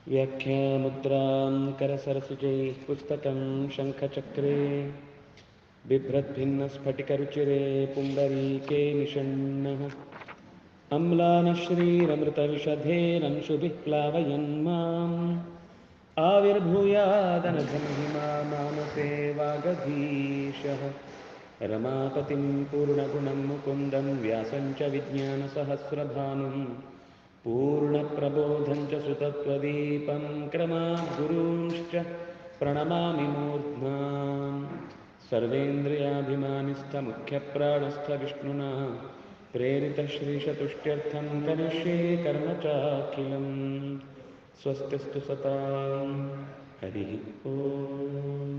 व्याख्यामुद्रां करसरसिजैः पुस्तकं शङ्खचक्रे बिभ्रद्भिन्नस्फटिकरुचिरे पुण्डरीके निषण्णः अम्लानश्रीरमृतविषधेरंशुभिः प्लावयन् माम् आविर्भूयादनघमहिमा मानसे वागधीशः रमापतिं पूर्णगुणं मुकुन्दं व्यासं च विज्ञानसहस्रभानुं पूर्णप्रबोधं च सुतत्वदीपं क्रमात् गुरूंश्च प्रणमामि मूर्ध्ना सर्वेन्द्रियाभिमानिस्थमुख्यप्राणस्थविष्णुना प्रेरितश्रीशतुष्ट्यर्थं करिष्ये कर्म चाखिलम् स्वस्तिस्तु सतां हरिः ओम्.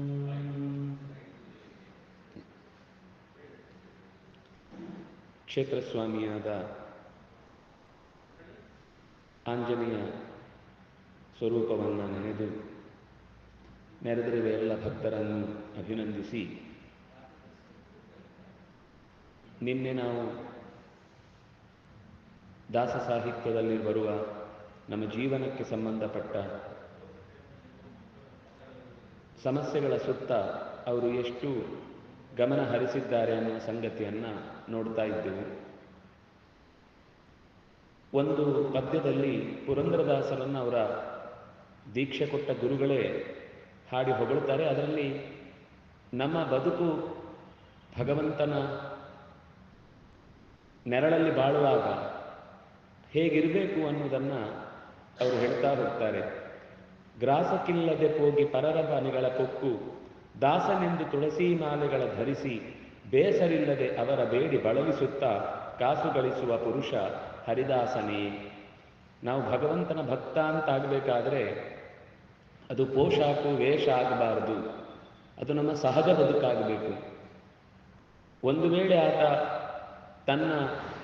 ಕ್ಷೇತ್ರಸ್ವಾಮಿಯಾದ ಆಂಜನೇಯ ಸ್ವರೂಪವನ್ನು ನೆನೆದು ನೆರೆದಿರುವ ಎಲ್ಲ ಭಕ್ತರನ್ನು ಅಭಿನಂದಿಸಿ, ನಿನ್ನೆ ನಾವು ದಾಸ ಸಾಹಿತ್ಯದಲ್ಲಿ ಬರುವ ನಮ್ಮ ಜೀವನಕ್ಕೆ ಸಂಬಂಧಪಟ್ಟ ಸಮಸ್ಯೆಗಳ ಸುತ್ತ ಅವರು ಎಷ್ಟು ಗಮನ ಹರಿಸಿದ್ದಾರೆ ಅನ್ನುವ ಸಂಗತಿಯನ್ನು ನೋಡ್ತಾ ಇದ್ದೆವು. ಒಂದು ಪದ್ಯದಲ್ಲಿ ಪುರಂದರದಾಸರನ್ನು ಅವರ ದೀಕ್ಷೆ ಕೊಟ್ಟ ಗುರುಗಳೇ ಹಾಡಿ ಹೊಗಳುತ್ತಾರೆ. ಅದರಲ್ಲಿ ನಮ್ಮ ಬದುಕು ಭಗವಂತನ ನೆರಳಲ್ಲಿ ಬಾಳುವಾಗ ಹೇಗಿರಬೇಕು ಅನ್ನೋದನ್ನು ಅವರು ಹೇಳ್ತಾ ಹೋಗ್ತಾರೆ. ಗ್ರಾಸಕ್ಕಿಲ್ಲದೆ ಹೋಗಿ ಪರರ ಬಾನಿಗಳ ಪೊಕ್ಕು ದಾಸನೆಂದು ತುಳಸಿ ಮಾಲೆಗಳ ಧರಿಸಿ ಬೇಸರಿಲ್ಲದೆ ಅವರ ಬೇಡಿ ಬಳಲಿಸುತ್ತಾ ಕಾಸು ಗಳಿಸುವ ಪುರುಷ ಹರಿದಾಸನೇ. ನಾವು ಭಗವಂತನ ಭಕ್ತ ಅಂತಾಗಬೇಕಾದ್ರೆ ಅದು ಪೋಷಾಕು ವೇಷ ಆಗಬಾರದು, ಅದು ನಮ್ಮ ಸಹಜ ಬದುಕಾಗಬೇಕು. ಒಂದು ವೇಳೆ ಆತ ತನ್ನ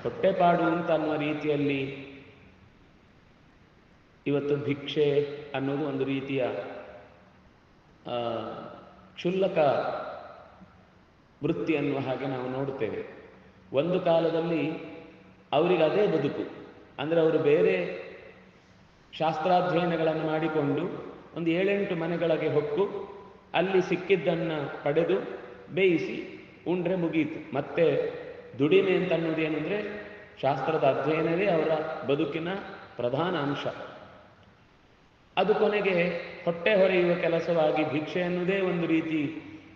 ಹೊಟ್ಟೆಪಾಡು ಅಂತ ಅನ್ನುವ ರೀತಿಯಲ್ಲಿ ಇವತ್ತು ಭಿಕ್ಷೆ ಅನ್ನೋದು ಒಂದು ರೀತಿಯ ಕ್ಷುಲ್ಲಕ ವೃತ್ತಿ ಅನ್ನುವ ಹಾಗೆ ನಾವು ನೋಡುತ್ತೇವೆ. ಒಂದು ಕಾಲದಲ್ಲಿ ಅವರಿಗೆ ಅದೇ ಬದುಕು. ಅಂದರೆ ಅವರು ಬೇರೆ ಶಾಸ್ತ್ರಾಧ್ಯಯನಗಳನ್ನು ಮಾಡಿಕೊಂಡು ಒಂದು 7-8 ಮನೆಗಳಿಗೆ ಹೊಕ್ಕು ಅಲ್ಲಿ ಸಿಕ್ಕಿದ್ದನ್ನು ಪಡೆದು ಬೇಯಿಸಿ ಉಂಡ್ರೆ ಮುಗೀತು. ಮತ್ತೆ ದುಡಿಮೆ ಅಂತ ಅನ್ನೋದು ಏನಂದರೆ ಶಾಸ್ತ್ರದ ಅಧ್ಯಯನವೇ ಅವರ ಬದುಕಿನ ಪ್ರಧಾನ ಅಂಶ. ಅದು ಕೊನೆಗೆ ಹೊಟ್ಟೆ ಹೊರೆಯುವ ಕೆಲಸವಾಗಿ ಭಿಕ್ಷೆ ಅನ್ನೋದೇ ಒಂದು ರೀತಿ,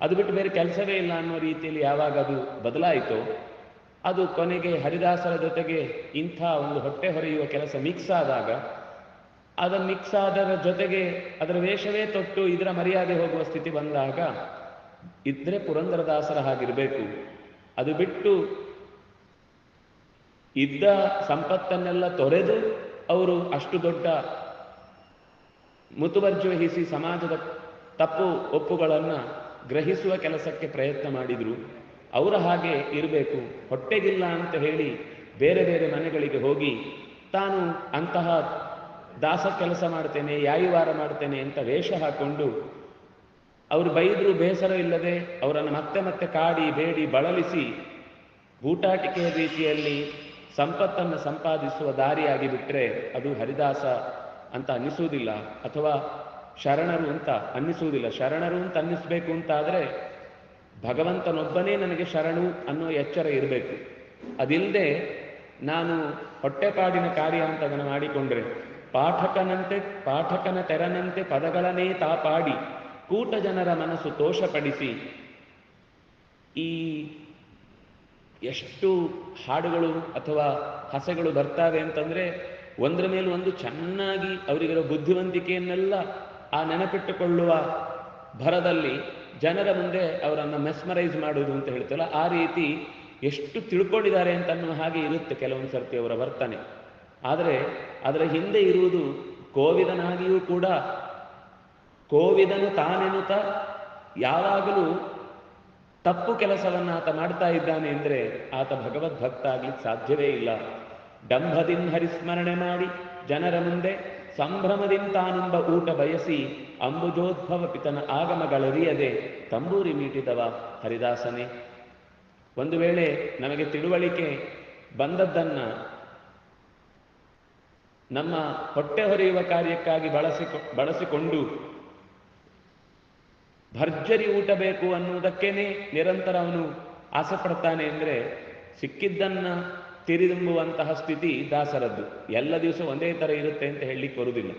ಅದು ಬಿಟ್ಟು ಬೇರೆ ಕೆಲಸವೇ ಇಲ್ಲ ಅನ್ನುವ ರೀತಿಯಲ್ಲಿ ಯಾವಾಗ ಅದು ಬದಲಾಯಿತೋ, ಅದು ಕೊನೆಗೆ ಹರಿದಾಸರ ಜೊತೆಗೆ ಇಂಥ ಒಂದು ಹೊಟ್ಟೆ ಹೊರೆಯುವ ಕೆಲಸ ಮಿಕ್ಸ್ ಆದಾಗ, ಅದನ್ನು ಮಿಕ್ಸ್ ಆದರ ಜೊತೆಗೆ ಅದರ ವೇಷವೇ ತೊಟ್ಟು ಇದರ ಮರ್ಯಾದೆ ಹೋಗುವ ಸ್ಥಿತಿ ಬಂದಾಗ, ಇದ್ರೆ ಪುರಂದರದಾಸರ ಹಾಗಿರಬೇಕು. ಅದು ಬಿಟ್ಟು ಇದ್ದ ಸಂಪತ್ತನ್ನೆಲ್ಲ ತೊರೆದು ಅವರು ಅಷ್ಟು ದೊಡ್ಡ ಮುತುವರ್ಜಿ ವಹಿಸಿ ಸಮಾಜದ ತಪ್ಪು ಒಪ್ಪುಗಳನ್ನು ಗ್ರಹಿಸುವ ಕೆಲಸಕ್ಕೆ ಪ್ರಯತ್ನ ಮಾಡಿದರು. ಅವರ ಹಾಗೆ ಇರಬೇಕು. ಹೊಟ್ಟೆಗಿಲ್ಲ ಅಂತ ಹೇಳಿ ಬೇರೆ ಬೇರೆ ಮನೆಗಳಿಗೆ ಹೋಗಿ ತಾನು ಅಂತಹ ದಾಸ ಕೆಲಸ ಮಾಡ್ತೇನೆ, ಯಾಯಿವಾರ ಮಾಡ್ತೇನೆ ಅಂತ ವೇಷ ಹಾಕೊಂಡು ಅವರು ಬೈದರೂ ಬೇಸರ ಇಲ್ಲದೆ ಅವರನ್ನು ಮತ್ತೆ ಮತ್ತೆ ಕಾಡಿ ಬೇಡಿ ಬಳಲಿಸಿ ಬೂಟಾಟಿಕೆಯ ರೀತಿಯಲ್ಲಿ ಸಂಪತ್ತನ್ನು ಸಂಪಾದಿಸುವ ದಾರಿಯಾಗಿ ಬಿಟ್ಟರೆ ಅದು ಹರಿದಾಸ ಅಂತ ಅನ್ನಿಸುವುದಿಲ್ಲ, ಅಥವಾ ಶರಣರು ಅಂತ ಅನ್ನಿಸುವುದಿಲ್ಲ. ಶರಣರು ಅಂತ ಅನ್ನಿಸ್ಬೇಕು ಅಂತಾದರೆ ಭಗವಂತನೊಬ್ಬನೇ ನನಗೆ ಶರಣು ಅನ್ನೋ ಎಚ್ಚರ ಇರಬೇಕು. ಅದಿಲ್ಲದೆ ನಾನು ಹೊಟ್ಟೆಪಾಡಿನ ಕಾರ್ಯ ಅಂತ ಅದನ್ನು ಮಾಡಿಕೊಂಡ್ರೆ ಪಾಠಕನ ತೆರನಂತೆ ಪದಗಳನ್ನೇ ತಾಪಾಡಿ ಕೂಟ ಜನರ ಮನಸ್ಸು ತೋಷಪಡಿಸಿ, ಈ ಎಷ್ಟು ಹಾಡುಗಳು ಅಥವಾ ಹಸೆಗಳು ಬರ್ತಾವೆ ಅಂತಂದರೆ ಒಂದರ ಮೇಲೆ ಒಂದು ಚೆನ್ನಾಗಿ ಅವರಿಗಿರೋ ಬುದ್ಧಿವಂತಿಕೆಯನ್ನೆಲ್ಲ ಆ ನೆನಪಿಟ್ಟುಕೊಳ್ಳುವ ಭರದಲ್ಲಿ ಜನರ ಮುಂದೆ ಅವರನ್ನು ಮೆಸ್ಮರೈಸ್ ಮಾಡುವುದು ಅಂತ ಹೇಳ್ತಲ್ಲ, ಆ ರೀತಿ ಎಷ್ಟು ತಿಳ್ಕೊಂಡಿದ್ದಾರೆ ಅಂತ ಅನ್ನೋ ಹಾಗೆ ಇರುತ್ತೆ ಕೆಲವೊಂದು ಸರ್ತಿ ಅವರ ವರ್ತನೆ. ಆದರೆ ಅದರ ಹಿಂದೆ ಇರುವುದು ಕೋವಿದನಾಗಿಯೂ ಕೂಡ ಕೋವಿದನು ತಾನೆನುತ ಯಾವಾಗಲೂ ತಪ್ಪು ಕೆಲಸವನ್ನು ಆತ ಮಾಡ್ತಾ ಇದ್ದಾನೆ ಅಂದರೆ ಆತ ಭಗವದ್ಭಕ್ತ ಆಗ್ಲಿಕ್ಕೆ ಸಾಧ್ಯವೇ ಇಲ್ಲ. ಡಂಭದಿಂದ ಹರಿಸ್ಮರಣೆ ಮಾಡಿ ಜನರ ಮುಂದೆ ಸಂಭ್ರಮದಿಂದ ತಾನೆಂಬ ಊಟ ಬಯಸಿ ಅಂಬುಜೋದ್ಭವ ಪಿತನ ಆಗಮಗಳರಿಯದೆ ತಂಬೂರಿ ಮೀಟಿದವ ಹರಿದಾಸನೇ. ಒಂದು ವೇಳೆ ನಮಗೆ ತಿಳುವಳಿಕೆ ಬಂದದ್ದನ್ನು ನಮ್ಮ ಹೊಟ್ಟೆ ಹೊರೆಯುವ ಕಾರ್ಯಕ್ಕಾಗಿ ಬಳಸಿಕೊಂಡು ಭರ್ಜರಿ ಊಟ ಬೇಕು ಅನ್ನುವುದಕ್ಕೇನೆ ನಿರಂತರ ಅವನು ಆಸೆ ಪಡ್ತಾನೆ ಅಂದರೆ ಸಿಕ್ಕಿದ್ದನ್ನ ತಿರಿದುಂಬುವಂತಹ ಸ್ಥಿತಿ ದಾಸರದ್ದು. ಎಲ್ಲ ದಿವಸ ಒಂದೇ ಥರ ಇರುತ್ತೆ ಅಂತ ಹೇಳಲಿಕ್ಕೆ ಬರುವುದಿಲ್ಲ.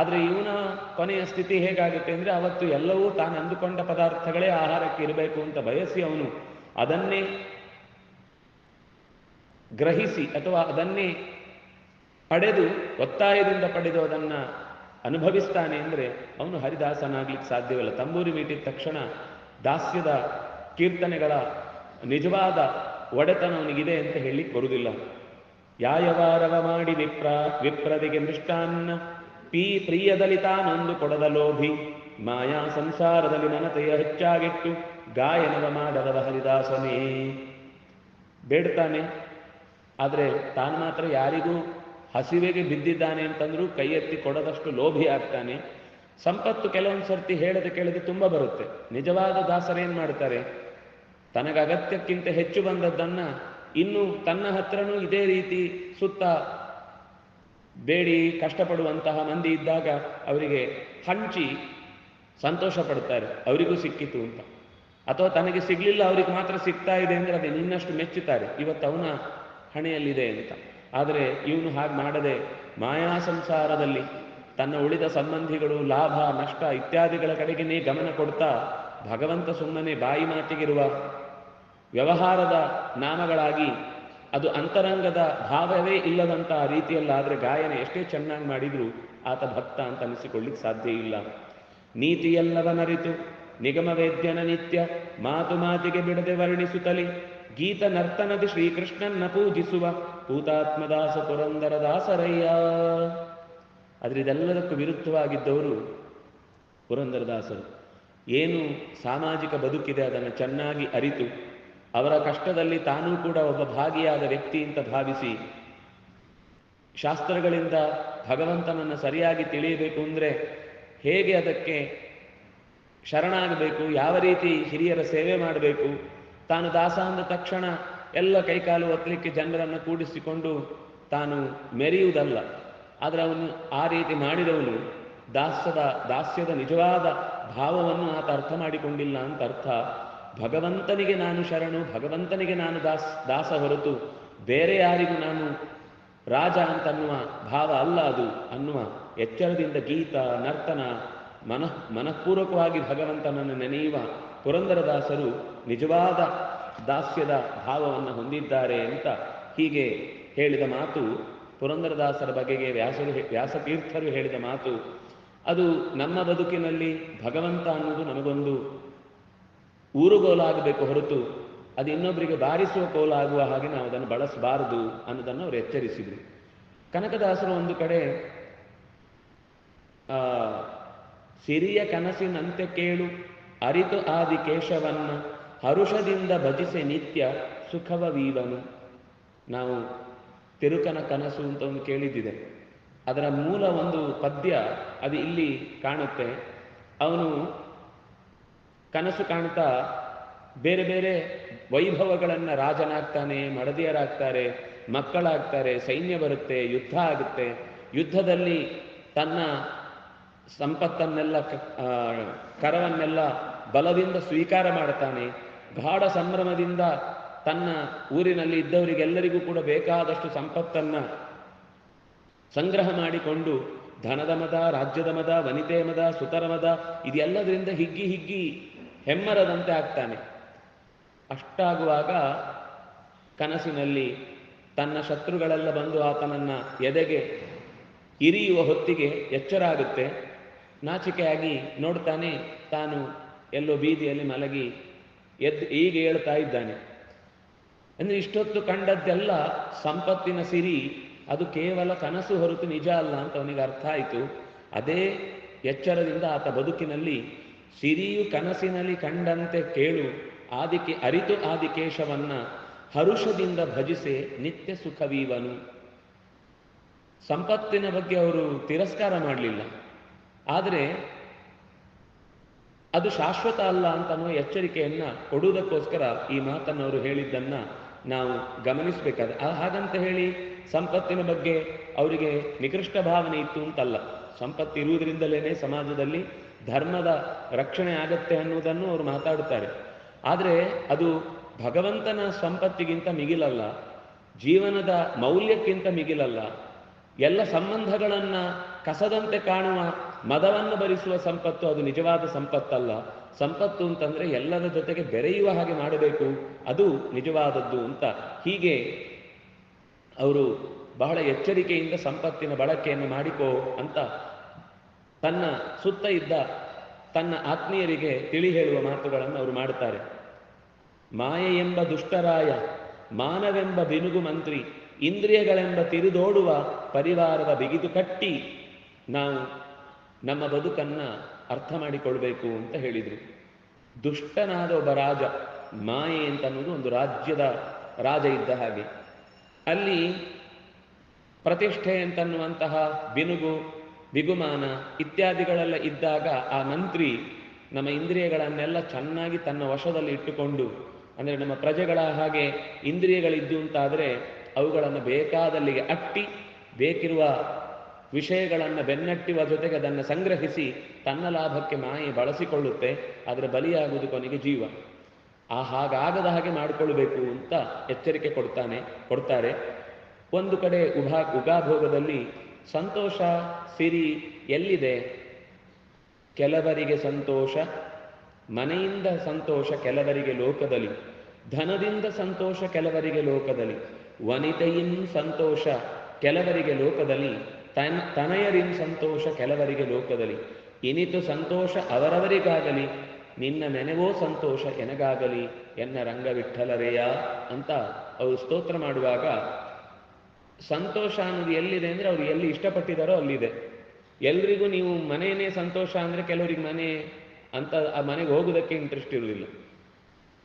ಆದರೆ ಇವನ ಕೊನೆಯ ಸ್ಥಿತಿ ಹೇಗಾಗುತ್ತೆ ಅಂದರೆ ಅವತ್ತು ಎಲ್ಲವೂ ತಾನು ಅಂದುಕೊಂಡ ಪದಾರ್ಥಗಳೇ ಆಹಾರಕ್ಕೆ ಇರಬೇಕು ಅಂತ ಬಯಸಿ ಅವನು ಅದನ್ನೇ ಗ್ರಹಿಸಿ ಅಥವಾ ಅದನ್ನೇ ಪಡೆದು ಒತ್ತಾಯದಿಂದ ಪಡೆದು ಅದನ್ನು ಅನುಭವಿಸ್ತಾನೆ ಅಂದರೆ ಅವನು ಹರಿದಾಸನಾಗ್ಲಿಕ್ಕೆ ಸಾಧ್ಯವಿಲ್ಲ. ತಂಬೂರಿ ಮೀಟಿದ ತಕ್ಷಣ ದಾಸ್ಯದ ಕೀರ್ತನೆಗಳ ನಿಜವಾದ ಒಡೆತನ ಅವನಿಗಿದೆ ಅಂತ ಹೇಳಲಿಕ್ಕೆ ಬರುವುದಿಲ್ಲ. ಯಾಯವಾರವ ಮಾಡಿ ವಿಪ್ರದಿಗೆ ಮೃಷ್ಟಾನ್ನ ಪ್ರಿಯದಲ್ಲಿ ತಾನೊಂದು ಕೊಡದ ಲೋಭಿ ಮಾಯಾ ಸಂಸಾರದಲ್ಲಿ ಮನತೆಯ ಹೆಚ್ಚಾಗಿಟ್ಟು ಗಾಯನವ ಮಾಡದವ ಹರಿದಾಸನೇ. ಬೇಡ್ತಾನೆ, ಆದರೆ ತಾನು ಮಾತ್ರ ಯಾರಿಗೂ ಹಸಿವೆಗೆ ಬಿದ್ದಿದ್ದಾನೆ ಅಂತಂದ್ರೂ ಕೈ ಎತ್ತಿ ಕೊಡದಷ್ಟು ಲೋಭಿ ಆಗ್ತಾನೆ. ಸಂಪತ್ತು ಕೆಲವೊಂದು ಸರ್ತಿ ಹೇಳದೆ ಕೇಳದೆ ತುಂಬ ಬರುತ್ತೆ. ನಿಜವಾದ ದಾಸರೇನು ಮಾಡ್ತಾರೆ, ತನಗೆ ಅಗತ್ಯಕ್ಕಿಂತ ಹೆಚ್ಚು ಬಂದದ್ದನ್ನ ಇನ್ನು ತನ್ನ ಹತ್ರನೂ ಇದೇ ರೀತಿ ಸುತ್ತ ಬೇಡಿ ಕಷ್ಟಪಡುವಂತಹ ಮಂದಿ ಇದ್ದಾಗ ಅವರಿಗೆ ಹಂಚಿ ಸಂತೋಷ ಪಡ್ತಾರೆ, ಅವರಿಗೂ ಸಿಕ್ಕಿತು ಅಂತ. ಅಥವಾ ತನಗೆ ಸಿಗ್ಲಿಲ್ಲ ಅವ್ರಿಗೆ ಮಾತ್ರ ಸಿಗ್ತಾ ಇದೆ ಅಂದರೆ ಅದನ್ನು ಇನ್ನಷ್ಟು ಮೆಚ್ಚುತ್ತಾರೆ, ಇವತ್ತು ಅವನ ಹಣೆಯಲ್ಲಿದೆ ಅಂತ. ಆದರೆ ಇವನು ಹಾಗೆ ಮಾಡದೆ ಮಾಯಾ ಸಂಸಾರದಲ್ಲಿ ತನ್ನ ಉಳಿದ ಸಂಬಂಧಿಗಳು ಲಾಭ ನಷ್ಟ ಇತ್ಯಾದಿಗಳ ಕಡೆಗೇ ಗಮನ ಕೊಡ್ತಾ ಭಗವಂತ ಸುಮ್ಮನೆ ಬಾಯಿ ಮಾತಿಗಿರುವ ವ್ಯವಹಾರದ ನಾಮಗಳಾಗಿ ಅದು ಅಂತರಂಗದ ಭಾವವೇ ಇಲ್ಲದಂತಹ ರೀತಿಯಲ್ಲಾದರೆ ಗಾಯನ ಎಷ್ಟೇ ಚೆನ್ನಾಗಿ ಮಾಡಿದರೂ ಆತ ಭಕ್ತ ಅಂತ ಅನಿಸಿಕೊಳ್ಳಿಕ್ಕೆ ಸಾಧ್ಯ ಇಲ್ಲ. ನೀತಿಯೆಲ್ಲವನರಿತು ನಿಗಮ ವೇದ್ಯನ ನಿತ್ಯ ಮಾತು ಮಾತಿಗೆ ಬಿಡದೆ ವರ್ಣಿಸುತ್ತಲಿ ಗೀತ ನರ್ತನದಿ ಶ್ರೀಕೃಷ್ಣನ್ನ ಪೂಜಿಸುವ ಪೂತಾತ್ಮದಾಸ ಪುರಂದರ ದಾಸರಯ್ಯ. ಆದರೆ ಇದೆಲ್ಲದಕ್ಕೂ ವಿರುದ್ಧವಾಗಿದ್ದವರು ಪುರಂದರದಾಸರು. ಏನು ಸಾಮಾಜಿಕ ಬದುಕಿದೆ ಅದನ್ನು ಚೆನ್ನಾಗಿ ಅರಿತು ಅವರ ಕಷ್ಟದಲ್ಲಿ ತಾನೂ ಕೂಡ ಒಬ್ಬ ಭಾಗಿಯಾದ ವ್ಯಕ್ತಿ ಅಂತ ಭಾವಿಸಿ ಶಾಸ್ತ್ರಗಳಿಂದ ಭಗವಂತನನ್ನು ಸರಿಯಾಗಿ ತಿಳಿಯಬೇಕು ಅಂದರೆ ಹೇಗೆ ಅದಕ್ಕೆ ಶರಣಾಗಬೇಕು, ಯಾವ ರೀತಿ ಹಿರಿಯರ ಸೇವೆ ಮಾಡಬೇಕು, ತಾನು ದಾಸ ಅಂದ ತಕ್ಷಣ ಎಲ್ಲ ಕೈಕಾಲು ಒತ್ತಲಿಕ್ಕೆ ಜನರನ್ನು ಕೂಡಿಸಿಕೊಂಡು ತಾನು ಮೆರೆಯುವುದಲ್ಲ. ಆದರೆ ಅವನು ಆ ರೀತಿ ಮಾಡಿದವನು ದಾಸ್ಯದ ನಿಜವಾದ ಭಾವವನ್ನು ಆತ ಅರ್ಥ ಮಾಡಿಕೊಂಡಿಲ್ಲ ಅಂತ ಅರ್ಥ. ಭಗವಂತನಿಗೆ ನಾನು ಶರಣು, ಭಗವಂತನಿಗೆ ನಾನು ದಾಸ ಹೊರತು ಬೇರೆ ಯಾರಿಗೂ ನಾನು ರಾಜ ಅಂತನ್ನುವ ಭಾವ ಅಲ್ಲ ಅದು ಅನ್ನುವ ಎಚ್ಚರದಿಂದ ಗೀತ ನರ್ತನ ಮನಃಪೂರ್ವಕವಾಗಿ ಭಗವಂತನನ್ನು ನೆನೆಯುವ ಪುರಂದರದಾಸರು ನಿಜವಾದ ದಾಸ್ಯದ ಭಾವವನ್ನು ಹೊಂದಿದ್ದಾರೆ ಅಂತ ಹೀಗೆ ಹೇಳಿದ ಮಾತು ಪುರಂದರದಾಸರ ಬಗೆಗೆ ವ್ಯಾಸತೀರ್ಥರು ಹೇಳಿದ ಮಾತು. ಅದು ನಮ್ಮ ಬದುಕಿನಲ್ಲಿ ಭಗವಂತ ಅನ್ನೋದು ನಮಗೊಂದು ಊರುಗೋಲಾಗಬೇಕು ಹೊರತು ಅದು ಇನ್ನೊಬ್ಬರಿಗೆ ಬಾರಿಸುವ ಕೋಲಾಗುವ ಹಾಗೆ ನಾವು ಅದನ್ನು ಬಳಸಬಾರದು ಅನ್ನೋದನ್ನು ಅವರು ಎಚ್ಚರಿಸಿದರು. ಕನಕದಾಸರು ಒಂದು ಕಡೆ ಸಿರಿಯ ಕನಸಿನಂತೆ ಕೇಳು ಅರಿತು ಆದಿ ಕೇಶವನ್ನ ಹರುಷದಿಂದ ಭಜಿಸೆ ನಿತ್ಯ ಸುಖವವೀವನು. ನಾವು ತಿರುಕನ ಕನಸು ಅಂತ ಒಂದು ಕೇಳಿದ್ದಿದೆ. ಅದರ ಮೂಲ ಒಂದು ಪದ್ಯ ಅದು ಇಲ್ಲಿ ಕಾಣುತ್ತೆ. ಅವನು ಕನಸು ಕಾಣ್ತಾ ಬೇರೆ ಬೇರೆ ವೈಭವಗಳನ್ನು, ರಾಜನಾಗ್ತಾನೆ, ಮಡದಿಯರಾಗ್ತಾರೆ, ಮಕ್ಕಳಾಗ್ತಾರೆ, ಸೈನ್ಯ ಬರುತ್ತೆ, ಯುದ್ಧ ಆಗುತ್ತೆ. ಯುದ್ಧದಲ್ಲಿ ತನ್ನ ಸಂಪತ್ತನ್ನೆಲ್ಲ ಕರವನ್ನೆಲ್ಲ ಬಲದಿಂದ ಸ್ವೀಕಾರ ಮಾಡ್ತಾನೆ. ಗಾಢ ಸಂಭ್ರಮದಿಂದ ತನ್ನ ಊರಿನಲ್ಲಿ ಇದ್ದವರಿಗೆಲ್ಲರಿಗೂ ಕೂಡ ಬೇಕಾದಷ್ಟು ಸಂಪತ್ತನ್ನು ಸಂಗ್ರಹ ಮಾಡಿಕೊಂಡು ಧನದ ಮದ, ರಾಜ್ಯದ ಮದ, ವನಿತೆಯ ಮದ, ಸುತರ ಮದ ಇದೆಲ್ಲದರಿಂದ ಹಿಗ್ಗಿ ಹೆಮ್ಮರದಂತೆ ಆಗ್ತಾನೆ. ಅಷ್ಟಾಗುವಾಗ ಕನಸಿನಲ್ಲಿ ತನ್ನ ಶತ್ರುಗಳೆಲ್ಲ ಬಂದು ಆತನನ್ನು ಎದೆಗೆ ಇರಿಯುವ ಹೊತ್ತಿಗೆ ಎಚ್ಚರ ಆಗುತ್ತೆ. ನಾಚಿಕೆಯಾಗಿ ನೋಡ್ತಾನೆ, ತಾನು ಎಲ್ಲೋ ಬೀದಿಯಲ್ಲಿ ಮಲಗಿ ಎದ್ದು ಈಗ ಹೇಳ್ತಾ ಇದ್ದಾನೆ. ಅಂದರೆ ಇಷ್ಟೊತ್ತು ಕಂಡದ್ದೆಲ್ಲ ಸಂಪತ್ತಿನ ಸಿರಿ, ಅದು ಕೇವಲ ಕನಸು ಹೊರತು ನಿಜ ಅಲ್ಲ ಅಂತ ಅವನಿಗೆ ಅರ್ಥ ಆಯಿತು. ಅದೇ ಎಚ್ಚರದಿಂದ ಆತ ಬದುಕಿನಲ್ಲಿ ಸಿರಿಯು ಕನಸಿನಲ್ಲಿ ಕಂಡಂತೆ ಕೇಳು ಅರಿತು ಆದಿಕೇಶವನ್ನ ಹರುಷದಿಂದ ಭಜಿಸೆ ನಿತ್ಯ ಸುಖವೀವನು. ಸಂಪತ್ತಿನ ಬಗ್ಗೆ ಅವರು ತಿರಸ್ಕಾರ ಮಾಡಲಿಲ್ಲ, ಆದರೆ ಅದು ಶಾಶ್ವತ ಅಲ್ಲ ಅಂತ ಅನ್ನುವ ಎಚ್ಚರಿಕೆಯನ್ನ ಕೊಡುವುದಕ್ಕೋಸ್ಕರ ಈ ಮಾತನ್ನು ಅವರು ಹೇಳಿದ್ದನ್ನ ನಾವು ಗಮನಿಸಬೇಕಾದ. ಹಾಗಂತ ಹೇಳಿ ಸಂಪತ್ತಿನ ಬಗ್ಗೆ ಅವರಿಗೆ ನಿಕೃಷ್ಟ ಭಾವನೆ ಇತ್ತು ಅಂತಲ್ಲ. ಸಂಪತ್ತು ಇರುವುದರಿಂದಲೇ ಸಮಾಜದಲ್ಲಿ ಧರ್ಮದ ರಕ್ಷಣೆ ಆಗತ್ತೆ ಅನ್ನುವುದನ್ನು ಅವರು ಮಾತಾಡುತ್ತಾರೆ. ಆದರೆ ಅದು ಭಗವಂತನ ಸಂಪತ್ತಿಗಿಂತ ಮಿಗಿಲಲ್ಲ, ಜೀವನದ ಮೌಲ್ಯಕ್ಕಿಂತ ಮಿಗಿಲಲ್ಲ. ಎಲ್ಲ ಸಂಬಂಧಗಳನ್ನು ಕಸದಂತೆ ಕಾಣುವ ಮದವನ್ನು ಭರಿಸುವ ಸಂಪತ್ತು ಅದು ನಿಜವಾದ ಸಂಪತ್ತಲ್ಲ. ಸಂಪತ್ತು ಅಂತಂದ್ರೆ ಎಲ್ಲರ ಜೊತೆಗೆ ಬೆರೆಯುವ ಹಾಗೆ ಮಾಡಬೇಕು, ಅದು ನಿಜವಾದದ್ದು ಅಂತ. ಹೀಗೆ ಅವರು ಬಹಳ ಎಚ್ಚರಿಕೆಯಿಂದ ಸಂಪತ್ತಿನ ಬಳಕೆಯನ್ನು ಮಾಡಿಕೋ ಅಂತ ತನ್ನ ಸುತ್ತ ಇದ್ದ ತನ್ನ ಆತ್ಮೀಯರಿಗೆ ತಿಳಿ ಹೇಳುವ ಮಾತುಗಳನ್ನು ಅವರು ಮಾಡುತ್ತಾರೆ. ಮಾಯೆ ಎಂಬ ದುಷ್ಟರಾಯ, ಮಾನವೆಂಬ ಬಿನುಗು ಮಂತ್ರಿ, ಇಂದ್ರಿಯಗಳೆಂಬ ತಿರುದೋಡುವ ಪರಿವಾರದ ಬಿಗಿದು ಕಟ್ಟಿ ನಾವು ನಮ್ಮ ಬದುಕನ್ನು ಅರ್ಥ ಮಾಡಿಕೊಳ್ಬೇಕು ಅಂತ ಹೇಳಿದರು. ದುಷ್ಟನಾದ ಒಬ್ಬ ರಾಜ, ಮಾಯೆ ಅಂತನ್ನುವುದು ಒಂದು ರಾಜ್ಯದ ರಾಜ ಇದ್ದ ಹಾಗೆ. ಅಲ್ಲಿ ಪ್ರತಿಷ್ಠೆ ಅಂತನ್ನುವಂತಹ ಬಿನುಗು, ಬಿಗುಮಾನ ಇತ್ಯಾದಿಗಳೆಲ್ಲ ಇದ್ದಾಗ ಆ ಮಂತ್ರಿ ನಮ್ಮ ಇಂದ್ರಿಯಗಳನ್ನೆಲ್ಲ ಚೆನ್ನಾಗಿ ತನ್ನ ವಶದಲ್ಲಿ ಇಟ್ಟುಕೊಂಡು, ಅಂದರೆ ನಮ್ಮ ಪ್ರಜೆಗಳ ಹಾಗೆ ಇಂದ್ರಿಯಗಳಿದ್ದು ಅಂತಾದರೆ ಅವುಗಳನ್ನು ಬೇಕಾದಲ್ಲಿಗೆ ಅಟ್ಟಿ ಬೇಕಿರುವ ವಿಷಯಗಳನ್ನು ಬೆನ್ನಟ್ಟುವ ಜೊತೆಗೆ ಅದನ್ನು ಸಂಗ್ರಹಿಸಿ ತನ್ನ ಲಾಭಕ್ಕೆ ಮಾಯೆ ಬಳಸಿಕೊಳ್ಳುತ್ತೆ. ಆದರೆ ಬಲಿಯಾಗುವುದು ಕೊನೆಗೆ ಜೀವ. ಹಾಗಾಗದ ಹಾಗೆ ಮಾಡಿಕೊಳ್ಬೇಕು ಅಂತ ಎಚ್ಚರಿಕೆ ಕೊಡ್ತಾರೆ. ಒಂದು ಕಡೆ ಉಗಾಭೋಗದಲ್ಲಿ ಸಂತೋಷ ಸಿರಿ ಎಲ್ಲಿದೆ? ಕೆಲವರಿಗೆ ಸಂತೋಷ ಮನೆಯಿಂದ ಸಂತೋಷ, ಕೆಲವರಿಗೆ ಲೋಕದಲ್ಲಿ ಧನದಿಂದ ಸಂತೋಷ, ಕೆಲವರಿಗೆ ಲೋಕದಲ್ಲಿ ವನಿತೆಯಿನ್ ಸಂತೋಷ, ಕೆಲವರಿಗೆ ಲೋಕದಲ್ಲಿ ತನಯರಿನ್ ಸಂತೋಷ, ಕೆಲವರಿಗೆ ಲೋಕದಲ್ಲಿ. ಇನಿತು ಸಂತೋಷ ಅವರವರಿಗಾಗಲಿ, ನಿನ್ನ ನೆನೆವೋ ಸಂತೋಷ ಎನಗಾಗಲಿ ಎನ್ನ ರಂಗವಿಠಲರೆಯ ಅಂತ ಅವರು ಸ್ತೋತ್ರ ಮಾಡುವಾಗ ಸಂತೋಷ ಅನ್ನೋದು ಎಲ್ಲಿದೆ ಅಂದರೆ ಅವರು ಎಲ್ಲಿ ಇಷ್ಟಪಟ್ಟಿದ್ದಾರೋ ಅಲ್ಲಿದೆ. ಎಲ್ರಿಗೂ ನೀವು ಮನೆಯೇ ಸಂತೋಷ ಅಂದರೆ ಕೆಲವರಿಗೆ ಮನೆ ಅಂತ ಆ ಮನೆಗೆ ಹೋಗೋದಕ್ಕೆ ಇಂಟ್ರೆಸ್ಟ್ ಇರುವುದಿಲ್ಲ.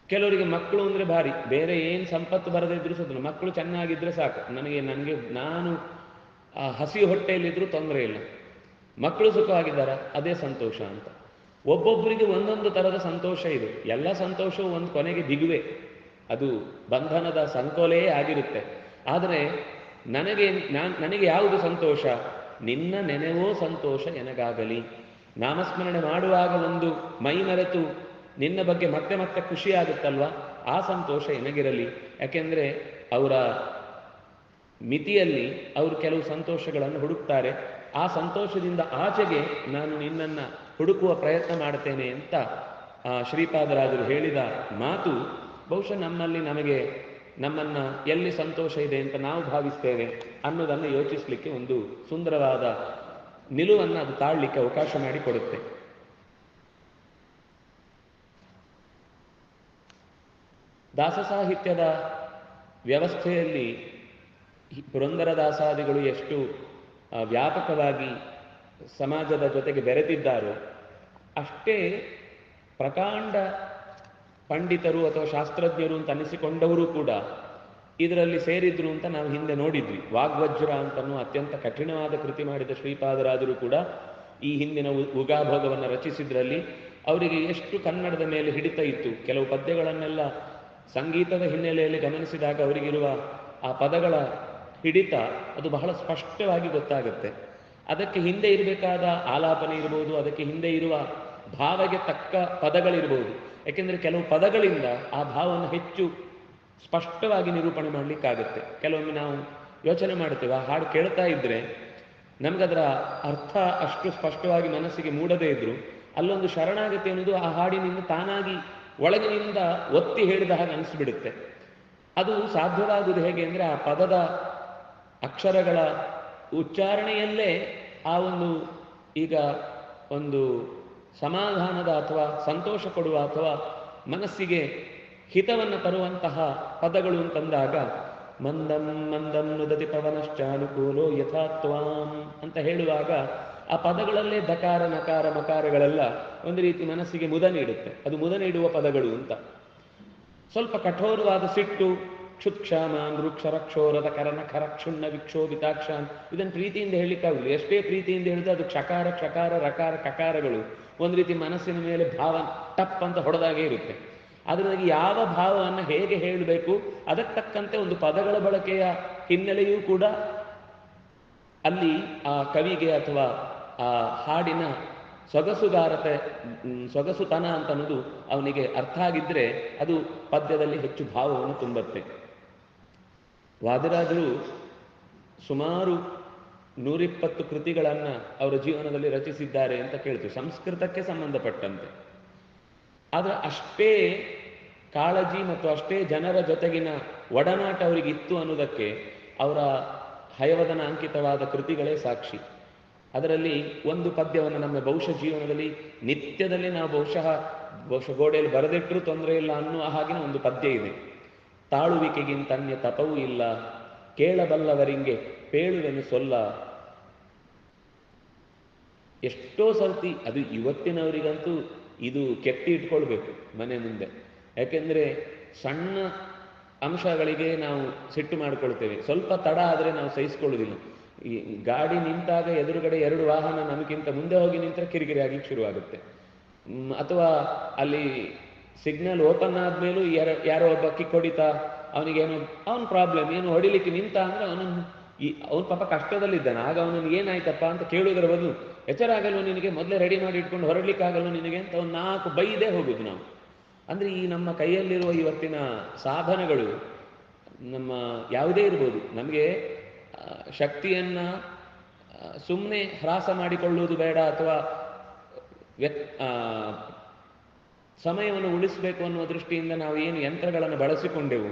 ಕೆಲವರಿಗೆ ಮಕ್ಕಳು ಅಂದರೆ ಭಾರಿ, ಬೇರೆ ಏನು ಸಂಪತ್ತು ಬರದೇ ಇದ್ರೂ ಸಹ ಮಕ್ಕಳು ಚೆನ್ನಾಗಿದ್ದರೆ ಸಾಕು, ನಾನು ಆ ಹಸಿ ಹೊಟ್ಟೆಯಲ್ಲಿದ್ರೂ ತೊಂದರೆ ಇಲ್ಲ, ಮಕ್ಕಳು ಸುಖವಾಗಿದ್ದಾರ ಅದೇ ಸಂತೋಷ ಅಂತ. ಒಬ್ಬೊಬ್ಬರಿಗೆ ಒಂದೊಂದು ಥರದ ಸಂತೋಷ ಇದೆ. ಎಲ್ಲ ಸಂತೋಷವೂ ಒಂದು ಕೊನೆಗೆ ಬಿಗುವೆ, ಅದು ಬಂಧನದ ಸಂಕೋಲೆಯೇ ಆಗಿರುತ್ತೆ. ಆದರೆ ನನಗೆ ಯಾವುದು ಸಂತೋಷ? ನಿನ್ನ ನೆನೆವೋ ಸಂತೋಷ ಎನಗಾಗಲಿ. ನಾಮಸ್ಮರಣೆ ಮಾಡುವಾಗ ಒಂದು ಮೈ ಮರೆತು ನಿನ್ನ ಬಗ್ಗೆ ಮತ್ತೆ ಮತ್ತೆ ಖುಷಿಯಾಗುತ್ತಲ್ವ, ಆ ಸಂತೋಷ ಎನಗಿರಲಿ. ಯಾಕೆಂದರೆ ಅವರ ಮಿತಿಯಲ್ಲಿ ಅವರು ಕೆಲವು ಸಂತೋಷಗಳನ್ನು ಹುಡುಕ್ತಾರೆ. ಆ ಸಂತೋಷದಿಂದ ಆಚೆಗೆ ನಾನು ನಿನ್ನನ್ನು ಹುಡುಕುವ ಪ್ರಯತ್ನ ಮಾಡ್ತೇನೆ ಅಂತ ಶ್ರೀಪಾದರಾಜರು ಹೇಳಿದ ಮಾತು ಬಹುಶಃ ನಮ್ಮನ್ನು ಎಲ್ಲಿ ಸಂತೋಷ ಇದೆ ಅಂತ ನಾವು ಭಾವಿಸ್ತೇವೆ ಅನ್ನೋದನ್ನು ಯೋಚಿಸಲಿಕ್ಕೆ ಒಂದು ಸುಂದರವಾದ ನಿಲುವನ್ನು ಅದು ತಾಳಲಿಕ್ಕೆ ಅವಕಾಶ ಮಾಡಿಕೊಡುತ್ತೆ. ದಾಸ ಸಾಹಿತ್ಯದ ವ್ಯವಸ್ಥೆಯಲ್ಲಿ ಪುರಂದರದಾಸಾದಿಗಳು ಎಷ್ಟು ವ್ಯಾಪಕವಾಗಿ ಸಮಾಜದ ಜೊತೆಗೆ ಬೆರೆತಿದ್ದಾರೋ ಅಷ್ಟೇ ಪ್ರಕಾಂಡ ಪಂಡಿತರು ಅಥವಾ ಶಾಸ್ತ್ರಜ್ಞರು ಅಂತ ಅನಿಸಿಕೊಂಡವರು ಕೂಡ ಇದರಲ್ಲಿ ಸೇರಿದ್ರು ಅಂತ ನಾವು ಹಿಂದೆ ನೋಡಿದ್ವಿ. ವಾಗ್ವಜ್ರ ಅಂತನೂ ಅತ್ಯಂತ ಕಠಿಣವಾದ ಕೃತಿ ಮಾಡಿದ ಶ್ರೀಪಾದರಾಜರು ಕೂಡ ಈ ಹಿಂದಿನ ಉಗಾಭೋಗವನ್ನು ರಚಿಸಿದ್ರಲ್ಲಿ ಅವರಿಗೆ ಎಷ್ಟು ಕನ್ನಡದ ಮೇಲೆ ಹಿಡಿತ ಇತ್ತು. ಕೆಲವು ಪದ್ಯಗಳನ್ನೆಲ್ಲ ಸಂಗೀತದ ಹಿನ್ನೆಲೆಯಲ್ಲಿ ಗಮನಿಸಿದಾಗ ಅವರಿಗಿರುವ ಆ ಪದಗಳ ಹಿಡಿತ ಅದು ಬಹಳ ಸ್ಪಷ್ಟವಾಗಿ ಗೊತ್ತಾಗುತ್ತೆ. ಅದಕ್ಕೆ ಹಿಂದೆ ಇರಬೇಕಾದ ಆಲಾಪನೆ ಇರ್ಬೋದು, ಅದಕ್ಕೆ ಹಿಂದೆ ಇರುವ ಭಾವಗೆ ತಕ್ಕ ಪದಗಳಿರ್ಬೋದು. ಯಾಕೆಂದರೆ ಕೆಲವು ಪದಗಳಿಂದ ಆ ಭಾವವನ್ನು ಹೆಚ್ಚು ಸ್ಪಷ್ಟವಾಗಿ ನಿರೂಪಣೆ ಮಾಡಲಿಕ್ಕಾಗತ್ತೆ. ಕೆಲವೊಮ್ಮೆ ನಾವು ಯೋಚನೆ ಮಾಡ್ತೇವೆ, ಆ ಹಾಡು ಕೇಳ್ತಾ ಇದ್ರೆ ನಮಗದರ ಅರ್ಥ ಅಷ್ಟು ಸ್ಪಷ್ಟವಾಗಿ ಮನಸ್ಸಿಗೆ ಮೂಡದೇ ಇದ್ರು ಅಲ್ಲೊಂದು ಶರಣಾಗತಿ ಅನ್ನೋದು ಆ ಹಾಡಿನಿಂದ ತಾನಾಗಿ ಒಳಗಿನಿಂದ ಒತ್ತಿ ಹೇಳಿದ ಹಾಗೆ ಅನಿಸ್ಬಿಡುತ್ತೆ. ಅದು ಸಾಧ್ಯವಾಗುವುದು ಹೇಗೆ ಅಂದರೆ ಆ ಪದದ ಅಕ್ಷರಗಳ ಉಚ್ಚಾರಣೆಯಲ್ಲೇ ಆ ಒಂದು ಸಮಾಧಾನದ ಅಥವಾ ಸಂತೋಷ ಕೊಡುವ ಅಥವಾ ಮನಸ್ಸಿಗೆ ಹಿತವನ್ನು ತರುವಂತಹ ಪದಗಳು ಅಂತಂದಾಗ ಮಂದಂ ಮಂದಂ ನುದತಿ ಪವನಶ್ಚಾನುಕೂಲೋ ಯಥಾತ್ವಾಂ ಅಂತ ಹೇಳುವಾಗ ಆ ಪದಗಳಲ್ಲೇ ದಕಾರ ನಕಾರ ಮಕಾರಗಳೆಲ್ಲ ಒಂದು ರೀತಿ ಮನಸ್ಸಿಗೆ ಮುದ ನೀಡುತ್ತೆ. ಅದು ಮುದ ನೀಡುವ ಪದಗಳು ಅಂತ. ಸ್ವಲ್ಪ ಕಠೋರವಾದ ಸಿಟ್ಟು, ಕ್ಷುತ್ಕ್ಷಾಮ, ವೃಕ್ಷರಕ್ಷೋರದ ಕರನ ಖರಕ್ಷುಣ್ಣ ವಿಕ್ಷೋಭಿತಾಕ್ಷಾನ್, ಇದನ್ನು ಪ್ರೀತಿಯಿಂದ ಹೇಳಲಿಕ್ಕಾಗಲಿ. ಎಷ್ಟೇ ಪ್ರೀತಿಯಿಂದ ಹೇಳಿದ್ರೆ ಅದು ಕ್ಷಕಾರ ಕ್ಷಕಾರ ರಕಾರ ಕಕಾರಗಳು ಒಂದು ರೀತಿ ಮನಸ್ಸಿನ ಮೇಲೆ ಭಾವ ಟಪ್ ಅಂತ ಹೊಡೆದಾಗೆ ಇರುತ್ತೆ. ಅದರಲ್ಲಿ ಯಾವ ಭಾವವನ್ನು ಹೇಗೆ ಹೇಳಬೇಕು ಅದಕ್ಕೆ ತಕ್ಕಂತೆ ಒಂದು ಪದಗಳ ಬಳಕೆಯ ಹಿನ್ನೆಲೆಯೂ ಕೂಡ ಅಲ್ಲಿ ಆ ಕವಿಗೆ ಅಥವಾ ಆ ಹಾಡಿನ ಸೊಗಸುಗಾರತೆ ಸೊಗಸುತನ ಅಂತ ಅನ್ನೋದು ಅವನಿಗೆ ಅರ್ಥ ಆಗಿದ್ರೆ ಅದು ಪದ್ಯದಲ್ಲಿ ಹೆಚ್ಚು ಭಾವವನ್ನು ತುಂಬುತ್ತೆ. ವಾದಿರಾಜರು ಸುಮಾರು 120 ಕೃತಿಗಳನ್ನು ಅವರ ಜೀವನದಲ್ಲಿ ರಚಿಸಿದ್ದಾರೆ ಅಂತ ಕೇಳ್ತೀವಿ, ಸಂಸ್ಕೃತಕ್ಕೆ ಸಂಬಂಧಪಟ್ಟಂತೆ. ಆದರೆ ಅಷ್ಟೇ ಕಾಳಜಿ ಮತ್ತು ಅಷ್ಟೇ ಜನರ ಜೊತೆಗಿನ ಒಡನಾಟ ಅವರಿಗಿತ್ತು ಅನ್ನೋದಕ್ಕೆ ಅವರ ಹಯವದನ ಅಂಕಿತವಾದ ಕೃತಿಗಳೇ ಸಾಕ್ಷಿ. ಅದರಲ್ಲಿ ಒಂದು ಪದ್ಯವನ್ನು ನಮ್ಮ ಬಹುಶಃ ಜೀವನದಲ್ಲಿ ನಿತ್ಯದಲ್ಲಿ ನಾವು ಬಹುಶಃ ಗೋಡೆಯಲ್ಲಿ ಬರೆದಿಟ್ಟರೂ ತೊಂದರೆ ಇಲ್ಲ ಅನ್ನುವ ಹಾಗಿನ ಒಂದು ಪದ್ಯ ಇದೆ. ತಾಳುವಿಕೆಗಿಂತನ್ಯ ತಪವೂ ಇಲ್ಲ, ಕೇಳಬಲ್ಲವರಿಂಗೆ ಪೇಳುವೆನು ಸೊಲ್ಲ. ಎಷ್ಟೋ ಸರ್ತಿ ಅದು ಇವತ್ತಿನವರಿಗಂತೂ ಇದು ಕೆತ್ತಿ ಇಟ್ಕೊಳ್ಬೇಕು ಮನೆ ಮುಂದೆ. ಯಾಕೆಂದ್ರೆ ಸಣ್ಣ ಅಂಶಗಳಿಗೆ ನಾವು ಸಿಟ್ಟು ಮಾಡ್ಕೊಳ್ತೇವೆ, ಸ್ವಲ್ಪ ತಡ ಆದರೆ ನಾವು ಸಹಿಸ್ಕೊಳ್ಳೋದಿಲ್ಲ. ಈ ಗಾಡಿ ನಿಂತಾಗ ಎದುರುಗಡೆ 2 ವಾಹನ ನಮಗಿಂತ ಮುಂದೆ ಹೋಗಿ ನಿಂತರೆ ಕಿರಿಕಿರಿ ಆಗ್ಲಿಕ್ಕೆ ಶುರುವಾಗುತ್ತೆ. ಅಥವಾ ಅಲ್ಲಿ ಸಿಗ್ನಲ್ ಓಪನ್ ಆದ್ಮೇಲೂ ಯಾರೋ ಒಬ್ಬ ಕಿಕ್ ಹೊಡಿತಾ ಅವನಿಗೇನು ಅವನ ಪ್ರಾಬ್ಲಮ್ ಏನು ಹೊಡಿಲಿಕ್ಕೆ ನಿಂತ ಅಂದ್ರೆ ಅವನ ಪಾಪ ಕಷ್ಟದಲ್ಲಿದ್ದಾನೆ. ಆಗ ಅವನಿಗೆ ಏನಾಯ್ತಪ್ಪ ಅಂತ ಕೇಳುವುದರ ಬದಲು ಎಚ್ಚರ ಆಗಲ್ವ ನಿನಗೆ, ಮೊದಲೇ ರೆಡಿ ಮಾಡಿ ಇಟ್ಕೊಂಡು ಹೊರಡ್ಲಿಕ್ಕೆ ಆಗಲ್ವ ನಿನಗೆ ಅಂತ ಒಂದು 4 ಬೈದೇ ಹೋಗುದು ನಾವು. ಅಂದ್ರೆ ಈ ನಮ್ಮ ಕೈಯಲ್ಲಿರುವ ಇವತ್ತಿನ ಸಾಧನಗಳು ನಮ್ಮ ಯಾವುದೇ ಇರ್ಬೋದು, ನಮಗೆ ಶಕ್ತಿಯನ್ನ ಸುಮ್ಮನೆ ಹ್ರಾಸ ಮಾಡಿಕೊಳ್ಳುವುದು ಬೇಡ, ಅಥವಾ ಸಮಯವನ್ನು ಉಳಿಸಬೇಕು ಅನ್ನುವ ದೃಷ್ಟಿಯಿಂದ ನಾವು ಏನು ಯಂತ್ರಗಳನ್ನು ಬಳಸಿಕೊಂಡೆವು,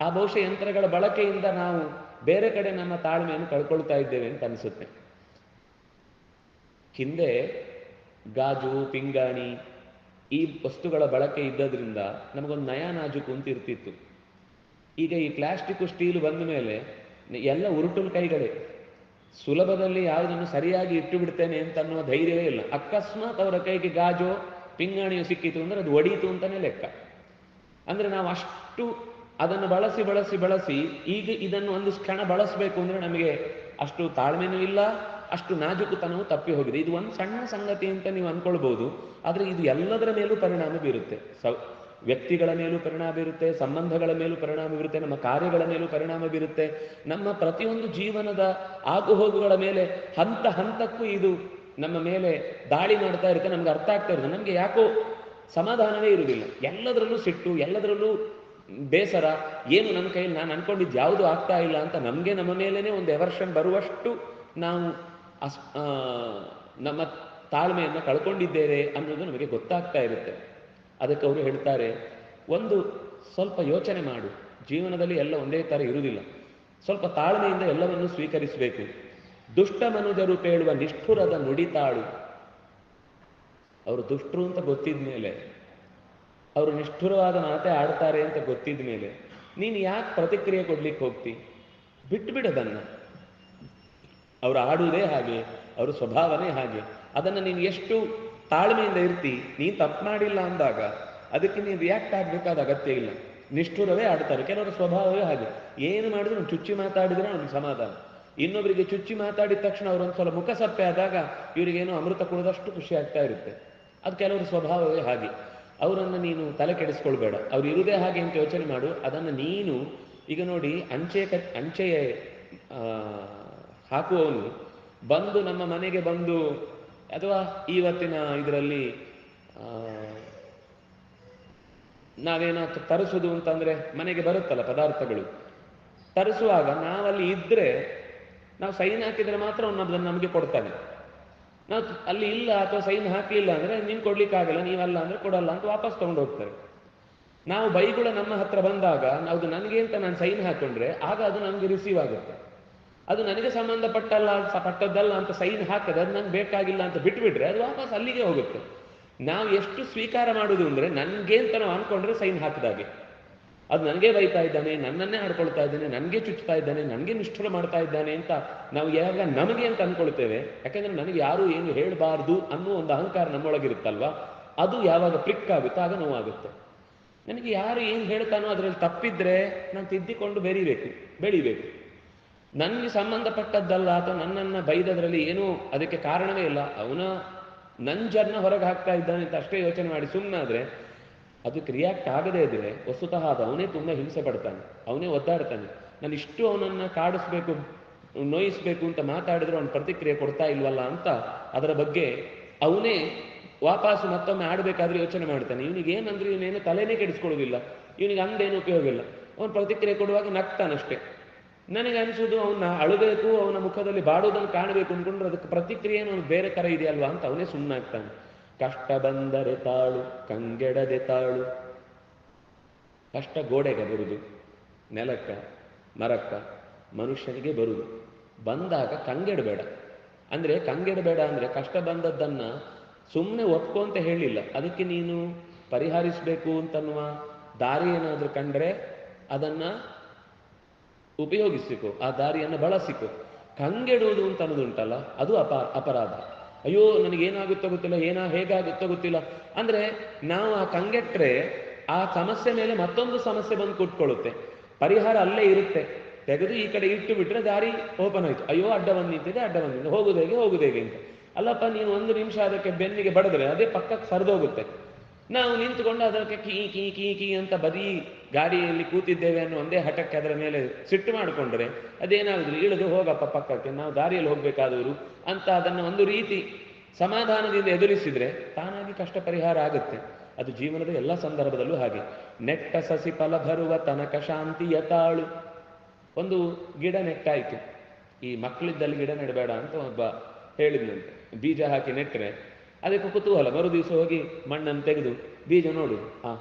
ಆ ಬಹುಶಃ ಯಂತ್ರಗಳ ಬಳಕೆಯಿಂದ ನಾವು ಬೇರೆ ಕಡೆ ನಮ್ಮ ತಾಳ್ಮೆಯನ್ನು ಕಳ್ಕೊಳ್ತಾ ಇದ್ದೇವೆ ಅಂತ ಅನಿಸುತ್ತೆ. ಹಿಂದೆ ಗಾಜು, ಪಿಂಗಾಣಿ ಈ ವಸ್ತುಗಳ ಬಳಕೆ ಇದ್ದದ್ರಿಂದ ನಮಗೊಂದು ನಯ ನಾಜುಕು ಅಂತ ಇರ್ತಿತ್ತು. ಈಗ ಈ ಪ್ಲಾಸ್ಟಿಕ್ ಸ್ಟೀಲು ಬಂದ ಮೇಲೆ ಎಲ್ಲ ಉರುಟುಲ್ ಕೈಗಳೇ, ಸುಲಭದಲ್ಲಿ ಯಾವುದನ್ನು ಸರಿಯಾಗಿ ಇಟ್ಟು ಬಿಡ್ತೇನೆ ಅಂತ ಅನ್ನುವ ಧೈರ್ಯವೇ ಇಲ್ಲ. ಅಕಸ್ಮಾತ್ ಅವರ ಕೈಗೆ ಗಾಜೋ ಪಿಂಗಾಣಿಯು ಸಿಕ್ಕಿತು ಅಂದ್ರೆ ಅದು ಒಡೀತು ಅಂತಾನೆ ಲೆಕ್ಕ. ಅಂದ್ರೆ ನಾವು ಅಷ್ಟು ಅದನ್ನು ಬಳಸಿ ಬಳಸಿ ಬಳಸಿ ಈಗ ಇದನ್ನು ಒಂದು ಕ್ಷಣ ಬಳಸಬೇಕು ಅಂದ್ರೆ ನಮಗೆ ಅಷ್ಟು ತಾಳ್ಮೆನೂ ಇಲ್ಲ, ಅಷ್ಟು ನಾಜುಕುತನವೂ ತಪ್ಪಿ ಹೋಗಿದೆ. ಇದು ಒಂದು ಸಣ್ಣ ಸಂಗತಿ ಅಂತ ನೀವು ಅನ್ಕೊಳ್ಬಹುದು, ಆದ್ರೆ ಇದು ಎಲ್ಲದರ ಮೇಲೂ ಪರಿಣಾಮ ಬೀರುತ್ತೆ. ವ್ಯಕ್ತಿಗಳ ಮೇಲೂ ಪರಿಣಾಮ ಬೀರುತ್ತೆ, ಸಂಬಂಧಗಳ ಮೇಲೂ ಪರಿಣಾಮ ಬೀರುತ್ತೆ, ನಮ್ಮ ಕಾರ್ಯಗಳ ಮೇಲೂ ಪರಿಣಾಮ ಬೀರುತ್ತೆ, ನಮ್ಮ ಪ್ರತಿಯೊಂದು ಜೀವನದ ಆಗುಹೋಗುಗಳ ಮೇಲೆ ಹಂತ ಹಂತಕ್ಕೂ ಇದು ನಮ್ಮ ಮೇಲೆ ದಾಳಿ ಮಾಡ್ತಾ ಇರುತ್ತೆ. ನಮ್ಗೆ ಅರ್ಥ ಆಗ್ತಾ ಇರುತ್ತೆ, ನಮ್ಗೆ ಯಾಕೋ ಸಮಾಧಾನವೇ ಇರುವುದಿಲ್ಲ. ಎಲ್ಲದರಲ್ಲೂ ಸಿಟ್ಟು, ಎಲ್ಲದರಲ್ಲೂ ಬೇಸರ, ಏನು ನನ್ನ ಕೈಯಲ್ಲಿ ನಾನು ಅನ್ಕೊಂಡಿದ್ದು ಯಾವುದು ಆಗ್ತಾ ಇಲ್ಲ ಅಂತ ನಮಗೆ ನಮ್ಮ ಮೇಲೇನೆ ಒಂದು ಎವರ್ಷನ್ ಬರುವಷ್ಟು ನಾವು ನಮ್ಮ ತಾಳ್ಮೆಯನ್ನು ಕಳ್ಕೊಂಡಿದ್ದೇವೆ ಅನ್ನೋದು ನಮಗೆ ಗೊತ್ತಾಗ್ತಾ ಇರುತ್ತೆ. ಅದಕ್ಕೆ ಅವರು ಹೇಳ್ತಾರೆ, ಒಂದು ಸ್ವಲ್ಪ ಯೋಚನೆ ಮಾಡು, ಜೀವನದಲ್ಲಿ ಎಲ್ಲ ಒಂದೇ ಥರ ಇರುವುದಿಲ್ಲ, ಸ್ವಲ್ಪ ತಾಳ್ಮೆಯಿಂದ ಎಲ್ಲವನ್ನೂ ಸ್ವೀಕರಿಸಬೇಕು. ದುಷ್ಟ ಮನುಜರು ಪೇಳುವ ನಿಷ್ಠುರದ ನುಡಿತಾಳು. ಅವರು ದುಷ್ಟರು ಅಂತ ಗೊತ್ತಿದ ಮೇಲೆ, ಅವರು ನಿಷ್ಠುರವಾದ ಮಾತೆ ಆಡ್ತಾರೆ ಅಂತ ಗೊತ್ತಿದ ಮೇಲೆ ನೀನು ಯಾಕೆ ಪ್ರತಿಕ್ರಿಯೆ ಕೊಡ್ಲಿಕ್ಕೆ ಹೋಗ್ತಿ? ಬಿಟ್ಟುಬಿಡೋದನ್ನ. ಅವರು ಆಡುವುದೇ ಹಾಗೆ, ಅವರ ಸ್ವಭಾವನೇ ಹಾಗೆ. ಅದನ್ನು ನೀನು ಎಷ್ಟು ತಾಳ್ಮೆಯಿಂದ ಇರ್ತಿ, ನೀನು ತಪ್ಪು ಮಾಡಿಲ್ಲ ಅಂದಾಗ ಅದಕ್ಕೆ ನೀನು ರಿಯಾಕ್ಟ್ ಆಗಬೇಕಾದ ಅಗತ್ಯ ಇಲ್ಲ. ನಿಷ್ಠುರವೇ ಆಡ್ತಾರೆ. ಕೆಲವರ ಸ್ವಭಾವವೇ ಹಾಗೆ, ಏನು ಮಾಡಿದ್ರು ಚುಚ್ಚಿ ಮಾತಾಡಿದ್ರೆ ಅವ್ನಿಗೆ ಸಮಾಧಾನ. ಇನ್ನೊಬ್ಬರಿಗೆ ಚುಚ್ಚಿ ಮಾತಾಡಿದ ತಕ್ಷಣ ಅವರೊಂದ್ಸಲ ಮುಖ ಸಪ್ಪೆ ಆದಾಗ ಇವರಿಗೇನೋ ಅಮೃತ ಕುಡಿದಷ್ಟು ಖುಷಿ ಆಗ್ತಾ ಇರುತ್ತೆ. ಅದು ಕೆಲವರ ಸ್ವಭಾವವೇ ಹಾಗೆ. ಅವರನ್ನು ನೀನು ತಲೆ ಕೆಡಿಸ್ಕೊಳ್ಬೇಡ, ಅವ್ರು ಇರುವುದೇ ಹಾಗೆ ಅಂತ ಯೋಚನೆ ಮಾಡು. ಅದನ್ನು ನೀನು ಈಗ ನೋಡಿ, ಅಂಚೆಯ ಹಾಕುವವನು ಬಂದು ನಮ್ಮ ಮನೆಗೆ ಬಂದು, ಅಥವಾ ಇವತ್ತಿನ ಇದರಲ್ಲಿ ನಾವೇನೋ ತರಿಸುದು ಅಂತಂದ್ರೆ ಮನೆಗೆ ಬರುತ್ತಲ್ಲ ಪದಾರ್ಥಗಳು, ತರಿಸುವಾಗ ನಾವಲ್ಲಿ ಇದ್ರೆ ನಾವು ಸೈನ್ ಹಾಕಿದ್ರೆ ಮಾತ್ರ ಅವನು ನಮಗೆ ಕೊಡ್ತಾನೆ. ನಾವು ಅಲ್ಲಿ ಇಲ್ಲ ಅಥವಾ ಸೈನ್ ಹಾಕಲಿಲ್ಲ ಅಂದ್ರೆ ನೀನು ಕೊಡ್ಲಿಕ್ಕಾಗಲ್ಲ, ನೀವಲ್ಲ ಅಂದ್ರೆ ಕೊಡಲ್ಲ ಅಂತ ವಾಪಸ್ ತಗೊಂಡು ಹೋಗ್ತಾರೆ. ನಾವು ಬೈಗುಳ ನಮ್ಮ ಹತ್ರ ಬಂದಾಗ ಅದು ನನಗೆ ಅಂತ ನಾನು ಸೈನ್ ಹಾಕೊಂಡ್ರೆ ಆಗ ಅದು ನಮಗೆ ರಿಸೀವ್ ಆಗುತ್ತೆ. ಅದು ನನಗೆ ಪಟ್ಟದ್ದಲ್ಲ ಅಂತ ಸೈನ್ ಹಾಕದೆ ಅದು ನಂಗೆ ಬೇಕಾಗಿಲ್ಲ ಅಂತ ಬಿಟ್ಬಿಟ್ರೆ ಅದು ವಾಪಸ್ ಅಲ್ಲಿಗೆ ಹೋಗುತ್ತೆ. ನಾವು ಎಷ್ಟು ಸ್ವೀಕಾರ ಮಾಡುದು ಅಂದ್ರೆ ನನಗೆ ಅಂತ ನಾವು ಅನ್ಕೊಂಡ್ರೆ ಸೈನ್ ಹಾಕಿದಾಗೆ, ಅದು ನನಗೆ ಬೈತಾ ಇದ್ದಾನೆ, ನನ್ನನ್ನೇ ಆಡ್ಕೊಳ್ತಾ ಇದ್ದಾನೆ, ನನಗೆ ಚುಚ್ತಾ ಇದ್ದಾನೆ, ನನಗೆ ನಿಷ್ಠುರ ಮಾಡ್ತಾ ಇದ್ದಾನೆ ಅಂತ ನಾವು ಯಾವಾಗ ನಮಗೆ ಅಂತ ಅನ್ಕೊಳ್ತೇವೆ. ಯಾಕೆಂದ್ರೆ ನನಗೆ ಯಾರು ಏನು ಹೇಳಬಾರ್ದು ಅನ್ನೋ ಒಂದು ಅಹಂಕಾರ ನಮ್ಮೊಳಗಿರುತ್ತಲ್ವಾ, ಅದು ಯಾವಾಗ ಪ್ಲಿಕ್ ಆಗುತ್ತೋ ಆಗ ನೋವಾಗುತ್ತೆ. ನನಗೆ ಯಾರು ಏನು ಹೇಳ್ತಾನೋ ಅದರಲ್ಲಿ ತಪ್ಪಿದ್ರೆ ನಾನು ತಿದ್ದಿಕೊಂಡು ಬೆಳಿಬೇಕು. ನನಗೆ ಸಂಬಂಧಪಟ್ಟದ್ದಲ್ಲ ಅಥವಾ ನನ್ನನ್ನು ಬೈದದ್ರಲ್ಲಿ ಏನೂ ಅದಕ್ಕೆ ಕಾರಣವೇ ಇಲ್ಲ, ನಂಜನ್ನ ಹೊರಗೆ ಹಾಕ್ತಾ ಇದ್ದಾನೆ ಅಂತ ಅಷ್ಟೇ ಯೋಚನೆ ಮಾಡಿ ಸುಮ್ಮನಾದ್ರೆ ಅದಕ್ಕೆ ರಿಯಾಕ್ಟ್ ಆಗದೇ ಇದ್ರೆ ವಸ್ತುತಃ ಅದು ಅವನೇ ತುಂಬ ಹಿಂಸೆ ಪಡ್ತಾನೆ, ಅವನೇ ಒದ್ದಾಡ್ತಾನೆ. ನಾನು ಇಷ್ಟು ಅವನನ್ನು ಕಾಡಿಸ್ಬೇಕು, ನೋಯಿಸ್ಬೇಕು ಅಂತ ಮಾತಾಡಿದ್ರು ಅವನು ಪ್ರತಿಕ್ರಿಯೆ ಕೊಡ್ತಾ ಇಲ್ವಲ್ಲ ಅಂತ ಅದರ ಬಗ್ಗೆ ಅವನೇ ವಾಪಸ್ಸು ಮತ್ತೊಮ್ಮೆ ಆಡಬೇಕಾದ್ರೆ ಯೋಚನೆ ಮಾಡ್ತಾನೆ. ಇವನಿಗೆ ಏನಂದ್ರೆ ಇವನೇನು ತಲೆನೇ ಕೆಡಿಸ್ಕೊಳ್ಳೋದಿಲ್ಲ, ಇವನಿಗೆ ಅಂದೇನು ಉಪಯೋಗ ಇಲ್ಲ. ಅವನು ಪ್ರತಿಕ್ರಿಯೆ ಕೊಡುವಾಗ ನಗ್ತಾನಷ್ಟೇ. ನನಗೆ ಅನಿಸೋದು ಅವನ್ನ ಅಳಬೇಕು, ಅವನ ಮುಖದಲ್ಲಿ ಬಾಡೋದನ್ನು ಕಾಣಬೇಕು ಅಂದ್ಕೊಂಡ್ರೆ ಅದಕ್ಕೆ ಪ್ರತಿಕ್ರಿಯೆ ಅವನು ಬೇರೆ ಥರ ಇದೆಯಲ್ವಾ ಅಂತ ಅವನೇ ಸುಮ್ಮನಾಗ್ತಾನೆ. ಕಷ್ಟ ಬಂದರೆ ತಾಳು ಕಂಗೆಡದೆ ತಾಳು. ಕಷ್ಟ ಗೋಡೆಗೆ ಬರುದು, ನೆಲಕ್ಕ, ಮರಕ್ಕ, ಮನುಷ್ಯನಿಗೆ ಬರುದು. ಬಂದಾಗ ಕಂಗೆಡಬೇಡ. ಅಂದರೆ ಕಂಗೆಡಬೇಡ ಅಂದರೆ ಕಷ್ಟ ಬಂದದ್ದನ್ನ ಸುಮ್ಮನೆ ಒಪ್ಕೊ ಅಂತ ಹೇಳಿಲ್ಲ, ಅದಕ್ಕೆ ನೀನು ಪರಿಹರಿಸಬೇಕು ಅಂತನ್ನುವ ದಾರಿ ಏನಾದರೂ ಕಂಡ್ರೆ ಅದನ್ನ ಉಪಯೋಗಿಸಿಕೊ, ಆ ದಾರಿಯನ್ನು ಬಳಸಿಕೊ. ಕಂಗೆಡುವುದು ಅಂತ ಅನ್ನೋದುಂಟಲ್ಲ, ಅದು ಅಪರಾಧ. ಅಯ್ಯೋ ನನಗೇನಾಗುತ್ತೋ ಗೊತ್ತಿಲ್ಲ, ಹೇಗಾಗುತ್ತೋ ಗೊತ್ತಿಲ್ಲ ಅಂದ್ರೆ ನಾವು ಆ ಕಂಗೆಟ್ರೆ ಆ ಸಮಸ್ಯೆ ಮೇಲೆ ಮತ್ತೊಂದು ಸಮಸ್ಯೆ ಬಂದು ಕೂತ್ಕೊಳ್ಳುತ್ತೆ. ಪರಿಹಾರ ಅಲ್ಲೇ ಇರುತ್ತೆ, ತೆಗೆದು ಈ ಕಡೆ ಇಟ್ಟು ಬಿಟ್ರೆ ದಾರಿ ಓಪನ್ ಆಯ್ತು. ಅಯ್ಯೋ ಅಡ್ಡ ಬಂದು ನಿಂತಿದೆ, ಹೋಗುದು ಹೇಗೆ ಅಂತ. ಅಲ್ಲಪ್ಪ ನೀನು 1 ನಿಮಿಷ ಅದಕ್ಕೆ ಬೆನ್ನಿಗೆ ಬಡಿದ್ರೆ ಅದೇ ಪಕ್ಕಕ್ಕೆ ಸರಿದೋಗುತ್ತೆ. ನಾವು ನಿಂತುಕೊಂಡು ಅದಕ್ಕೆ ಕೀ ಕೀ ಕೀ ಕೀ ಅಂತ ಬರೀ ಗಾಡಿಯಲ್ಲಿ ಕೂತಿದ್ದೇವೆ ಅನ್ನೋ ಒಂದೇ ಹಠಕ್ಕೆ ಅದರ ಮೇಲೆ ಸಿಟ್ಟು ಮಾಡಿಕೊಂಡ್ರೆ ಅದೇನಾಗುದಿಲ್ಲ, ಇಳಿದು ಹೋಗಪ್ಪ ಪಕ್ಕಕ್ಕೆ, ನಾವು ದಾರಿಯಲ್ಲಿ ಹೋಗ್ಬೇಕಾದವರು ಅಂತ ಅದನ್ನು ಒಂದು ರೀತಿ ಸಮಾಧಾನದಿಂದ ಎದುರಿಸಿದ್ರೆ ತಾನಾಗಿ ಕಷ್ಟ ಪರಿಹಾರ ಆಗುತ್ತೆ. ಅದು ಜೀವನದ ಎಲ್ಲ ಸಂದರ್ಭದಲ್ಲೂ ಹಾಗೆ. ನೆಟ್ಟ ಸಸಿ ಫಲ ಬರುವ ತನಕ ಶಾಂತಿಯ ತಾಳು. ಒಂದು ಗಿಡ ನೆಟ್ಟಾಯ್ತು, ಈ ಮಕ್ಕಳಿದ್ದಲ್ಲಿ ಗಿಡ ನೆಡಬೇಡ ಅಂತ ಒಬ್ಬ ಹೇಳಿದ್ನಂತೆ. ಬೀಜ ಹಾಕಿ ನೆಟ್ಟರೆ ಅದಕ್ಕೆ ಕುತೂಹಲ, ಮರು ದಿವಸ ಹೋಗಿ ಮಣ್ಣನ್ನು ತೆಗೆದು ಬೀಜ ನೋಡು,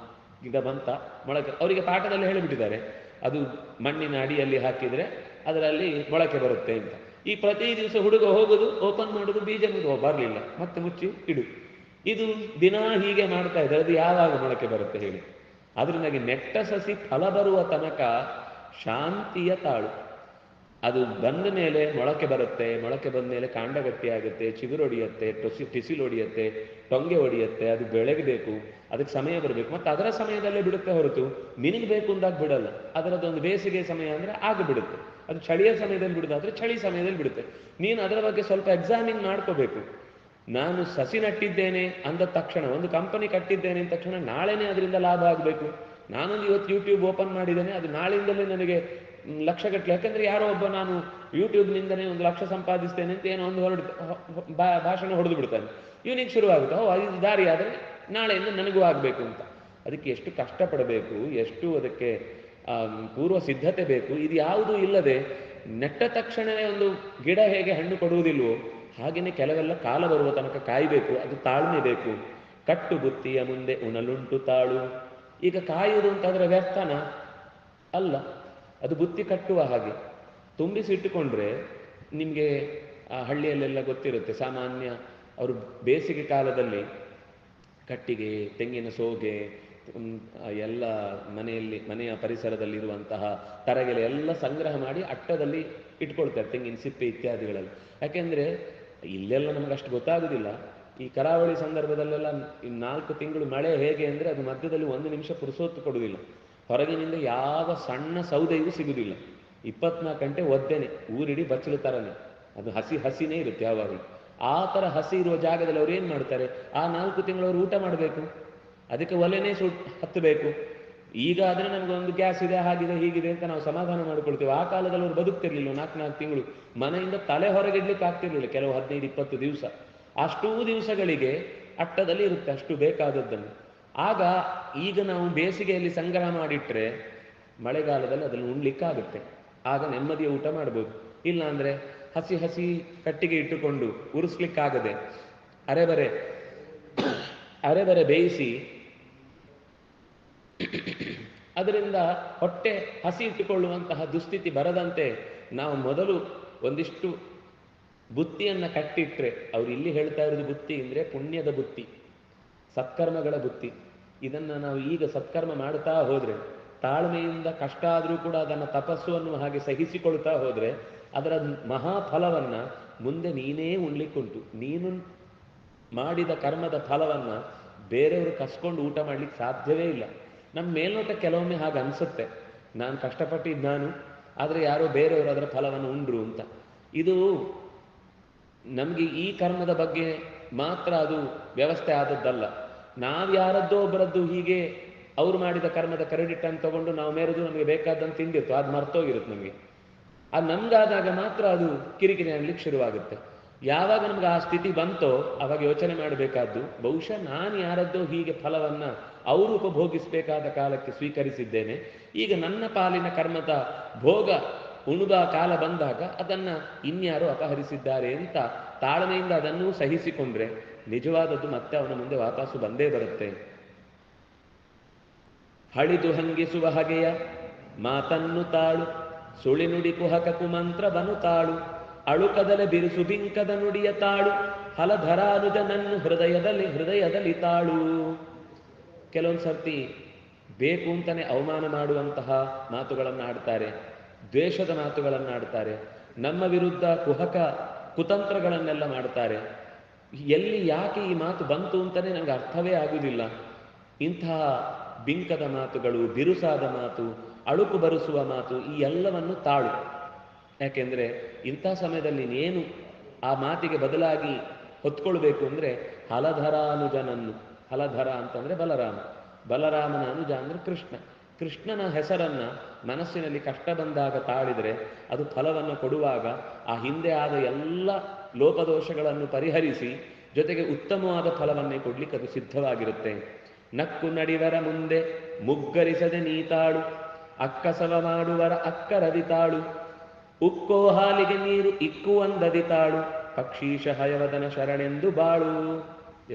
ಗಿಡ ಬಂತ, ಮೊಳಕೆ. ಅವರಿಗೆ ಪಾಠದಲ್ಲಿ ಹೇಳಿಬಿಟ್ಟಿದ್ದಾರೆ ಅದು ಮಣ್ಣಿನ ಅಡಿಯಲ್ಲಿ ಹಾಕಿದ್ರೆ ಅದರಲ್ಲಿ ಮೊಳಕೆ ಬರುತ್ತೆ ಅಂತ. ಈ ಪ್ರತಿ ದಿವಸ ಹುಡುಗ ಹೋಗುದು, ಓಪನ್ ಮಾಡುದು, ಬೀಜ ಬರಲಿಲ್ಲ, ಮತ್ತೆ ಮುಚ್ಚಿ ಇಡು. ಇದು ದಿನ ಹೀಗೆ ಮಾಡ್ತಾ ಇದ್ದಾರೆ, ಅದು ಯಾವಾಗ ಮೊಳಕೆ ಬರುತ್ತೆ ಹೇಳಿ? ಅದರಿಂದಾಗಿ ನೆಟ್ಟ ಸಸಿ ಫಲ ಬರುವ ತನಕ ಶಾಂತಿಯ ತಾಳು. ಅದು ಬಂದ ಮೇಲೆ ಮೊಳಕೆ ಬರುತ್ತೆ, ಮೊಳಕೆ ಬಂದ ಮೇಲೆ ಕಾಂಡ ಗಟ್ಟಿ ಆಗುತ್ತೆ, ಚಿಗುರೊಡಿಯುತ್ತೆ, ಟಿಸಿಲೊಡಿಯುತ್ತೆ, ಟೊಂಗೆ ಹೊಡಿಯುತ್ತೆ. ಅದು ಬೆಳಗಬೇಕು, ಅದಕ್ಕೆ ಸಮಯ ಬರಬೇಕು, ಮತ್ತು ಅದರ ಸಮಯದಲ್ಲೇ ಬಿಡುತ್ತೆ ಹೊರತು ನಿನಗೆ ಬೇಕು ಅಂದಾಗ ಬಿಡಲ್ಲ. ಅದರದ್ದೊಂದು ಬೇಸಿಗೆ ಸಮಯ ಅಂದರೆ ಆಗ ಬಿಡುತ್ತೆ, ಅದು ಚಳಿಯ ಸಮಯದಲ್ಲಿ ಬಿಡುದಾದ್ರೆ ಚಳಿ ಸಮಯದಲ್ಲಿ ಬಿಡುತ್ತೆ. ನೀನು ಅದರ ಬಗ್ಗೆ ಸ್ವಲ್ಪ ಎಕ್ಸಾಮಿನ್ ಮಾಡ್ಕೋಬೇಕು. ನಾನು ಸಸಿ ನಟ್ಟಿದ್ದೇನೆ ಅಂದ ತಕ್ಷಣ, ಒಂದು ಕಂಪನಿ ಕಟ್ಟಿದ್ದೇನೆ ಅಂದ ತಕ್ಷಣ ನಾಳೆನೇ ಅದರಿಂದ ಲಾಭ ಆಗಬೇಕು. ನಾನೊಂದು ಇವತ್ತು ಯೂಟ್ಯೂಬ್ ಓಪನ್ ಮಾಡಿದ್ದೇನೆ, ಅದು ನಾಳೆಯಿಂದಲೇ ನನಗೆ ಲಕ್ಷಗಟ್ಟಲೆ. ಯಾಕಂದ್ರೆ ಯಾರೋ ಒಬ್ಬ ನಾನು ಯೂಟ್ಯೂಬ್ನಿಂದನೇ 1 ಲಕ್ಷ ಸಂಪಾದಿಸ್ತೇನೆ ಅಂತ ಏನೋ ಒಂದು ಭಾಷಣ ಹೊಡೆದು ಬಿಡ್ತಾನೆ. ಇವನಿಗೆ ಶುರುವಾಗುತ್ತೆ, ಇದು ದಾರಿ ಆದರೆ ನಾಳೆಯಿಂದ ನನಗೂ ಆಗಬೇಕು ಅಂತ. ಅದಕ್ಕೆ ಎಷ್ಟು ಕಷ್ಟಪಡಬೇಕು, ಎಷ್ಟು ಅದಕ್ಕೆ ಪೂರ್ವ ಸಿದ್ಧತೆ ಬೇಕು. ಇದು ಯಾವುದೂ ಇಲ್ಲದೆ ನೆಟ್ಟ ತಕ್ಷಣವೇ ಒಂದು ಗಿಡ ಹೇಗೆ ಹಣ್ಣು ಕೊಡುವುದಿಲ್ವೋ ಹಾಗೆಯೇ ಕೆಲವೆಲ್ಲ ಕಾಲ ಬರುವ ತನಕ ಕಾಯಬೇಕು. ಅದು ತಾಳ್ಮೆ ಬೇಕು. ಕಟ್ಟು ಬುತ್ತಿಯ ಮುಂದೆ ಉಣಲುಂಟು ತಾಳು. ಈಗ ಕಾಯುವುದು ಅಂತಾದ್ರೆ ವ್ಯರ್ಥನ ಅಲ್ಲ, ಅದು ಬುತ್ತಿ ಕಟ್ಟುವ ಹಾಗೆ. ತುಂಬಿಸಿಟ್ಟುಕೊಂಡ್ರೆ ನಿಮಗೆ ಆ ಹಳ್ಳಿಯಲ್ಲೆಲ್ಲ ಗೊತ್ತಿರುತ್ತೆ, ಸಾಮಾನ್ಯ ಅವರು ಬೇಸಿಗೆ ಕಾಲದಲ್ಲಿ ಕಟ್ಟಿಗೆ, ತೆಂಗಿನ ಸೋಗೆ, ಎಲ್ಲ ಮನೆಯ ಪರಿಸರದಲ್ಲಿರುವಂತಹ ತರಗೆಲೆ ಎಲ್ಲ ಸಂಗ್ರಹ ಮಾಡಿ ಅಟ್ಟದಲ್ಲಿ ಇಟ್ಕೊಳ್ತಾರೆ, ತೆಂಗಿನ ಸಿಪ್ಪೆ ಇತ್ಯಾದಿಗಳಲ್ಲಿ. ಯಾಕೆಂದ್ರೆ ಇಲ್ಲೆಲ್ಲ ನಮಗೆ ಅಷ್ಟು ಗೊತ್ತಾಗುದಿಲ್ಲ. ಈ ಕರಾವಳಿ ಸಂದರ್ಭದಲ್ಲೆಲ್ಲ 4 ತಿಂಗಳು ಮಳೆ ಹೇಗೆ ಅಂದರೆ ಅದು ಮಧ್ಯದಲ್ಲಿ 1 ನಿಮಿಷ ಪುರುಸೊತ್ತು ಕೊಡುವುದಿಲ್ಲ. ಹೊರಗಿನಿಂದ ಯಾವ ಸಣ್ಣ ಸೌದೆಯೂ ಸಿಗುವುದಿಲ್ಲ. 24 ಗಂಟೆ ಒದ್ದೆನೆ, ಊರಿಡಿ ಬಚ್ಚಲು ತರನೆ, ಅದು ಹಸಿನೇ ಇರುತ್ತೆ ಯಾವಾಗಲೂ. ಆ ಥರ ಹಸಿ ಇರುವ ಜಾಗದಲ್ಲಿ ಅವ್ರು ಏನು ಮಾಡ್ತಾರೆ, ಆ 4 ತಿಂಗಳು ಅವರು ಊಟ ಮಾಡಬೇಕು, ಅದಕ್ಕೆ ಒಲೆನೇ ಹತ್ತಬೇಕು. ಈಗ ಆದರೆ ನಮಗೊಂದು ಗ್ಯಾಸ್ ಇದೆ, ಹಾಗಿದೆ ಹೀಗಿದೆ ಅಂತ ನಾವು ಸಮಾಧಾನ ಮಾಡಿಕೊಳ್ತೇವೆ. ಆ ಕಾಲದಲ್ಲಿ ಅವ್ರು ಬದುಕ್ತಿರ್ಲಿಲ್ಲ. 4 ತಿಂಗಳು ಮನೆಯಿಂದ ತಲೆ ಹೊರಗಿಡ್ಲಿಕ್ಕೆ ಆಗ್ತಿರ್ಲಿಲ್ಲ, ಕೆಲವು 15-20 ದಿವಸ. ಅಷ್ಟೂ ದಿವಸಗಳಿಗೆ ಅಟ್ಟದಲ್ಲಿ ಇರುತ್ತೆ ಅಷ್ಟು ಬೇಕಾದದ್ದನ್ನು. ಆಗ ಈಗ ನಾವು ಬೇಸಿಗೆಯಲ್ಲಿ ಸಂಗ್ರಹ ಮಾಡಿಟ್ರೆ ಮಳೆಗಾಲದಲ್ಲಿ ಅದನ್ನು ಉಣ್ಲಿಕ್ಕಾಗುತ್ತೆ, ಆಗ ನೆಮ್ಮದಿಯ ಊಟ ಮಾಡ್ಬೋದು. ಇಲ್ಲ ಅಂದ್ರೆ ಹಸಿ ಕಟ್ಟಿಗೆ ಇಟ್ಟುಕೊಂಡು ಉರಿಸ್ಲಿಕ್ಕಾಗದೆ ಅರೆಬರೆ ಬೇಯಿಸಿ ಅದರಿಂದ ಹೊಟ್ಟೆ ಹಸಿ ಇಟ್ಟುಕೊಳ್ಳುವಂತಹ ದುಸ್ಥಿತಿ ಬರದಂತೆ ನಾವು ಮೊದಲು ಒಂದಿಷ್ಟು ಬುತ್ತಿಯನ್ನ ಕಟ್ಟಿಟ್ರೆ, ಅವ್ರು ಇಲ್ಲಿ ಹೇಳ್ತಾ ಇರೋದು ಬುತ್ತಿ ಅಂದ್ರೆ ಪುಣ್ಯದ ಬುತ್ತಿ, ಸತ್ಕರ್ಮಗಳ ಬುತ್ತಿ. ಇದನ್ನ ನಾವು ಈಗ ಸತ್ಕರ್ಮ ಮಾಡ್ತಾ ಹೋದ್ರೆ, ತಾಳ್ಮೆಯಿಂದ ಕಷ್ಟ ಆದರೂ ಕೂಡ ಅದನ್ನು ತಪಸ್ಸು ಅನ್ನುವ ಹಾಗೆ ಸಹಿಸಿಕೊಳ್ತಾ ಹೋದ್ರೆ ಅದರ ಮಹಾಫಲವನ್ನ ಮುಂದೆ ನೀನೇ ಉಣ್ಲಿಕ್ಕುಂಟು. ನೀನು ಮಾಡಿದ ಕರ್ಮದ ಫಲವನ್ನ ಬೇರೆಯವರು ಕಸ್ಕೊಂಡು ಊಟ ಮಾಡ್ಲಿಕ್ಕೆ ಸಾಧ್ಯವೇ ಇಲ್ಲ. ನಮ್ಮ ಮೇಲ್ನೋಟ ಕೆಲವೊಮ್ಮೆ ಹಾಗೆ ಅನ್ಸುತ್ತೆ, ನಾನು ಕಷ್ಟಪಟ್ಟಿದ್ದು ನಾನು, ಆದರೆ ಯಾರೋ ಬೇರೆಯವರು ಅದರ ಫಲವನ್ನು ಉಂಡ್ರು ಅಂತ. ಇದು ನಮಗೆ ಈ ಕರ್ಮದ ಬಗ್ಗೆ ಮಾತ್ರ ಅದು ವ್ಯವಸ್ಥೆ ಆದದ್ದಲ್ಲ. ನಾವ್ಯಾರದ್ದೋ ಒಬ್ಬರದ್ದು ಹೀಗೆ ಅವ್ರು ಮಾಡಿದ ಕರ್ಮದ ಕ್ರೆಡಿಟ್ ಅನ್ನು ತಗೊಂಡು ನಾವು ಮೇರೆದು ನಮಗೆ ಬೇಕಾದಂತ ತಿಂದಿರ್ತು, ಅದು ಮರ್ತೋಗಿರುತ್ತೆ ನಮಗೆ. ಅದು ನಮ್ಗಾದಾಗ ಮಾತ್ರ ಅದು ಕಿರಿಕಿರಿ ಆಗ್ಲಿಕ್ಕೆ ಶುರುವಾಗುತ್ತೆ. ಯಾವಾಗ ನಮ್ಗೆ ಆ ಸ್ಥಿತಿ ಬಂತೋ ಅವಾಗ ಯೋಚನೆ ಮಾಡಬೇಕಾದ್ದು, ಬಹುಶಃ ನಾನು ಯಾರದ್ದೋ ಹೀಗೆ ಫಲವನ್ನ ಅವರು ಉಪಭೋಗಿಸಬೇಕಾದ ಕಾಲಕ್ಕೆ ಸ್ವೀಕರಿಸಿದ್ದೇನೆ, ಈಗ ನನ್ನ ಪಾಲಿನ ಕರ್ಮದ ಭೋಗ ಉಣುವ ಕಾಲ ಬಂದಾಗ ಅದನ್ನ ಇನ್ಯಾರೋ ಅಪಹರಿಸಿದ್ದಾರೆ ಅಂತ ತಾಳ್ಮೆಯಿಂದ ಅದನ್ನೂ ಸಹಿಸಿಕೊಂಡ್ರೆ ನಿಜವಾದದ್ದು ಮತ್ತೆ ಅವನ ಮುಂದೆ ವಾಪಸ್ಸು ಬಂದೇ ಬರುತ್ತೆ. ಹಳಿದು ಹಂಗಿಸುವ ಹಗೆಯ ಮಾತನ್ನು ತಾಳು, ಸುಳಿನುಡಿ ಕುಹಕ ಕುಮಂತ್ರವನು ತಾಳು, ಅಳುಕದಲೆ ಬಿರುಸು ಬಿಂಕದ ನುಡಿಯ ತಾಳು, ಹಲಧರಾನುಜನನ್ನು ಹೃದಯದಲ್ಲಿ ತಾಳು. ಕೆಲವೊಂದು ಸರ್ತಿ ಬೇಕು ಅಂತಾನೆ ಅವಮಾನ ಮಾಡುವಂತಹ ಮಾತುಗಳನ್ನು ಆಡ್ತಾರೆ, ದ್ವೇಷದ ಮಾತುಗಳನ್ನು ಆಡ್ತಾರೆ, ನಮ್ಮ ವಿರುದ್ಧ ಕುಹಕ ಕುತಂತ್ರಗಳನ್ನೆಲ್ಲ ಮಾಡ್ತಾರೆ. ಎಲ್ಲಿ ಯಾಕೆ ಈ ಮಾತು ಬಂತು ಅಂತಾನೆ ನನಗೆ ಅರ್ಥವೇ ಆಗುವುದಿಲ್ಲ. ಇಂತಹ ಬಿಂಕದ ಮಾತುಗಳು, ಬಿರುಸಾದ ಮಾತು, ಅಳುಕು ಬರಿಸುವ ಮಾತು, ಈ ಎಲ್ಲವನ್ನು ತಾಳು. ಯಾಕೆಂದ್ರೆ ಇಂಥ ಸಮಯದಲ್ಲಿ ನೀನು ಆ ಮಾತಿಗೆ ಬದಲಾಗಿ ಹೊತ್ಕೊಳ್ಬೇಕು ಅಂದ್ರೆ ಹಲಧರಾನುಜನನ್ನು, ಹಲಧರ ಅಂತಂದ್ರೆ ಬಲರಾಮ, ಬಲರಾಮನ ಅನುಜ ಅಂದ್ರೆ ಕೃಷ್ಣ, ಕೃಷ್ಣನ ಹೆಸರನ್ನ ಮನಸ್ಸಿನಲ್ಲಿ ಕಷ್ಟ ಬಂದಾಗ ತಾಳಿದರೆ ಅದು ಫಲವನ್ನು ಕೊಡುವಾಗ ಆ ಹಿಂದೆ ಆದ ಎಲ್ಲ ಲೋಪದೋಷಗಳನ್ನು ಪರಿಹರಿಸಿ ಜೊತೆಗೆ ಉತ್ತಮವಾದ ಫಲವನ್ನೇ ಕೊಡ್ಲಿಕ್ಕೆ ಅದು ಸಿದ್ಧವಾಗಿರುತ್ತೆ. ನಕ್ಕು ನಡಿವರ ಮುಂದೆ ಮುಗ್ಗರಿಸದೆ ನೀತಾಳು, ಅಕ್ಕಸವ ಮಾಡುವರ ಅಕ್ಕರದಿತಾಳು, ಉಕ್ಕೋ ಹಾಲಿಗೆ ನೀರು ಇಕ್ಕುವಂದದಿತಾಳು, ಪಕ್ಷೀಶ ಹಯವದನ ಶರಣೆಂದು ಬಾಳು.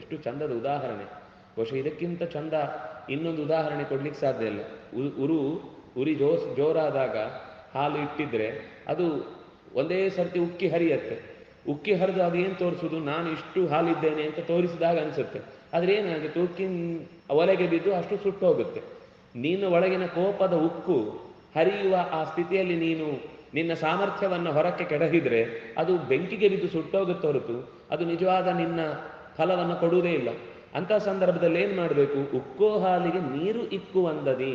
ಎಷ್ಟು ಚಂದದ ಉದಾಹರಣೆ. ಬಹುಶಃ ಇದಕ್ಕಿಂತ ಚಂದ ಇನ್ನೊಂದು ಉದಾಹರಣೆ ಕೊಡ್ಲಿಕ್ಕೆ ಸಾಧ್ಯ ಇಲ್ಲ. ಉರಿ ಜೋರಾದಾಗ ಹಾಲು ಇಟ್ಟಿದ್ರೆ ಅದು ಒಂದೇ ಸರ್ತಿ ಉಕ್ಕಿ ಹರಿಯತ್ತೆ. ಉಕ್ಕಿ ಹರಿದು ಅದು ಏನು ತೋರಿಸುದು, ನಾನು ಇಷ್ಟು ಹಾಲಿದ್ದೇನೆ ಅಂತ ತೋರಿಸಿದಾಗ ಅನ್ಸುತ್ತೆ. ಆದ್ರೆ ಏನಾಗುತ್ತೆ, ಉಕ್ಕಿನ ಒಲೆಗೆ ಬಿದ್ದು ಅಷ್ಟು ಸುಟ್ಟು ಹೋಗುತ್ತೆ. ನೀನು ಒಳಗಿನ ಕೋಪದ ಉಕ್ಕು ಹರಿಯುವ ಆ ಸ್ಥಿತಿಯಲ್ಲಿ ನೀನು ನಿನ್ನ ಸಾಮರ್ಥ್ಯವನ್ನು ಹೊರಕ್ಕೆ ಕೆಡಹಿದ್ರೆ ಅದು ಬೆಂಕಿಗೆ ಬಿದ್ದು ಸುಟ್ಟೋಗುತ್ತೆ ಹೊರತು ಅದು ನಿಜವಾದ ನಿನ್ನ ಫಲವನ್ನು ಕೊಡುವುದೇ ಇಲ್ಲ. ಅಂತ ಸಂದರ್ಭದಲ್ಲಿ ಏನ್ ಮಾಡಬೇಕು, ಉಕ್ಕೋ ಹಾಲಿಗೆ ನೀರು ಇಕ್ಕುವಂದದಿ.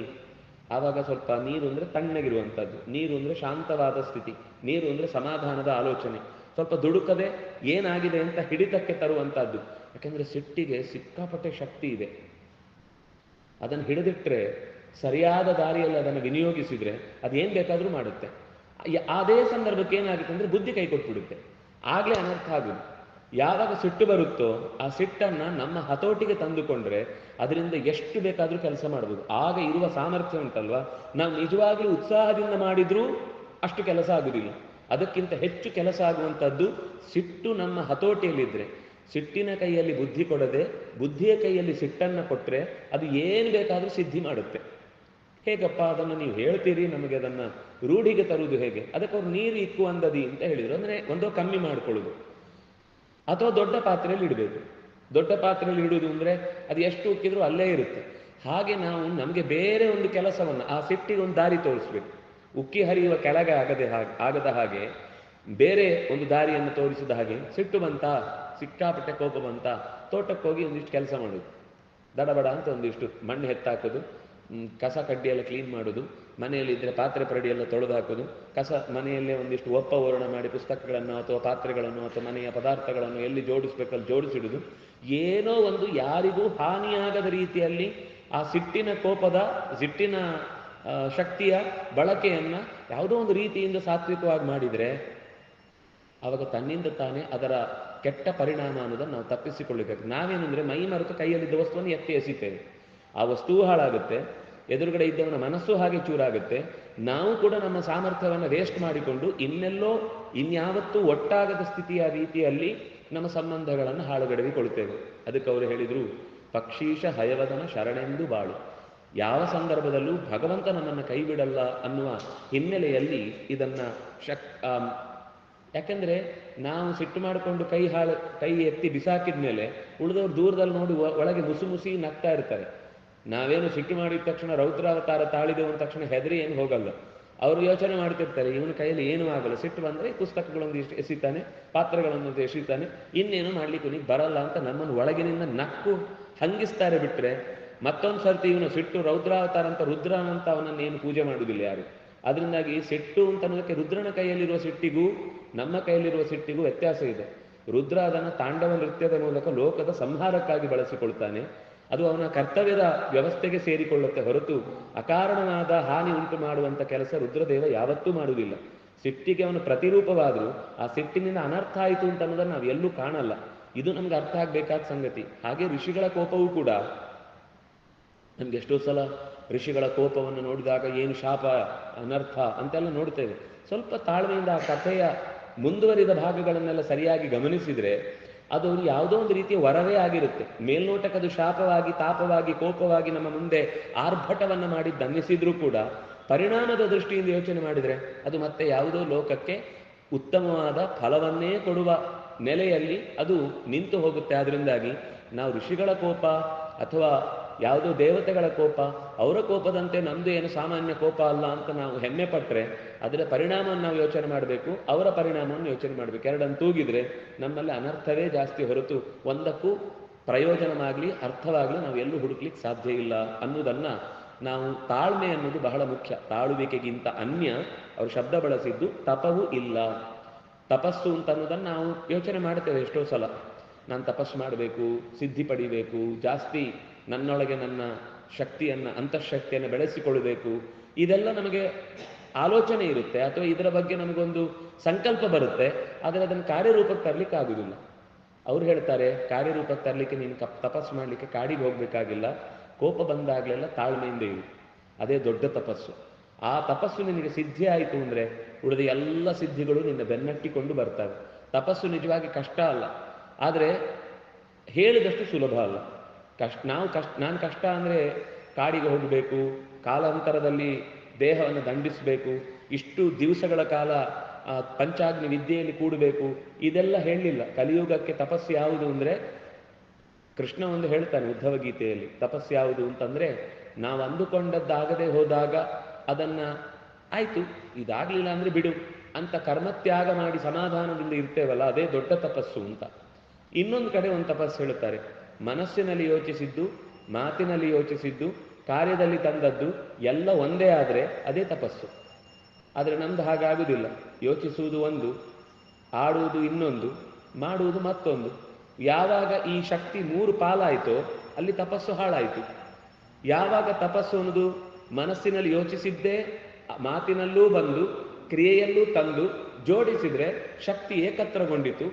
ಆವಾಗ ಸ್ವಲ್ಪ ನೀರು ಅಂದ್ರೆ ತಣ್ಣಗಿರುವಂಥದ್ದು, ನೀರು ಅಂದ್ರೆ ಶಾಂತವಾದ ಸ್ಥಿತಿ, ನೀರು ಅಂದ್ರೆ ಸಮಾಧಾನದ ಆಲೋಚನೆ, ಸ್ವಲ್ಪ ದುಡುಕದೆ ಏನಾಗಿದೆ ಅಂತ ಹಿಡಿತಕ್ಕೆ ತರುವಂತಹದ್ದು. ಯಾಕೆಂದ್ರೆ ಸಿಟ್ಟಿಗೆ ಸಿಕ್ಕಾಪಟ್ಟೆ ಶಕ್ತಿ ಇದೆ. ಅದನ್ನು ಹಿಡಿದಿಟ್ರೆ, ಸರಿಯಾದ ದಾರಿಯಲ್ಲಿ ಅದನ್ನು ವಿನಿಯೋಗಿಸಿದ್ರೆ ಅದೇನ್ ಬೇಕಾದ್ರೂ ಮಾಡುತ್ತೆ. ಅದೇ ಸಂದರ್ಭಕ್ಕೆ ಏನಾಗುತ್ತೆ ಅಂದ್ರೆ ಬುದ್ಧಿ ಕೈ ಕೊಟ್ಬಿಡುತ್ತೆ, ಆಗ್ಲೇ ಅನರ್ಥ ಆಗುದು. ಯಾವಾಗ ಸಿಟ್ಟು ಬರುತ್ತೋ ಆ ಸಿಟ್ಟನ್ನ ನಮ್ಮ ಹತೋಟಿಗೆ ತಂದುಕೊಂಡ್ರೆ ಅದರಿಂದ ಎಷ್ಟು ಬೇಕಾದ್ರೂ ಕೆಲಸ ಮಾಡ್ಬೋದು. ಆಗ ಇರುವ ಸಾಮರ್ಥ್ಯ ಉಂಟಲ್ವಾ, ನಾವು ನಿಜವಾಗ್ಲೂ ಉತ್ಸಾಹದಿಂದ ಮಾಡಿದ್ರೂ ಅಷ್ಟು ಕೆಲಸ ಆಗುದಿಲ್ಲ. ಅದಕ್ಕಿಂತ ಹೆಚ್ಚು ಕೆಲಸ ಆಗುವಂಥದ್ದು ಸಿಟ್ಟು ನಮ್ಮ ಹತೋಟಿಯಲ್ಲಿದ್ರೆ. ಸಿಟ್ಟಿನ ಕೈಯಲ್ಲಿ ಬುದ್ಧಿ ಕೊಡದೆ ಬುದ್ಧಿಯ ಕೈಯಲ್ಲಿ ಸಿಟ್ಟನ್ನು ಕೊಟ್ರೆ ಅದು ಏನು ಬೇಕಾದ್ರೂ ಸಿದ್ಧಿ ಮಾಡುತ್ತೆ. ಹೇಗಪ್ಪ ಅದನ್ನು ನೀವು ಹೇಳ್ತೀರಿ, ನಮಗೆ ಅದನ್ನ ರೂಢಿಗೆ ತರುವುದು ಹೇಗೆ? ಅದಕ್ಕೆ ಅವ್ರು ನೀರು ಇಕ್ಕುವಂದದಿ ಅಂತ ಹೇಳಿದ್ರು. ಅಂದ್ರೆ ಒಂದೋ ಕಮ್ಮಿ ಮಾಡ್ಕೊಳ್ಳುದು ಅಥವಾ ದೊಡ್ಡ ಪಾತ್ರೆಯಲ್ಲಿ ಇಡಬೇಕು. ದೊಡ್ಡ ಪಾತ್ರೆಯಲ್ಲಿ ಇಡುವುದು ಅಂದ್ರೆ ಅದು ಎಷ್ಟು ಉಕ್ಕಿದ್ರೂ ಅಲ್ಲೇ ಇರುತ್ತೆ. ಹಾಗೆ ನಾವು ನಮಗೆ ಬೇರೆ ಒಂದು ಕೆಲಸವನ್ನು, ಆ ಸಿಟ್ಟಿಗೆ ಒಂದು ದಾರಿ ತೋರಿಸ್ಬೇಕು. ಉಕ್ಕಿ ಹರಿಯುವ ಕೆಳಗೆ ಆಗದ ಹಾಗೆ ಬೇರೆ ಒಂದು ದಾರಿಯನ್ನು ತೋರಿಸಿದ ಹಾಗೆ ಸಿಟ್ಟು ಬಂತ, ಸಿಕ್ಕಾಪಟ್ಟೆ ಕೋಪ ಬಂತ, ತೋಟಕ್ಕೆ ಹೋಗಿ ಒಂದಿಷ್ಟು ಕೆಲಸ ಮಾಡೋದು, ದಡಬಡ ಅಂತ ಒಂದಿಷ್ಟು ಮಣ್ಣು ಎತ್ತಾಕೋದು, ಕಸ ಕಡ್ಡಿ ಎಲ್ಲ ಕ್ಲೀನ್ ಮಾಡೋದು, ಮನೆಯಲ್ಲಿ ಇದ್ರೆ ಪಾತ್ರೆ ಪರಡಿ ಎಲ್ಲ ತೊಳೆದು ಹಾಕೋದು, ಕಸ ಮನೆಯಲ್ಲೇ ಒಂದಿಷ್ಟು ಒಪ್ಪ ಓರಣ ಮಾಡಿ ಪುಸ್ತಕಗಳನ್ನು ಅಥವಾ ಪಾತ್ರೆಗಳನ್ನು ಅಥವಾ ಮನೆಯ ಪದಾರ್ಥಗಳನ್ನು ಎಲ್ಲಿ ಜೋಡಿಸ್ಬೇಕಲ್ಲಿ ಜೋಡಿಸಿಡುದು. ಏನೋ ಒಂದು ಯಾರಿಗೂ ಹಾನಿಯಾಗದ ರೀತಿಯಲ್ಲಿ ಆ ಸಿಟ್ಟಿನ ಶಕ್ತಿಯ ಬಳಕೆಯನ್ನ ಯಾವುದೋ ಒಂದು ರೀತಿಯಿಂದ ಸಾತ್ವಿಕವಾಗಿ ಮಾಡಿದ್ರೆ ಅವಾಗ ತನ್ನಿಂದ ತಾನೇ ಅದರ ಕೆಟ್ಟ ಪರಿಣಾಮ ಅನ್ನೋದನ್ನು ನಾವು ತಪ್ಪಿಸಿಕೊಳ್ಳಬೇಕು. ನಾವೇನಂದ್ರೆ ಮೈ ಮರೆತು ಕೈಯಲ್ಲಿದ್ದ ವಸ್ತುವನ್ನು ಎತ್ತಿ ಎಸಿತೇವೆ, ಆ ವಸ್ತುವು ಹಾಳಾಗುತ್ತೆ, ಎದುರುಗಡೆ ಇದ್ದವನ ಮನಸ್ಸು ಹಾಗೆ ಚೂರಾಗುತ್ತೆ. ನಾವು ಕೂಡ ನಮ್ಮ ಸಾಮರ್ಥ್ಯವನ್ನು ವೇಸ್ಟ್ ಮಾಡಿಕೊಂಡು ಇನ್ಯಾವತ್ತೂ ಒಟ್ಟಾಗದ ಸ್ಥಿತಿಯ ರೀತಿಯಲ್ಲಿ ನಮ್ಮ ಸಂಬಂಧಗಳನ್ನು ಹಾಳುಗಡವಿಕೊಳ್ತೇವೆ. ಅದಕ್ಕೆ ಅವರು ಹೇಳಿದ್ರು, ಪಕ್ಷೀಶ ಹಯವದನ ಶರಣೆಂದು ಬಾಳು. ಯಾವ ಸಂದರ್ಭದಲ್ಲೂ ಭಗವಂತ ನಮ್ಮನ್ನು ಕೈ ಬಿಡಲ್ಲ ಅನ್ನುವ ಹಿನ್ನೆಲೆಯಲ್ಲಿ ಇದನ್ನ ಯಾಕಂದ್ರೆ ನಾವು ಸಿಟ್ಟು ಮಾಡಿಕೊಂಡು ಕೈ ಎತ್ತಿ ಬಿಸಾಕಿದ ಮೇಲೆ ಉಳಿದವರು ದೂರದಲ್ಲಿ ನೋಡಿ ಒಳಗೆ ಮುಸಿ ನಗ್ತಾ ಇರ್ತಾರೆ. ನಾವೇನು ಸಿಟ್ಟು ಮಾಡಿದ ತಕ್ಷಣ ರೌದ್ರಾವತಾರ ತಾಳಿದೆವು ಅಂದ ತಕ್ಷಣ ಹೆದರಿ ಏನು ಹೋಗಲ್ಲ. ಅವರು ಯೋಚನೆ ಮಾಡ್ತಿರ್ತಾರೆ, ಇವನ ಕೈಯಲ್ಲಿ ಏನೂ ಆಗಲ್ಲ, ಸಿಟ್ಟು ಬಂದ್ರೆ ಪುಸ್ತಕಗಳೊಂದು ಎಸಿತಾನೆ, ಪಾತ್ರೆಗಳನ್ನು ಎಸಿತಾನೆ, ಇನ್ನೇನು ಮಾಡ್ಲಿಕ್ಕೆ ನೀನು ಬರಲ್ಲ ಅಂತ ನಮ್ಮನ್ನು ಒಳಗಿನಿಂದ ನಕ್ಕು ಹಂಗಿಸ್ತಾರೆ. ಬಿಟ್ರೆ ಮತ್ತೊಂದು ಸರ್ತಿ ಇವನು ಸಿಟ್ಟು ರೌದ್ರಾವತಾರ ಅಂತ ರುದ್ರ ಅಂತ ಅವನನ್ನು ಏನು ಪೂಜೆ ಮಾಡುವುದಿಲ್ಲ ಯಾರು. ಅದರಿಂದಾಗಿ ಸಿಟ್ಟು ಅಂತ ಅನ್ನೋದಕ್ಕೆ ರುದ್ರನ ಕೈಯಲ್ಲಿರುವ ಸಿಟ್ಟಿಗೂ ನಮ್ಮ ಕೈಯಲ್ಲಿರುವ ಸಿಟ್ಟಿಗೂ ವ್ಯತ್ಯಾಸ ಇದೆ. ರುದ್ರ ಅದನ್ನು ತಾಂಡವ ನೃತ್ಯದ ಮೂಲಕ ಲೋಕದ ಸಂಹಾರಕ್ಕಾಗಿ ಬಳಸಿಕೊಳ್ತಾನೆ. ಅದು ಅವನ ಕರ್ತವ್ಯದ ವ್ಯವಸ್ಥೆಗೆ ಸೇರಿಕೊಳ್ಳುತ್ತೆ ಹೊರತು ಅಕಾರಣವಾದ ಹಾನಿ ಉಂಟು ಮಾಡುವಂಥ ಕೆಲಸ ರುದ್ರದೇವ ಯಾವತ್ತೂ ಮಾಡುವುದಿಲ್ಲ. ಸಿಟ್ಟಿಗೆ ಅವನು ಪ್ರತಿರೂಪವಾದರೂ ಆ ಸಿಟ್ಟಿನಿಂದ ಅನರ್ಥ ಆಯಿತು ಅಂತ ಅನ್ನೋದನ್ನು ನಾವು ಎಲ್ಲೂ ಕಾಣಲ್ಲ. ಇದು ನಮ್ಗೆ ಅರ್ಥ ಆಗಬೇಕಾದ ಸಂಗತಿ. ಹಾಗೆ ಋಷಿಗಳ ಕೋಪವೂ ಕೂಡ ನಮ್ಗೆ ಎಷ್ಟೋ ಸಲ ಋಷಿಗಳ ಕೋಪವನ್ನು ನೋಡಿದಾಗ ಏನು ಶಾಪ ಅನರ್ಥ ಅಂತೆಲ್ಲ ನೋಡ್ತೇವೆ. ಸ್ವಲ್ಪ ತಾಳ್ಮೆಯಿಂದ ಆ ಕಥೆಯ ಮುಂದುವರಿದ ಭಾಗಗಳನ್ನೆಲ್ಲ ಸರಿಯಾಗಿ ಗಮನಿಸಿದರೆ ಅದು ಯಾವುದೋ ಒಂದು ರೀತಿಯ ವರವೇ ಆಗಿರುತ್ತೆ. ಮೇಲ್ನೋಟಕ್ಕದು ಶಾಪವಾಗಿ, ತಾಪವಾಗಿ, ಕೋಪವಾಗಿ ನಮ್ಮ ಮುಂದೆ ಆರ್ಭಟವನ್ನು ಮಾಡಿ ದಂಡಿಸಿದ್ರೂ ಕೂಡ ಪರಿಣಾಮದ ದೃಷ್ಟಿಯಿಂದ ಯೋಚನೆ ಮಾಡಿದರೆ ಅದು ಮತ್ತೆ ಯಾವುದೋ ಲೋಕಕ್ಕೆ ಉತ್ತಮವಾದ ಫಲವನ್ನೇ ಕೊಡುವ ನೆಲೆಯಲ್ಲಿ ಅದು ನಿಂತು ಹೋಗುತ್ತೆ. ಆದ್ದರಿಂದಾಗಿ ನಾವು ಋಷಿಗಳ ಕೋಪ ಅಥವಾ ಯಾವುದೋ ದೇವತೆಗಳ ಕೋಪ, ಅವರ ಕೋಪದಂತೆ ನಮ್ಮದು ಏನು ಸಾಮಾನ್ಯ ಕೋಪ ಅಲ್ಲ ಅಂತ ನಾವು ಹೆಮ್ಮೆ ಪಟ್ಟರೆ ಅದರ ಪರಿಣಾಮವನ್ನು ನಾವು ಯೋಚನೆ ಮಾಡಬೇಕು, ಅವರ ಪರಿಣಾಮವನ್ನು ಯೋಚನೆ ಮಾಡಬೇಕು. ಎರಡನ್ನು ತೂಗಿದ್ರೆ ನಮ್ಮಲ್ಲಿ ಅನರ್ಥವೇ ಜಾಸ್ತಿ ಹೊರತು ಒಂದಕ್ಕೂ ಪ್ರಯೋಜನವಾಗಲಿ ಅರ್ಥವಾಗಲಿ ನಾವು ಎಲ್ಲೂ ಹುಡುಕ್ಲಿಕ್ಕೆ ಸಾಧ್ಯ ಇಲ್ಲ ಅನ್ನೋದನ್ನು ನಾವು ತಾಳ್ಮೆ ಅನ್ನೋದು ಬಹಳ ಮುಖ್ಯ. ತಾಳುವಿಕೆಗಿಂತ ಅನ್ಯ ಅವರು ಶಬ್ದ ಬಳಸಿದ್ದು ತಪವೂ ಇಲ್ಲ. ತಪಸ್ಸು ಅಂತ ಅನ್ನೋದನ್ನು ನಾವು ಯೋಚನೆ ಮಾಡ್ತೇವೆ ಎಷ್ಟೋ ಸಲ. ನಾನು ತಪಸ್ಸು ಮಾಡಬೇಕು, ಸಿದ್ಧಿ ಪಡಿಬೇಕು, ಜಾಸ್ತಿ ನನ್ನೊಳಗೆ ನನ್ನ ಶಕ್ತಿಯನ್ನು, ಅಂತಃಶಕ್ತಿಯನ್ನು ಬೆಳೆಸಿಕೊಳ್ಳಬೇಕು, ಇದೆಲ್ಲ ನಮಗೆ ಆಲೋಚನೆ ಇರುತ್ತೆ ಅಥವಾ ಇದರ ಬಗ್ಗೆ ನಮಗೊಂದು ಸಂಕಲ್ಪ ಬರುತ್ತೆ. ಆದರೆ ಅದನ್ನು ಕಾರ್ಯರೂಪಕ್ಕೆ ತರಲಿಕ್ಕೆ ಆಗುವುದಿಲ್ಲ. ಅವ್ರು ಹೇಳ್ತಾರೆ, ಕಾರ್ಯರೂಪಕ್ಕೆ ತರಲಿಕ್ಕೆ ನೀನು ತಪಸ್ಸು ಮಾಡಲಿಕ್ಕೆ ಕಾಡಿಗೆ ಹೋಗಬೇಕಾಗಿಲ್ಲ, ಕೋಪ ಬಂದಾಗಲೆಲ್ಲ ತಾಳ್ಮೆಯಿಂದ ಇರು, ಅದೇ ದೊಡ್ಡ ತಪಸ್ಸು. ಆ ತಪಸ್ಸು ನಿನಗೆ ಸಿದ್ಧಿ ಆಯಿತು ಅಂದರೆ ಉಳಿದ ಎಲ್ಲ ಸಿದ್ಧಿಗಳು ನಿನ್ನ ಬೆನ್ನಟ್ಟಿಕೊಂಡು ಬರ್ತವೆ. ತಪಸ್ಸು ನಿಜವಾಗಿ ಕಷ್ಟ ಅಲ್ಲ, ಆದರೆ ಹೇಳಿದಷ್ಟು ಸುಲಭ ಅಲ್ಲ. ನಾನು ಕಷ್ಟ ಅಂದರೆ ಕಾಡಿಗೆ ಹೋಗಬೇಕು, ಕಾಲಾಂತರದಲ್ಲಿ ದೇಹವನ್ನು ದಂಡಿಸಬೇಕು, ಇಷ್ಟು ದಿವಸಗಳ ಕಾಲ ಪಂಚಾಗ್ನಿ ವಿದ್ಯೆಯಲ್ಲಿ ಕೂಡಬೇಕು, ಇದೆಲ್ಲ ಹೇಳಲಿಲ್ಲ. ಕಲಿಯುಗಕ್ಕೆ ತಪಸ್ಸು ಯಾವುದು ಅಂದರೆ ಕೃಷ್ಣ ಒಂದು ಹೇಳ್ತಾನೆ ಉದ್ಧವ ಗೀತೆಯಲ್ಲಿ. ತಪಸ್ಸು ಯಾವುದು ಅಂತಂದರೆ ನಾವು ಅಂದುಕೊಂಡದ್ದಾಗದೆ ಹೋದಾಗ ಅದನ್ನು ಆಯಿತು, ಇದಾಗಲಿಲ್ಲ ಅಂದರೆ ಬಿಡು ಅಂತ ಕರ್ಮತ್ಯಾಗ ಮಾಡಿ ಸಮಾಧಾನದಿಂದ ಇರ್ತೇವಲ್ಲ, ಅದೇ ದೊಡ್ಡ ತಪಸ್ಸು ಅಂತ. ಇನ್ನೊಂದು ಕಡೆ ಒಂದು ತಪಸ್ಸು ಹೇಳುತ್ತಾರೆ, ಮನಸ್ಸಿನಲ್ಲಿ ಯೋಚಿಸಿದ್ದು, ಮಾತಿನಲ್ಲಿ ಯೋಚಿಸಿದ್ದು, ಕಾರ್ಯದಲ್ಲಿ ತಂದದ್ದು ಎಲ್ಲ ಒಂದೇ ಆದರೆ ಅದೇ ತಪಸ್ಸು. ಆದರೆ ನಮ್ದು ಹಾಗಾಗುವುದಿಲ್ಲ. ಯೋಚಿಸುವುದು ಒಂದು, ಆಡುವುದು ಇನ್ನೊಂದು, ಮಾಡುವುದು ಮತ್ತೊಂದು. ಯಾವಾಗ ಈ ಶಕ್ತಿ ಮೂರು ಪಾಲಾಯಿತೋ ಅಲ್ಲಿ ತಪಸ್ಸು ಹಾಳಾಯಿತು. ಯಾವಾಗ ತಪಸ್ಸು ಅನ್ನೋದು ಮನಸ್ಸಿನಲ್ಲಿ ಯೋಚಿಸಿದ್ದೇ ಮಾತಿನಲ್ಲೂ ಬಂದು ಕ್ರಿಯೆಯಲ್ಲೂ ತಂದು ಜೋಡಿಸಿದರೆ ಶಕ್ತಿ ಏಕತ್ರಗೊಂಡಿತು,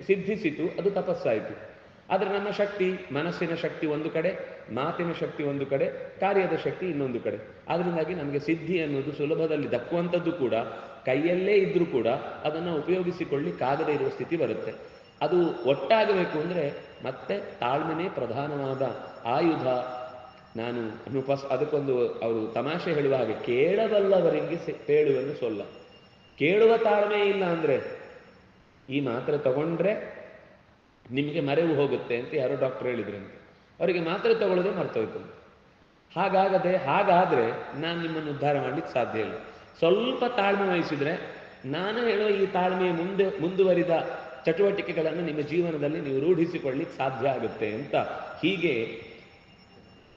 ಸಿದ್ಧಿಸಿತು, ಅದು ತಪಸ್ಸಾಯಿತು. ಆದರೆ ನಮ್ಮ ಶಕ್ತಿ, ಮನಸ್ಸಿನ ಶಕ್ತಿ ಒಂದು ಕಡೆ, ಮಾತಿನ ಶಕ್ತಿ ಒಂದು ಕಡೆ, ಕಾರ್ಯದ ಶಕ್ತಿ ಇನ್ನೊಂದು ಕಡೆ. ಆದ್ದರಿಂದಾಗಿ ನಮಗೆ ಸಿದ್ಧಿ ಅನ್ನೋದು ಸುಲಭದಲ್ಲಿ ದಕ್ಕುವಂಥದ್ದು ಕೂಡ ಕೈಯಲ್ಲೇ ಇದ್ರೂ ಕೂಡ ಅದನ್ನು ಉಪಯೋಗಿಸಿಕೊಳ್ಳಿಕ್ಕಾಗದೇ ಇರುವ ಸ್ಥಿತಿ ಬರುತ್ತೆ. ಅದು ಒಟ್ಟಾಗಬೇಕು ಅಂದರೆ ಮತ್ತೆ ತಾಳ್ಮೆನೇ ಪ್ರಧಾನವಾದ ಆಯುಧ. ನಾನು ಅದಕ್ಕೊಂದು ಅವರು ತಮಾಷೆ ಹೇಳುವ ಹಾಗೆ, ಕೇಳಬಲ್ಲವರಿಗೆ ಪೇಳುವನ್ನು ಸೊಲ್ಲ. ಕೇಳುವ ತಾಳ್ಮೆ ಇಲ್ಲ ಅಂದರೆ ಈ ಮಾತ್ರೆ ತಗೊಂಡ್ರೆ ನಿಮಗೆ ಮರೆವು ಹೋಗುತ್ತೆ ಅಂತ ಯಾರೋ ಡಾಕ್ಟರ್ ಹೇಳಿದ್ರಂತೆ. ಅವರಿಗೆ ಮಾತ್ರೆ ತಗೊಳ್ಳೋದೇ ಮರ್ತೋಯ್ತು. ಹಾಗಾದರೆ ನಾನು ನಿಮ್ಮನ್ನು ಉದ್ಧಾರ ಮಾಡಲಿಕ್ಕೆ ಸಾಧ್ಯ ಇಲ್ಲ. ಸ್ವಲ್ಪ ತಾಳ್ಮೆ ವಹಿಸಿದರೆ ನಾನು ಹೇಳುವ ಈ ತಾಳ್ಮೆಯ ಮುಂದುವರಿದ ಚಟುವಟಿಕೆಗಳನ್ನು ನಿಮ್ಮ ಜೀವನದಲ್ಲಿ ನೀವು ರೂಢಿಸಿಕೊಳ್ಳಿಕ್ಕೆ ಸಾಧ್ಯ ಆಗುತ್ತೆ ಅಂತ. ಹೀಗೆ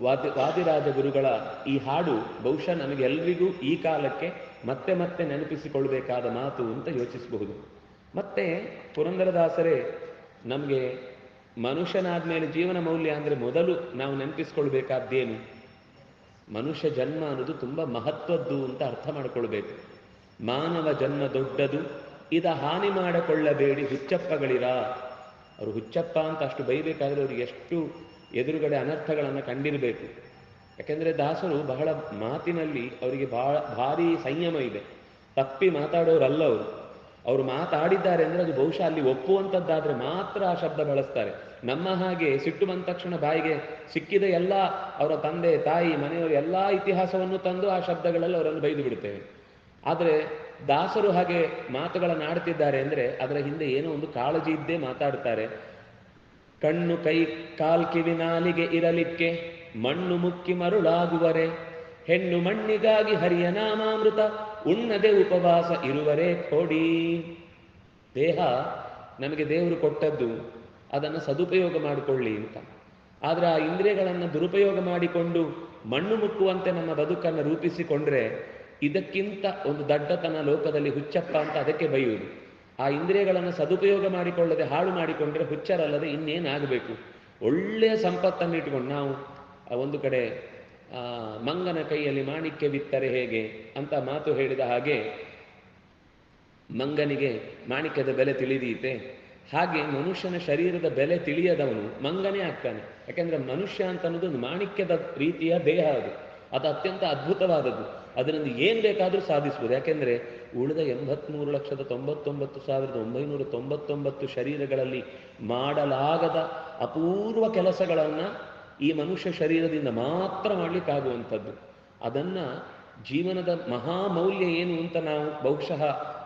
ವಾದಿರಾಜ ಗುರುಗಳ ಈ ಹಾಡು ಬಹುಶಃ ನಮಗೆಲ್ಲರಿಗೂ ಈ ಕಾಲಕ್ಕೆ ಮತ್ತೆ ಮತ್ತೆ ನೆನಪಿಸಿಕೊಳ್ಬೇಕಾದ ಮಾತು ಅಂತ ಯೋಚಿಸಬಹುದು. ಮತ್ತೆ ಪುರಂದರದಾಸರೇ ನಮಗೆ ಮನುಷ್ಯನಾದ ಮೇಲೆ ಜೀವನ ಮೌಲ್ಯ ಅಂದರೆ ಮೊದಲು ನಾವು ನೆನಪಿಸ್ಕೊಳ್ಬೇಕಾದ್ದೇನು? ಮನುಷ್ಯ ಜನ್ಮ ಅನ್ನೋದು ತುಂಬ ಮಹತ್ವದ್ದು ಅಂತ ಅರ್ಥ ಮಾಡಿಕೊಳ್ಬೇಕು. ಮಾನವ ಜನ್ಮ ದೊಡ್ಡದು, ಇದ ಹಾನಿ ಮಾಡಿಕೊಳ್ಳಬೇಡಿ ಹುಚ್ಚಪ್ಪಗಳಿರ. ಅವರು ಹುಚ್ಚಪ್ಪ ಅಂತ ಅಷ್ಟು ಬೈಬೇಕಾದ್ರೆ ಅವ್ರಿಗೆ ಎಷ್ಟು ಎದುರುಗಡೆ ಅನರ್ಥಗಳನ್ನು ಕಂಡಿರಬೇಕು. ಯಾಕೆಂದರೆ ದಾಸರು ಬಹಳ ಮಾತಿನಲ್ಲಿ ಅವರಿಗೆ ಭಾರಿ ಸಂಯಮ ಇದೆ. ತಪ್ಪಿ ಮಾತಾಡೋರಲ್ಲ ಅವರು. ಅವರು ಮಾತಾಡಿದ್ದಾರೆ ಅಂದರೆ ಅದು ಬಹುಶಃ ಅಲ್ಲಿ ಒಪ್ಪುವಂಥದ್ದಾದರೆ ಮಾತ್ರ ಆ ಶಬ್ದ ಬಳಸ್ತಾರೆ. ನಮ್ಮ ಹಾಗೆ ಸಿಟ್ಟು ಬಂದ ತಕ್ಷಣ ಬಾಯಿಗೆ ಸಿಕ್ಕಿದ ಎಲ್ಲ ಅವರ ತಂದೆ ತಾಯಿ ಮನೆಯವರು ಎಲ್ಲ ಇತಿಹಾಸವನ್ನು ತಂದು ಆ ಶಬ್ದಗಳಲ್ಲಿ ಅವರನ್ನು ಬೈದು ಬಿಡ್ತೇವೆ. ಆದರೆ ದಾಸರು ಹಾಗೆ ಮಾತುಗಳನ್ನು ಆಡ್ತಿದ್ದಾರೆ ಅಂದರೆ ಅದರ ಹಿಂದೆ ಏನೋ ಒಂದು ಕಾಳಜಿ ಇದ್ದೇ ಮಾತಾಡ್ತಾರೆ. ಕಣ್ಣು ಕೈ ಕಾಲ್ ಕಿವಿ ನಾಲಿಗೆ ಇರಲಿಕ್ಕೆ ಮಣ್ಣು ಮುಕ್ಕಿ ಮರುಳಾಗುವರೆ, ಹೆಣ್ಣು ಮಣ್ಣಿಗಾಗಿ ಹರಿಯ ನಾಮಾಮೃತ ಉಣ್ಣದೆ ಉಪವಾಸ ಇರುವರೆ ಕೊಡಿ. ದೇಹ ನಮಗೆ ದೇವರು ಕೊಟ್ಟದ್ದು, ಅದನ್ನು ಸದುಪಯೋಗ ಮಾಡಿಕೊಳ್ಳಿ ಅಂತ. ಆದರೆ ಆ ಇಂದ್ರಿಯಗಳನ್ನು ದುರುಪಯೋಗ ಮಾಡಿಕೊಂಡು ಮಣ್ಣು ಮುಕ್ಕುವಂತೆ ನಮ್ಮ ಬದುಕನ್ನು ರೂಪಿಸಿಕೊಂಡ್ರೆ ಇದಕ್ಕಿಂತ ಒಂದು ದಡ್ಡತನ ಲೋಕದಲ್ಲಿ ಹುಚ್ಚಪ್ಪ ಅಂತ ಅದಕ್ಕೆ ಬೈಯುವುದು. ಆ ಇಂದ್ರಿಯಗಳನ್ನು ಸದುಪಯೋಗ ಮಾಡಿಕೊಳ್ಳದೆ ಹಾಳು ಮಾಡಿಕೊಂಡ್ರೆ ಹುಚ್ಚರಲ್ಲದೆ ಇನ್ನೇನಾಗಬೇಕು? ಒಳ್ಳೆಯ ಸಂಪತ್ತನ್ನು ಇಟ್ಕೊಂಡು ನಾವು ಒಂದು ಕಡೆ ಮಂಗನ ಕೈಯಲ್ಲಿ ಮಾಣಿಕ್ಯವಿತ್ತರೆ ಹೇಗೆ ಅಂತ ಮಾತು ಹೇಳಿದ ಹಾಗೆ ಮಂಗನಿಗೆ ಮಾಣಿಕ್ಯದ ಬೆಲೆ ತಿಳಿದೀತೆ, ಹಾಗೆ ಮನುಷ್ಯನ ಶರೀರದ ಬೆಲೆ ತಿಳಿಯದವನು ಮಂಗನೇ ಆಗ್ತಾನೆ. ಯಾಕೆಂದ್ರೆ ಮನುಷ್ಯ ಅಂತ ಅನ್ನೋದು ಒಂದು ಮಾಣಿಕ್ಯದ ರೀತಿಯ ದೇಹ, ಅದು ಅತ್ಯಂತ ಅದ್ಭುತವಾದದ್ದು. ಅದರಿಂದ ಏನು ಬೇಕಾದರೂ ಸಾಧಿಸ್ಬೋದು. ಯಾಕೆಂದರೆ ಉಳಿದ 83,99,999 ಶರೀರಗಳಲ್ಲಿ ಮಾಡಲಾಗದ ಅಪೂರ್ವ ಕೆಲಸಗಳನ್ನು ಈ ಮನುಷ್ಯ ಶರೀರದಿಂದ ಮಾತ್ರ ಮಾಡಲಿಕ್ಕಾಗುವಂಥದ್ದು. ಅದನ್ನು ಜೀವನದ ಮಹಾಮೌಲ್ಯ ಏನು ಅಂತ ನಾವು ಬಹುಶಃ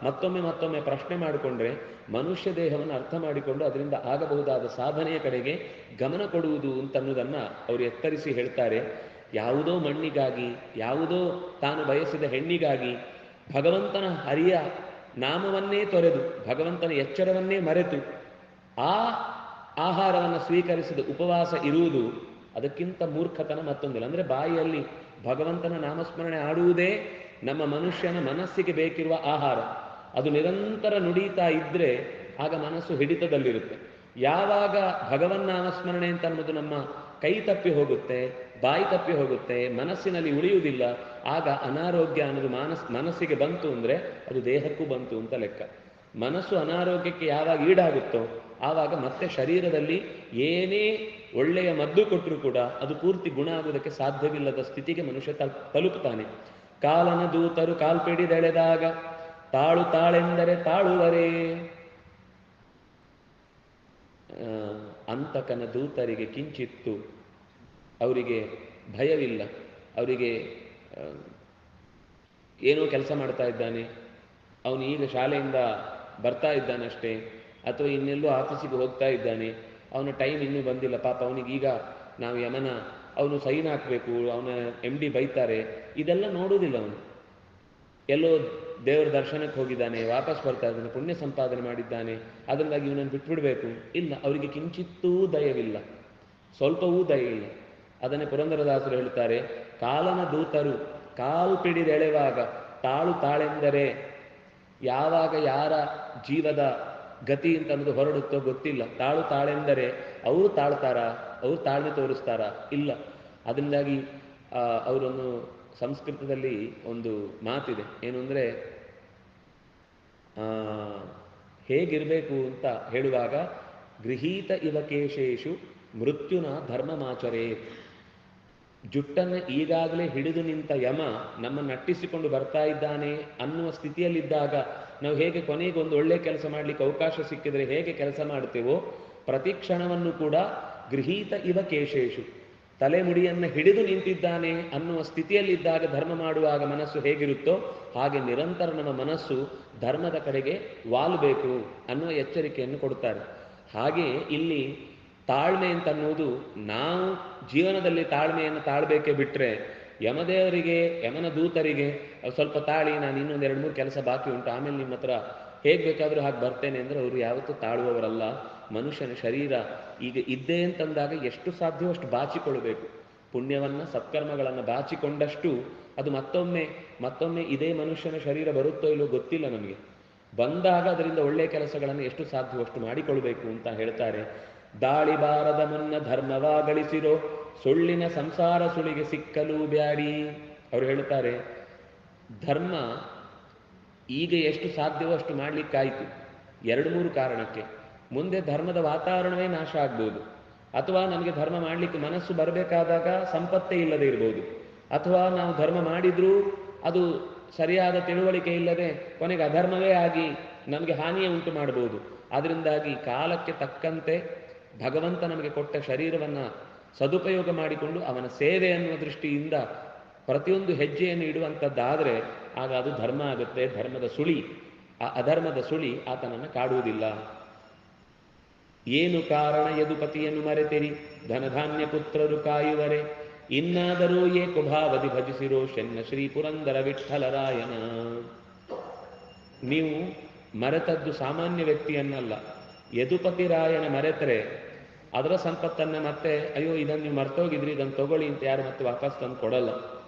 ಮತ್ತೊಮ್ಮೆ ಪ್ರಶ್ನೆ ಮಾಡಿಕೊಂಡ್ರೆ ಮನುಷ್ಯ ದೇಹವನ್ನು ಅರ್ಥ ಮಾಡಿಕೊಂಡು ಅದರಿಂದ ಆಗಬಹುದಾದ ಸಾಧನೆಯ ಕಡೆಗೆ ಗಮನ ಕೊಡುವುದು ಅಂತನ್ನೋದನ್ನು ಅವರು ಎತ್ತರಿಸಿ ಹೇಳ್ತಾರೆ. ಯಾವುದೋ ಮಣ್ಣಿಗಾಗಿ, ಯಾವುದೋ ತಾನು ಬಯಸಿದ ಹೆಣ್ಣಿಗಾಗಿ ಭಗವಂತನ ಹರಿಯ ನಾಮವನ್ನೇ ತೊರೆದು, ಭಗವಂತನ ಎಚ್ಚರವನ್ನೇ ಮರೆತು ಆ ಆಹಾರವನ್ನು ಸ್ವೀಕರಿಸಿದ ಉಪವಾಸ ಇರುವುದು ಅದಕ್ಕಿಂತ ಮೂರ್ಖತನ ಮತ್ತೊಂದಿಲ್ಲ. ಅಂದರೆ ಬಾಯಿಯಲ್ಲಿ ಭಗವಂತನ ನಾಮಸ್ಮರಣೆ ಆಡುವುದೇ ನಮ್ಮ ಮನುಷ್ಯನ ಮನಸ್ಸಿಗೆ ಬೇಕಿರುವ ಆಹಾರ. ಅದು ನಿರಂತರ ನುಡಿತಾ ಇದ್ದರೆ ಆಗ ಮನಸ್ಸು ಹಿಡಿತದಲ್ಲಿರುತ್ತೆ. ಯಾವಾಗ ಭಗವನ್ ನಾಮಸ್ಮರಣೆ ಅಂತ ಅನ್ನೋದು ನಮ್ಮ ಕೈ ತಪ್ಪಿ ಹೋಗುತ್ತೆ, ಬಾಯಿ ತಪ್ಪಿ ಹೋಗುತ್ತೆ, ಮನಸ್ಸಿನಲ್ಲಿ ಉಳಿಯುವುದಿಲ್ಲ, ಆಗ ಅನಾರೋಗ್ಯ ಅನ್ನೋದು ಮನಸ್ಸಿಗೆ ಬಂತು ಅಂದರೆ ಅದು ದೇಹಕ್ಕೂ ಬಂತು ಅಂತ ಲೆಕ್ಕ. ಮನಸ್ಸು ಅನಾರೋಗ್ಯಕ್ಕೆ ಯಾವಾಗ ಈಡಾಗುತ್ತೋ ಆವಾಗ ಮತ್ತೆ ಶರೀರದಲ್ಲಿ ಏನೇ ಒಳ್ಳೆಯ ಮದ್ದು ಕೊಟ್ಟರೂ ಕೂಡ ಅದು ಪೂರ್ತಿ ಗುಣ ಆಗುವುದಕ್ಕೆ ಸಾಧ್ಯವಿಲ್ಲದ ಸ್ಥಿತಿಗೆ ಮನುಷ್ಯ ತಲುಪುತ್ತಾನೆ. ಕಾಲನ ದೂತರು ಕಾಲ್ಪಿಡಿದೆಳೆದಾಗ ತಾಳು ತಾಳೆಂದರೆ ತಾಳುವರೇ. ಅಂತಕನ ದೂತರಿಗೆ ಕಿಂಚಿತ್ತು ಅವರಿಗೆ ಭಯವಿಲ್ಲ. ಅವರಿಗೆ ಏನೋ ಕೆಲಸ ಮಾಡ್ತಾ ಇದ್ದಾನೆ, ಅವನು ಈಗ ಶಾಲೆಯಿಂದ ಬರ್ತಾ ಇದ್ದಾನಷ್ಟೇ, ಅಥವಾ ಇನ್ನೆಲ್ಲೋ ಆಫೀಸಿಗೆ ಹೋಗ್ತಾ ಇದ್ದಾನೆ, ಅವನ ಟೈಮ್ ಇನ್ನೂ ಬಂದಿಲ್ಲ, ಪಾಪ ಅವನಿಗೀಗ ನಾವು ಅವನು ಸೈನ್ ಹಾಕಬೇಕು, ಅವನ MD ಬೈತಾರೆ, ಇದೆಲ್ಲ ನೋಡುವುದಿಲ್ಲ. ಅವನು ಎಲ್ಲೋ ದೇವರ ದರ್ಶನಕ್ಕೆ ಹೋಗಿದ್ದಾನೆ, ವಾಪಸ್ ಬರ್ತಾ ಇದ್ದಾನೆ, ಪುಣ್ಯ ಸಂಪಾದನೆ ಮಾಡಿದ್ದಾನೆ, ಅದರಿಂದಾಗಿ ಇವನನ್ನು ಬಿಟ್ಬಿಡ್ಬೇಕು. ಇಲ್ಲ, ಅವರಿಗೆ ಕಿಂಚಿತ್ತೂ ದಯವಿಲ್ಲ, ಸ್ವಲ್ಪವೂ ದಯ ಇಲ್ಲ. ಅದನ್ನೇ ಪುರಂದರದಾಸರು ಹೇಳ್ತಾರೆ, ಕಾಲನ ದೂತರು ಕಾಲ್ಪಿಡಿದೆಳೆವಾಗ ತಾಳು ತಾಳೆಂದರೆ, ಯಾವಾಗ ಯಾರ ಜೀವದ ಗತಿ ಅಂತ ಅನ್ನೋದು ಹೊರಡುತ್ತೋ ಗೊತ್ತಿಲ್ಲ. ತಾಳು ತಾಳೆಂದರೆ ಅವರು ತಾಳ್ತಾರಾ, ಅವರು ತಾಳ್ಮೆ ತೋರಿಸ್ತಾರಾ? ಇಲ್ಲ. ಅದರಿಂದಾಗಿ ಅವರನ್ನು ಸಂಸ್ಕೃತದಲ್ಲಿ ಒಂದು ಮಾತಿದೆ, ಏನು ಅಂದರೆ ಹೇಗಿರಬೇಕು ಅಂತ ಹೇಳುವಾಗ, ಗೃಹೀತ ಇವ ಕೇಶೇಶು ಮೃತ್ಯುನ ಧರ್ಮಮಾಚರೇ. ಜುಟ್ಟನ್ನು ಈಗಾಗಲೇ ಹಿಡಿದು ನಿಂತ ಯಮ ನಮ್ಮನ್ನು ನಟ್ಟಿಸಿಕೊಂಡು ಬರ್ತಾ ಇದ್ದಾನೆ ಅನ್ನುವ ಸ್ಥಿತಿಯಲ್ಲಿದ್ದಾಗ ನಾವು ಹೇಗೆ ಕೊನೆಗೆ ಒಂದು ಒಳ್ಳೆ ಕೆಲಸ ಮಾಡಲಿಕ್ಕೆ ಅವಕಾಶ ಸಿಕ್ಕಿದರೆ ಹೇಗೆ ಕೆಲಸ ಮಾಡ್ತೇವೋ, ಪ್ರತಿ ಕ್ಷಣವನ್ನು ಕೂಡ ಗೃಹೀತ ಇವ ಕೇಶೇಶು, ತಲೆಮುಡಿಯನ್ನು ಹಿಡಿದು ನಿಂತಿದ್ದಾನೆ ಅನ್ನುವ ಸ್ಥಿತಿಯಲ್ಲಿದ್ದಾಗ ಧರ್ಮ ಮಾಡುವಾಗ ಮನಸ್ಸು ಹೇಗಿರುತ್ತೋ ಹಾಗೆ ನಿರಂತರ ನಮ್ಮ ಮನಸ್ಸು ಧರ್ಮದ ಕಡೆಗೆ ವಾಲಬೇಕು ಅನ್ನುವ ಎಚ್ಚರಿಕೆಯನ್ನು ಕೊಡ್ತಾರೆ. ಹಾಗೆ ಇಲ್ಲಿ ತಾಳ್ಮೆ ಅಂತನ್ನುವುದು, ನಾವು ಜೀವನದಲ್ಲಿ ತಾಳ್ಮೆಯನ್ನು ತಾಳ್ಬೇಕೇ ಬಿಟ್ಟರೆ ಯಮದೇವರಿಗೆ, ಯಮನ ದೂತರಿಗೆ ಸ್ವಲ್ಪ ತಾಳಿ, ನಾನು ಇನ್ನೊಂದು 2-3 ಕೆಲಸ ಬಾಕಿ ಉಂಟು, ಆಮೇಲೆ ನಿಮ್ಮ ಹತ್ರ ಹೇಗೆ ಬೇಕಾದರೂ ಹಾಗೆ ಬರ್ತೇನೆ ಅಂದರೆ ಅವರು ಯಾವತ್ತೂ ತಾಳುವವರಲ್ಲ. ಮನುಷ್ಯನ ಶರೀರ ಈಗ ಇದ್ದೇ ಅಂತಂದಾಗ ಎಷ್ಟು ಸಾಧ್ಯವೋ ಅಷ್ಟು ಬಾಚಿಕೊಳ್ಳಬೇಕು. ಪುಣ್ಯವನ್ನು, ಸತ್ಕರ್ಮಗಳನ್ನು ಬಾಚಿಕೊಂಡಷ್ಟು ಅದು ಮತ್ತೊಮ್ಮೆ ಇದೇ ಮನುಷ್ಯನ ಶರೀರ ಬರುತ್ತೋ ಇಲ್ಲೋ ಗೊತ್ತಿಲ್ಲ ನಮಗೆ. ಬಂದಾಗ ಅದರಿಂದ ಒಳ್ಳೆಯ ಕೆಲಸಗಳನ್ನು ಎಷ್ಟು ಸಾಧ್ಯವೋ ಅಷ್ಟು ಮಾಡಿಕೊಳ್ಬೇಕು ಅಂತ ಹೇಳ್ತಾರೆ. ದಾಳಿ ಬಾರದ ಮುನ್ನ ಧರ್ಮವಾ ಗಳಿಸಿರೋ, ಸುಳ್ಳಿನ ಸಂಸಾರ ಸುಳಿಗೆ ಸಿಕ್ಕಲು ಬ್ಯಾಡಿ. ಅವರು ಹೇಳ್ತಾರೆ, ಧರ್ಮ ಈಗ ಎಷ್ಟು ಸಾಧ್ಯವೋ ಅಷ್ಟು ಮಾಡಲಿಕ್ಕಾಯಿತು 2-3 ಕಾರಣಕ್ಕೆ. ಮುಂದೆ ಧರ್ಮದ ವಾತಾವರಣವೇ ನಾಶ ಆಗ್ಬೋದು, ಅಥವಾ ನಮಗೆ ಧರ್ಮ ಮಾಡಲಿಕ್ಕೆ ಮನಸ್ಸು ಬರಬೇಕಾದಾಗ ಸಂಪತ್ತೇ ಇಲ್ಲದೆ ಇರ್ಬೋದು, ಅಥವಾ ನಾವು ಧರ್ಮ ಮಾಡಿದ್ರೂ ಅದು ಸರಿಯಾದ ತಿಳುವಳಿಕೆ ಇಲ್ಲದೆ ಕೊನೆಗೆ ಅಧರ್ಮವೇ ಆಗಿ ನಮಗೆ ಹಾನಿಯೇ ಉಂಟು ಮಾಡ್ಬೋದು. ಅದರಿಂದಾಗಿ ಕಾಲಕ್ಕೆ ತಕ್ಕಂತೆ ಭಗವಂತ ನಮಗೆ ಕೊಟ್ಟ ಶರೀರವನ್ನು ಸದುಪಯೋಗ ಮಾಡಿಕೊಂಡು ಅವನ ಸೇವೆ ಅನ್ನುವ ದೃಷ್ಟಿಯಿಂದ ಪ್ರತಿಯೊಂದು ಹೆಜ್ಜೆಯನ್ನು ಇಡುವಂಥದ್ದಾದರೆ ಆಗ ಅದು ಧರ್ಮ ಆಗುತ್ತೆ. ಧರ್ಮದ ಸುಳಿ, ಆ ಅಧರ್ಮದ ಸುಳಿ ಆತನನ್ನು ಕಾಡುವುದಿಲ್ಲ. ಏನು ಕಾರಣ ಯದುಪತಿಯನ್ನು ಮರೆತಿರಿ, ಧನಧಾನ್ಯ ಪುತ್ರರು ಕಾಯುವರೆ, ಇನ್ನಾದರೂ ಏಕಭಾವದಿ ಭಜಿಸಿರೋ ಶೆನ್ನ ಶ್ರೀ ಪುರಂದರ ವಿಠ್ಠಲರಾಯನ. ನೀವು ಮರೆತದ್ದು ಸಾಮಾನ್ಯ ವ್ಯಕ್ತಿಯನ್ನಲ್ಲ, ಯದುಪತಿ ರಾಯನ ಮರೆತರೆ ಅದರ ಸಂಪತ್ತನ್ನು ಮತ್ತೆ ಅಯ್ಯೋ ಇದನ್ನು ನೀವು ಮರ್ತೋಗಿದ್ರಿ, ಇದನ್ನು ತಗೊಳ್ಳಿ ಅಂತ ಯಾರು ಮತ್ತೆ ವಾಪಸ್ ತಂದು ಕೊಡಲ್ಲ.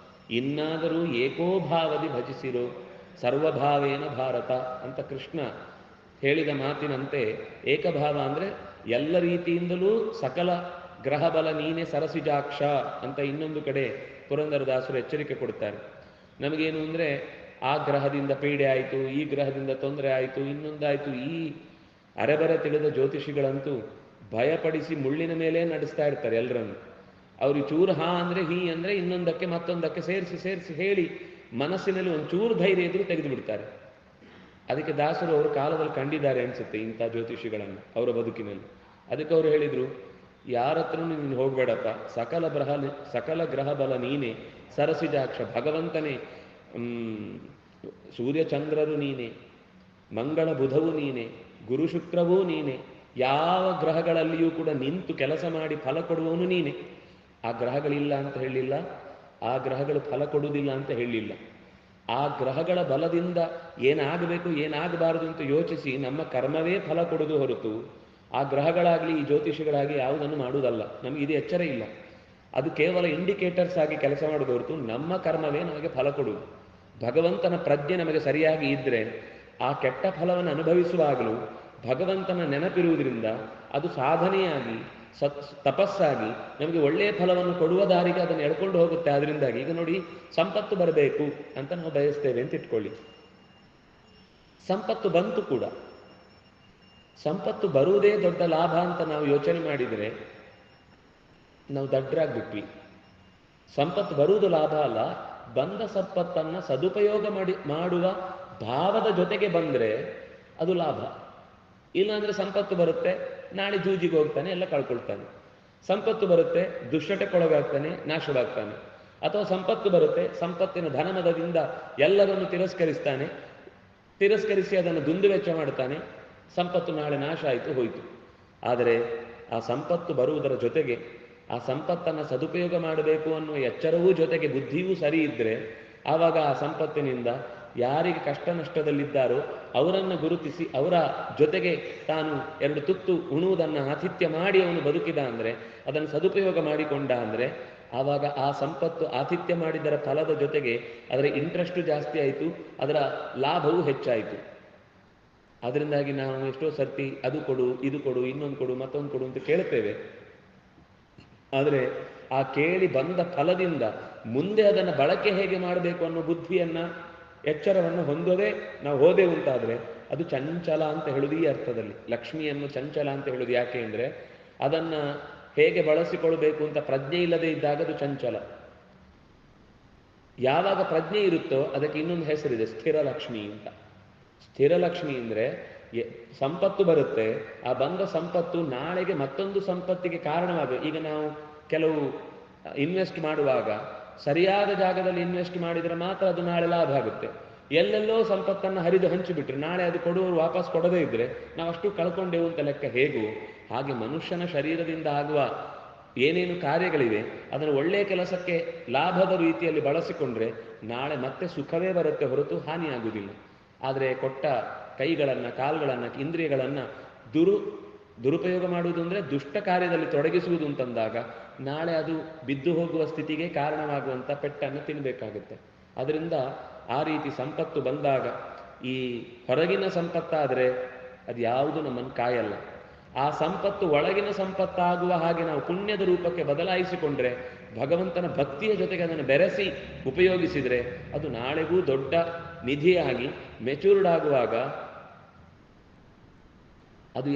ಇನ್ನಾದರೂ ಏಕೋಭಾವದಿ ಭಜಿಸಿರೋ ಸರ್ವಭಾವೇನ ಭಾರತ ಅಂತ ಕೃಷ್ಣ ಹೇಳಿದ ಮಾತಿನಂತೆ ಏಕಭಾವ ಅಂದರೆ ಎಲ್ಲ ರೀತಿಯಿಂದಲೂ ಸಕಲ ಗ್ರಹಬಲ ನೀನೆ ಸರಸಿಜಾಕ್ಷ ಅಂತ ಇನ್ನೊಂದು ಕಡೆ ಪುರಂದರದಾಸರು ಎಚ್ಚರಿಕೆ ಕೊಡ್ತಾರೆ. ನಮಗೇನು ಅಂದರೆ ಆ ಗ್ರಹದಿಂದ ಪೀಡೆ ಆಯಿತು, ಈ ಗ್ರಹದಿಂದ ತೊಂದರೆ ಆಯಿತು, ಇನ್ನೊಂದಾಯಿತು. ಈ ಅರೆಬರೆ ತಿಳಿದ ಜ್ಯೋತಿಷಿಗಳಂತೂ ಭಯಪಡಿಸಿ ಮುಳ್ಳಿನ ಮೇಲೆ ನಡೆಸ್ತಾ ಇರ್ತಾರೆ ಎಲ್ಲರನ್ನು. ಅವ್ರಿಗೆ ಚೂರು ಹಾ ಅಂದರೆ ಹೀ ಅಂದರೆ ಇನ್ನೊಂದಕ್ಕೆ ಮತ್ತೊಂದಕ್ಕೆ ಸೇರಿಸಿ ಸೇರಿಸಿ ಹೇಳಿ ಮನಸ್ಸಿನಲ್ಲಿ ಒಂದು ಚೂರು ಧೈರ್ಯ ಇದ್ರೂ ತೆಗೆದು ಬಿಡ್ತಾರೆ. ಅದಕ್ಕೆ ದಾಸರು ಅವರು ಕಾಲದಲ್ಲಿ ಕಂಡಿದ್ದಾರೆ ಅನಿಸುತ್ತೆ ಇಂಥ ಜ್ಯೋತಿಷಿಗಳನ್ನು ಅವರ ಬದುಕಿನಲ್ಲಿ. ಅದಕ್ಕೆ ಅವರು ಹೇಳಿದರು, ಯಾರ ಹತ್ರನೂ ನೀನು ಹೋಗಬೇಡಪ್ಪ, ಸಕಲ ಗ್ರಹ ಬಲ ನೀನೆ ಸರಸಿಜಾಕ್ಷ, ಭಗವಂತನೇ, ಸೂರ್ಯಚಂದ್ರರು ನೀನೆ, ಮಂಗಳ ಬುಧವು ನೀನೆ, ಗುರು ಶುಕ್ರವೂ ನೀನೆ, ಯಾವ ಗ್ರಹಗಳಲ್ಲಿಯೂ ಕೂಡ ನಿಂತು ಕೆಲಸ ಮಾಡಿ ಫಲ ಕೊಡುವವನು ನೀನೆ. ಆ ಗ್ರಹಗಳಿಲ್ಲ ಅಂತ ಹೇಳಿಲ್ಲ, ಆ ಗ್ರಹಗಳು ಫಲ ಕೊಡುವುದಿಲ್ಲ ಅಂತ ಹೇಳಿಲ್ಲ. ಆ ಗ್ರಹಗಳ ಬಲದಿಂದ ಏನಾಗಬೇಕು ಏನಾಗಬಾರದು ಅಂತ ಯೋಚಿಸಿ ನಮ್ಮ ಕರ್ಮವೇ ಫಲ ಕೊಡುವುದು ಹೊರತು ಆ ಗ್ರಹಗಳಾಗಲಿ ಈ ಜ್ಯೋತಿಷಿಗಳಾಗಿ ಯಾವುದನ್ನು ಮಾಡುವುದಲ್ಲ. ನಮಗೆ ಇದು ಎಚ್ಚರ ಇಲ್ಲ. ಅದು ಕೇವಲ ಇಂಡಿಕೇಟರ್ಸ್ ಆಗಿ ಕೆಲಸ ಮಾಡೋದು ಹೊರತು ನಮ್ಮ ಕರ್ಮವೇ ನಮಗೆ ಫಲ ಕೊಡುವುದು. ಭಗವಂತನ ಪ್ರಜ್ಞೆ ನಮಗೆ ಸರಿಯಾಗಿ ಇದ್ದರೆ ಆ ಕೆಟ್ಟ ಫಲವನ್ನು ಅನುಭವಿಸುವಾಗಲೂ ಭಗವಂತನ ನೆನಪಿರುವುದರಿಂದ ಅದು ಸಾಧನೆಯಾಗಿ ತಪಸ್ಸಾಗಿ ನಮಗೆ ಒಳ್ಳೆಯ ಫಲವನ್ನು ಕೊಡುವ ದಾರಿಗೆ ಅದನ್ನು ಎಳ್ಕೊಂಡು ಹೋಗುತ್ತೆ. ಅದರಿಂದಾಗಿ ಈಗ ನೋಡಿ, ಸಂಪತ್ತು ಬರಬೇಕು ಅಂತ ನಾವು ಬಯಸ್ತೇವೆ ಅಂತ ಇಟ್ಕೊಳ್ಳಿ. ಸಂಪತ್ತು ಬಂತು ಕೂಡ. ಸಂಪತ್ತು ಬರುವುದೇ ದೊಡ್ಡ ಲಾಭ ಅಂತ ನಾವು ಯೋಚನೆ ಮಾಡಿದರೆ ನಾವು ದಡ್ಡರಾಗ್ಬಿಟ್ವಿ. ಸಂಪತ್ತು ಬರುವುದು ಲಾಭ ಅಲ್ಲ, ಬಂದ ಸಂಪತ್ತನ್ನು ಸದುಪಯೋಗ ಮಾಡುವ ಭಾವದ ಜೊತೆಗೆ ಬಂದರೆ ಅದು ಲಾಭ. ಇಲ್ಲಾಂದ್ರೆ ಸಂಪತ್ತು ಬರುತ್ತೆ, ನಾಳೆ ಜೂಜಿಗೆ ಹೋಗ್ತಾನೆ, ಎಲ್ಲ ಕಳ್ಕೊಳ್ತಾನೆ. ಸಂಪತ್ತು ಬರುತ್ತೆ, ದುಶ್ಚಟಕ್ಕೊಳಗಾಗ್ತಾನೆ, ನಾಶವಾಗ್ತಾನೆ. ಅಥವಾ ಸಂಪತ್ತು ಬರುತ್ತೆ, ಸಂಪತ್ತಿನ ಧನಮದದಿಂದ ಎಲ್ಲರನ್ನು ತಿರಸ್ಕರಿಸಿ ಅದನ್ನು ದುಂದುವೆಚ್ಚ ಮಾಡ್ತಾನೆ. ಸಂಪತ್ತು ನಾಳೆ ನಾಶ ಆಯಿತು, ಹೋಯಿತು. ಆದರೆ ಆ ಸಂಪತ್ತು ಬರುವುದರ ಜೊತೆಗೆ ಆ ಸಂಪತ್ತನ್ನು ಸದುಪಯೋಗ ಮಾಡಬೇಕು ಅನ್ನುವ ಎಚ್ಚರವೂ ಜೊತೆಗೆ ಬುದ್ಧಿಯೂ ಸರಿ ಇದ್ದರೆ ಆವಾಗ ಆ ಸಂಪತ್ತಿನಿಂದ ಯಾರಿಗೆ ಕಷ್ಟ ನಷ್ಟದಲ್ಲಿದ್ದಾರೋ ಅವರನ್ನು ಗುರುತಿಸಿ ಅವರ ಜೊತೆಗೆ ತಾನು ಎರಡು ತುತ್ತು ಉಣುವುದನ್ನು ಆತಿಥ್ಯ ಮಾಡಿ ಅವನು ಬದುಕಿದ ಅಂದರೆ, ಅದನ್ನು ಸದುಪಯೋಗ ಮಾಡಿಕೊಂಡ ಅಂದರೆ ಆವಾಗ ಆ ಸಂಪತ್ತು ಆತಿಥ್ಯ ಮಾಡಿದರ ಫಲದ ಜೊತೆಗೆ ಅದರ ಇಂಟ್ರೆಸ್ಟು ಜಾಸ್ತಿ ಆಯಿತು, ಅದರ ಲಾಭವೂ ಹೆಚ್ಚಾಯಿತು. ಅದರಿಂದಾಗಿ ನಾವು ಎಷ್ಟೋ ಸರ್ತಿ ಅದು ಕೊಡು, ಇದು ಕೊಡು, ಇನ್ನೊಂದು ಕೊಡು, ಮತ್ತೊಂದು ಕೊಡು ಅಂತ ಕೇಳ್ತೇವೆ. ಆದರೆ ಆ ಕೇಳಿ ಬಂದ ಫಲದಿಂದ ಮುಂದೆ ಅದನ್ನು ಬಳಕೆ ಹೇಗೆ ಮಾಡಬೇಕು ಅನ್ನೋ ಬುದ್ಧಿಯನ್ನು ಎಚ್ಚರವನ್ನು ಹೊಂದೋದೇ ನಾವು ಹೋದೆವು ಅಂತಾದರೆ ಅದು ಚಂಚಲ ಅಂತ ಹೇಳುವುದು ಈ ಅರ್ಥದಲ್ಲಿ. ಲಕ್ಷ್ಮಿಯನ್ನು ಚಂಚಲ ಅಂತ ಹೇಳುವುದು ಯಾಕೆ ಅಂದರೆ ಅದನ್ನು ಹೇಗೆ ಬಳಸಿಕೊಳ್ಬೇಕು ಅಂತ ಪ್ರಜ್ಞೆ ಇಲ್ಲದೆ ಇದ್ದಾಗ ಅದು ಚಂಚಲ. ಯಾವಾಗ ಪ್ರಜ್ಞೆ ಇರುತ್ತೋ ಅದಕ್ಕೆ ಇನ್ನೊಂದು ಹೆಸರಿದೆ, ಸ್ಥಿರ ಲಕ್ಷ್ಮಿ ಅಂತ. ಸ್ಥಿರ ಲಕ್ಷ್ಮಿ ಅಂದರೆ ಸಂಪತ್ತು ಬರುತ್ತೆ, ಆ ಬಂದ ಸಂಪತ್ತು ನಾಳೆಗೆ ಮತ್ತೊಂದು ಸಂಪತ್ತಿಗೆ ಕಾರಣವಾಗಬೇಕು. ಈಗ ನಾವು ಕೆಲವು ಇನ್ವೆಸ್ಟ್ ಮಾಡುವಾಗ ಸರಿಯಾದ ಜಾಗದಲ್ಲಿ ಇನ್ವೆಸ್ಟ್ ಮಾಡಿದರೆ ಮಾತ್ರ ಅದು ನಾಳೆ ಲಾಭ ಆಗುತ್ತೆ. ಎಲ್ಲೆಲ್ಲೋ ಸಂಪತ್ತನ್ನು ಹರಿದು ಹಂಚಿಬಿಟ್ರೆ ನಾಳೆ ಅದು ಕೊಡುವವರು ವಾಪಸ್ ಕೊಡದೇ ಇದ್ದರೆ ನಾವು ಅಷ್ಟು ಕಳ್ಕೊಂಡೆವು ಅಂತ ಲೆಕ್ಕ. ಹೇಗೂ ಹಾಗೆ ಮನುಷ್ಯನ ಶರೀರದಿಂದ ಆಗುವ ಏನೇನು ಕಾರ್ಯಗಳಿವೆ ಅದನ್ನು ಒಳ್ಳೆಯ ಕೆಲಸಕ್ಕೆ ಲಾಭದ ರೀತಿಯಲ್ಲಿ ಬಳಸಿಕೊಂಡ್ರೆ ನಾಳೆ ಮತ್ತೆ ಸುಖವೇ ಬರುತ್ತೆ ಹೊರತು ಹಾನಿಯಾಗುವುದಿಲ್ಲ. ಆದರೆ ಕೊಟ್ಟ ಕೈಗಳನ್ನು, ಕಾಲುಗಳನ್ನು, ಇಂದ್ರಿಯಗಳನ್ನು ದುರುಪಯೋಗ ಮಾಡುವುದು ಅಂದರೆ ದುಷ್ಟ ಕಾರ್ಯದಲ್ಲಿ ತೊಡಗಿಸುವುದು ಅಂತಂದಾಗ ನಾಳೆ ಅದು ಬಿದ್ದು ಹೋಗುವ ಸ್ಥಿತಿಗೆ ಕಾರಣವಾಗುವಂಥ ಪೆಟ್ಟನ್ನು ತಿನ್ನಬೇಕಾಗುತ್ತೆ. ಅದರಿಂದ ಆ ರೀತಿ ಸಂಪತ್ತು ಬಂದಾಗ ಈ ಹೊರಗಿನ ಸಂಪತ್ತಾದರೆ ಅದು ಯಾವುದು ನಮ್ಮನ್ನು ಕಾಯಲ್ಲ. ಆ ಸಂಪತ್ತು ಒಳಗಿನ ಸಂಪತ್ತಾಗುವ ಹಾಗೆ ನಾವು ಪುಣ್ಯದ ರೂಪಕ್ಕೆ ಬದಲಾಯಿಸಿಕೊಂಡ್ರೆ, ಭಗವಂತನ ಭಕ್ತಿಯ ಜೊತೆಗೆ ಅದನ್ನು ಬೆರೆಸಿ ಉಪಯೋಗಿಸಿದರೆ ಅದು ನಾಳೆಗೂ ದೊಡ್ಡ ನಿಧಿಯಾಗಿ ಮೆಚೂರ್ಡ್ ಆಗುವಾಗ ಅದು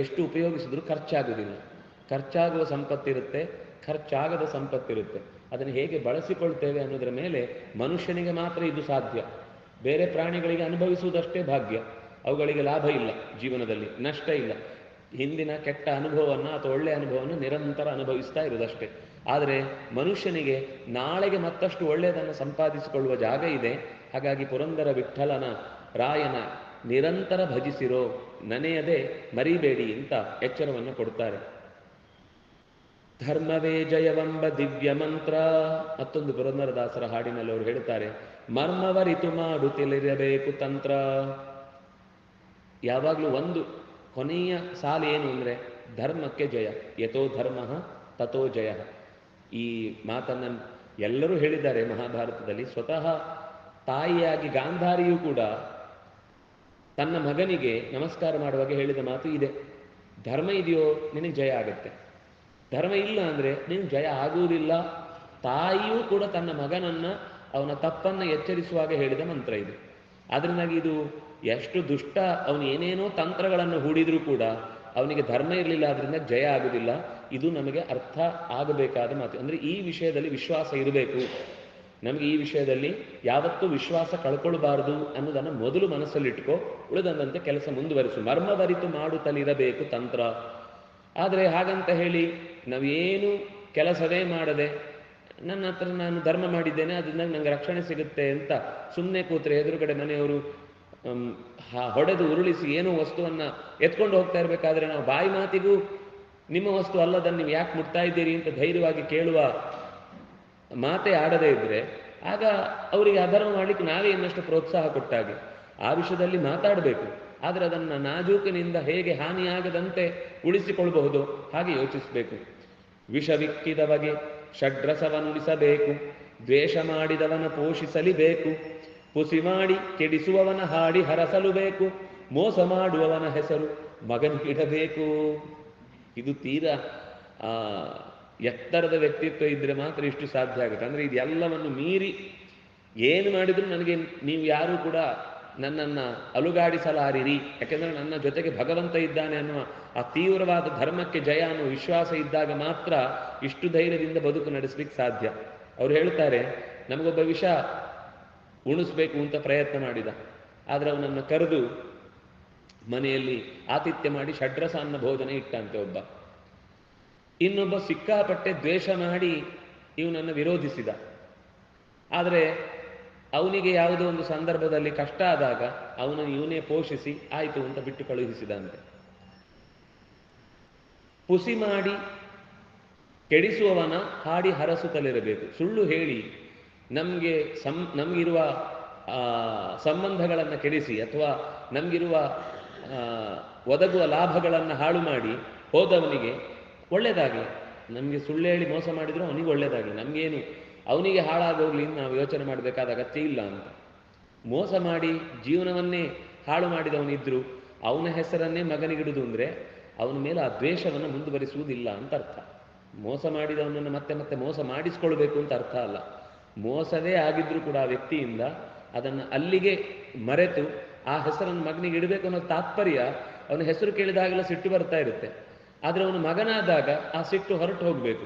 ಎಷ್ಟು ಉಪಯೋಗಿಸಿದ್ರೂ ಖರ್ಚಾಗುವುದಿಲ್ಲ. ಖರ್ಚಾಗುವ ಸಂಪತ್ತಿರುತ್ತೆ, ಖರ್ಚಾಗದ ಸಂಪತ್ತಿರುತ್ತೆ. ಅದನ್ನು ಹೇಗೆ ಬಳಸಿಕೊಳ್ತೇವೆ ಅನ್ನೋದರ ಮೇಲೆ ಮನುಷ್ಯನಿಗೆ ಮಾತ್ರ ಇದು ಸಾಧ್ಯ. ಬೇರೆ ಪ್ರಾಣಿಗಳಿಗೆ ಅನುಭವಿಸುವುದಷ್ಟೇ ಭಾಗ್ಯ. ಅವುಗಳಿಗೆ ಲಾಭ ಇಲ್ಲ, ಜೀವನದಲ್ಲಿ ನಷ್ಟ ಇಲ್ಲ. ಹಿಂದಿನ ಕೆಟ್ಟ ಅನುಭವವನ್ನು ಅಥವಾ ಒಳ್ಳೆಯ ಅನುಭವವನ್ನು ನಿರಂತರ ಅನುಭವಿಸ್ತಾ ಇರುವುದಷ್ಟೇ. ಆದರೆ ಮನುಷ್ಯನಿಗೆ ನಾಳೆಗೆ ಮತ್ತಷ್ಟು ಒಳ್ಳೆಯದನ್ನು ಸಂಪಾದಿಸಿಕೊಳ್ಳುವ ಜಾಗ ಇದೆ. ಹಾಗಾಗಿ ಪುರಂದರ ವಿಠ್ಠಲನ ರಾಯನ ನಿರಂತರ ಭಜಿಸಿರೋ, ನೆನೆಯದೆ ಮರಿಬೇಡಿ ಅಂತ ಎಚ್ಚರವನ್ನು ಕೊಡ್ತಾರೆ. ಧರ್ಮವೇ ಜಯವೆಂಬ ದಿವ್ಯ ಮಂತ್ರ. ಮತ್ತೊಂದು ಪುರಂದರದಾಸರ ಹಾಡಿನಲ್ಲಿ ಅವರು ಹೇಳ್ತಾರೆ, ಮರ್ಮವರಿತು ಮಾಡುತ್ತಿರಬೇಕು ತಂತ್ರ. ಯಾವಾಗಲೂ ಒಂದು ಕೊನೆಯ ಸಾಲು ಏನು ಅಂದರೆ ಧರ್ಮಕ್ಕೆ ಜಯ, ಯಥೋ ಧರ್ಮ ತಥೋ ಜಯ. ಈ ಮಾತನ್ನು ಎಲ್ಲರೂ ಹೇಳಿದ್ದಾರೆ ಮಹಾಭಾರತದಲ್ಲಿ. ಸ್ವತಃ ತಾಯಿಯಾಗಿ ಗಾಂಧಾರಿಯೂ ಕೂಡ ತನ್ನ ಮಗನಿಗೆ ನಮಸ್ಕಾರ ಮಾಡುವಾಗ ಹೇಳಿದ ಮಾತು ಇದೆ, ಧರ್ಮ ಇದೆಯೋ ನಿನಗೆ ಜಯ ಆಗುತ್ತೆ. ಧರ್ಮ ಇಲ್ಲ ಅಂದರೆ ನೀನು ಜಯ ಆಗುವುದಿಲ್ಲ. ತಾಯಿಯೂ ಕೂಡ ತನ್ನ ಮಗನನ್ನ ಅವನ ತಪ್ಪನ್ನು ಎಚ್ಚರಿಸುವಾಗ ಹೇಳಿದ ಮಂತ್ರ ಇದು. ಆದ್ರಿಂದಾಗಿ ಇದು ಎಷ್ಟು ದುಷ್ಟ, ಅವನು ಏನೇನೋ ತಂತ್ರಗಳನ್ನು ಹೂಡಿದ್ರೂ ಕೂಡ ಅವನಿಗೆ ಧರ್ಮ ಇರಲಿಲ್ಲ, ಅದರಿಂದ ಜಯ ಆಗುವುದಿಲ್ಲ. ಇದು ನಮಗೆ ಅರ್ಥ ಆಗಬೇಕಾದ ಮಾತು. ಅಂದರೆ ಈ ವಿಷಯದಲ್ಲಿ ವಿಶ್ವಾಸ ಇರಬೇಕು. ನಮಗೆ ಈ ವಿಷಯದಲ್ಲಿ ಯಾವತ್ತೂ ವಿಶ್ವಾಸ ಕಳ್ಕೊಳ್ಬಾರ್ದು ಅನ್ನೋದನ್ನು ಮೊದಲು ಮನಸ್ಸಲ್ಲಿಟ್ಕೋ. ಉಳಿದಂತೆ ಕೆಲಸ ಮುಂದುವರಿಸು. ಮರ್ಮವರಿತು ಮಾಡುತ್ತಲಿರಬೇಕು ತಂತ್ರ. ಆದರೆ ಹಾಗಂತ ಹೇಳಿ ನಾವೇನು ಕೆಲಸವೇ ಮಾಡದೆ ನನ್ನ ಹತ್ರ ನಾನು ಧರ್ಮ ಮಾಡಿದ್ದೇನೆ ಅದರಿಂದ ನಂಗೆ ರಕ್ಷಣೆ ಸಿಗುತ್ತೆ ಅಂತ ಸುಮ್ಮನೆ ಕೂತ್ರೆ ಎದುರುಗಡೆ ಮನೆಯವರು ಹೊಡೆದು ಉರುಳಿಸಿ ಏನೋ ವಸ್ತುವನ್ನು ಎತ್ಕೊಂಡು ಹೋಗ್ತಾ ಇರಬೇಕಾದ್ರೆ ನಾವು ಬಾಯಿ ಮಾತಿಗೂ ನಿಮ್ಮ ವಸ್ತು ಅಲ್ಲದನ್ನು ನೀವು ಯಾಕೆ ಮುಟ್ತಾ ಇದ್ದೀರಿ ಅಂತ ಧೈರ್ಯವಾಗಿ ಕೇಳುವ ಮಾತೇ ಆಡದೇ ಇದ್ರೆ ಆಗ ಅವರಿಗೆ ಅಧರ್ಮ ಮಾಡಲಿಕ್ಕೆ ನಾವೇ ಇನ್ನಷ್ಟು ಪ್ರೋತ್ಸಾಹ ಕೊಟ್ಟಾಗೆ. ಆ ವಿಷಯದಲ್ಲಿ ಮಾತಾಡಬೇಕು, ಆದರೆ ಅದನ್ನು ನಾಜೂಕಿನಿಂದ ಹೇಗೆ ಹಾನಿಯಾಗದಂತೆ ಉಳಿಸಿಕೊಳ್ಳಬಹುದು ಹಾಗೆ ಯೋಚಿಸಬೇಕು. ವಿಷವಿಕ್ಕಿದ ಬಗೆ ಷಡ್ರಸವನ್ನುಳಿಸಬೇಕು, ದ್ವೇಷ ಮಾಡಿದವನ ಪೋಷಿಸಲಿಬೇಕು, ಪುಸಿ ಮಾಡಿ ಕೆಡಿಸುವವನ ಹಾಡಿ ಹರಸಲು ಬೇಕು, ಮೋಸ ಮಾಡುವವನ ಹೆಸರು ಮಗನಿಗಿಡಬೇಕು. ಇದು ತೀರಾ ಎತ್ತರದ ವ್ಯಕ್ತಿತ್ವ ಇದ್ರೆ ಮಾತ್ರ ಇಷ್ಟು ಸಾಧ್ಯ ಆಗುತ್ತೆ. ಅಂದರೆ ಇದೆಲ್ಲವನ್ನು ಮೀರಿ ಏನು ಮಾಡಿದ್ರು ನನಗೆ ನೀವು ಯಾರೂ ಕೂಡ ನನ್ನನ್ನು ಅಲುಗಾಡಿಸಲಾರಿರಿ, ಯಾಕೆಂದರೆ ನನ್ನ ಜೊತೆಗೆ ಭಗವಂತ ಇದ್ದಾನೆ ಅನ್ನುವ ಆ ತೀವ್ರವಾದ ಧರ್ಮಕ್ಕೆ ಜಯ ಅನ್ನುವ ವಿಶ್ವಾಸ ಇದ್ದಾಗ ಮಾತ್ರ ಇಷ್ಟು ಧೈರ್ಯದಿಂದ ಬದುಕು ನಡೆಸಲಿಕ್ಕೆ ಸಾಧ್ಯ. ಅವ್ರು ಹೇಳ್ತಾರೆ, ನಮಗೊಬ್ಬ ವಿಷ ಉಣಿಸ್ಬೇಕು ಅಂತ ಪ್ರಯತ್ನ ಮಾಡಿದ, ಆದರೆ ಅವನನ್ನು ಕರೆದು ಮನೆಯಲ್ಲಿ ಆತಿಥ್ಯ ಮಾಡಿ ಷಡ್ರಸ ಅನ್ನ ಭೋಜನ ಇಟ್ಟಂತೆ ಒಬ್ಬ. ಇನ್ನೊಬ್ಬ ಸಿಕ್ಕಾಪಟ್ಟೆ ದ್ವೇಷ ಮಾಡಿ ಇವನನ್ನು ವಿರೋಧಿಸಿದ. ಆದರೆ ಅವನಿಗೆ ಯಾವುದೋ ಒಂದು ಸಂದರ್ಭದಲ್ಲಿ ಕಷ್ಟ ಆದಾಗ ಅವನನ್ನು ಇವನೇ ಪೋಷಿಸಿ ಆಯಿತು ಅಂತ ಬಿಟ್ಟು ಕಳುಹಿಸಿದಂತೆ. ಪುಸಿ ಮಾಡಿ ಕೆಡಿಸುವವನ ಹಾಡಿ ಹರಸುತ್ತಲಿರಬೇಕು. ಸುಳ್ಳು ಹೇಳಿ ನಮಗಿರುವ ಸಂಬಂಧಗಳನ್ನು ಕೆಡಿಸಿ ಅಥವಾ ನಮಗಿರುವ ಒದಗುವ ಲಾಭಗಳನ್ನು ಹಾಳು ಮಾಡಿ ಹೋದವನಿಗೆ ಒಳ್ಳೆಯದಾಗಲಿ. ನಮಗೆ ಸುಳ್ಳು ಹೇಳಿ ಮೋಸ ಮಾಡಿದ್ರು ಅವನಿಗೆ ಒಳ್ಳೆಯದಾಗಲಿ, ನಮಗೇನು ಅವನಿಗೆ ಹಾಳಾಗೋಗ್ಲಿ ನಾವು ಯೋಚನೆ ಮಾಡಬೇಕಾದ ಅಗತ್ಯ ಇಲ್ಲ ಅಂತ. ಮೋಸ ಮಾಡಿ ಜೀವನವನ್ನೇ ಹಾಳು ಮಾಡಿದವನಿದ್ರು ಅವನ ಹೆಸರನ್ನೇ ಮಗನಿಗಿಡುವುದು ಅಂದರೆ ಅವನ ಮೇಲೆ ಆ ದ್ವೇಷವನ್ನು ಮುಂದುವರಿಸುವುದಿಲ್ಲ ಅಂತ ಅರ್ಥ. ಮೋಸ ಮಾಡಿದವನನ್ನು ಮತ್ತೆ ಮತ್ತೆ ಮೋಸ ಮಾಡಿಸ್ಕೊಳ್ಬೇಕು ಅಂತ ಅರ್ಥ ಅಲ್ಲ. ಮೋಸವೇ ಆಗಿದ್ರೂ ಕೂಡ ಆ ವ್ಯಕ್ತಿಯಿಂದ ಅದನ್ನು ಅಲ್ಲಿಗೆ ಮರೆತು ಆ ಹೆಸರನ್ನು ಮಗನಿಗೆ ಇಡಬೇಕು ಅನ್ನೋ ತಾತ್ಪರ್ಯ. ಅವನ ಹೆಸರು ಕೇಳಿದಾಗೆಲ್ಲ ಸಿಟ್ಟು ಬರ್ತಾ ಇರುತ್ತೆ, ಆದರೆ ಅವನು ಮಗನಾದಾಗ ಆ ಸಿಟ್ಟು ಹೊರಟು ಹೋಗಬೇಕು.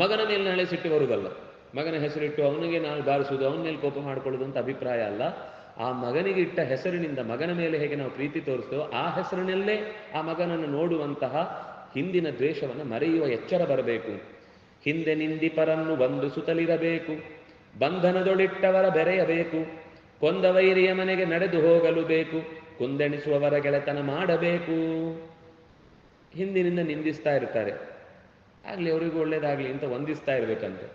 ಮಗನ ಮೇಲೆ ನಾಳೆ ಸಿಟ್ಟು ಬರುವುದಲ್ಲ, ಮಗನ ಹೆಸರಿಟ್ಟು ಅವನಿಗೆ ನಾವು ಬಾರಿಸುವುದು, ಅವನ ಮೇಲೆ ಕೋಪ ಮಾಡ್ಕೊಳ್ಳೋದು ಅಂತ ಅಭಿಪ್ರಾಯ ಅಲ್ಲ. ಆ ಮಗನಿಗೆ ಇಟ್ಟ ಹೆಸರಿನಿಂದ ಮಗನ ಮೇಲೆ ಹೇಗೆ ನಾವು ಪ್ರೀತಿ ತೋರಿಸ್ತೇವೋ ಆ ಹೆಸರಿನಲ್ಲೇ ಆ ಮಗನನ್ನು ನೋಡುವಂತಹ ಹಿಂದಿನ ದ್ವೇಷವನ್ನು ಮರೆಯುವ ಎಚ್ಚರ ಬರಬೇಕು. ಹಿಂದೆ ನಿಂದಿಪರನ್ನು ಬಂದು ಸುತ್ತಲಿರಬೇಕು, ಬಂಧನದೊಳಿಟ್ಟವರ ಬೆರೆಯಬೇಕು, ಕೊಂದ ವೈರಿಯ ಮನೆಗೆ ನಡೆದು ಹೋಗಲು ಬೇಕು, ಕುಂದೆಣಿಸುವವರ ಗೆಳೆತನ ಮಾಡಬೇಕು. ಹಿಂದಿನಿಂದ ನಿಂದಿಸ್ತಾ ಇರ್ತಾರೆ, ಆಗಲಿ ಅವರಿಗೂ ಒಳ್ಳೇದಾಗಲಿ ಅಂತ ವಂದಿಸ್ತಾ ಇರಬೇಕಂತೆ.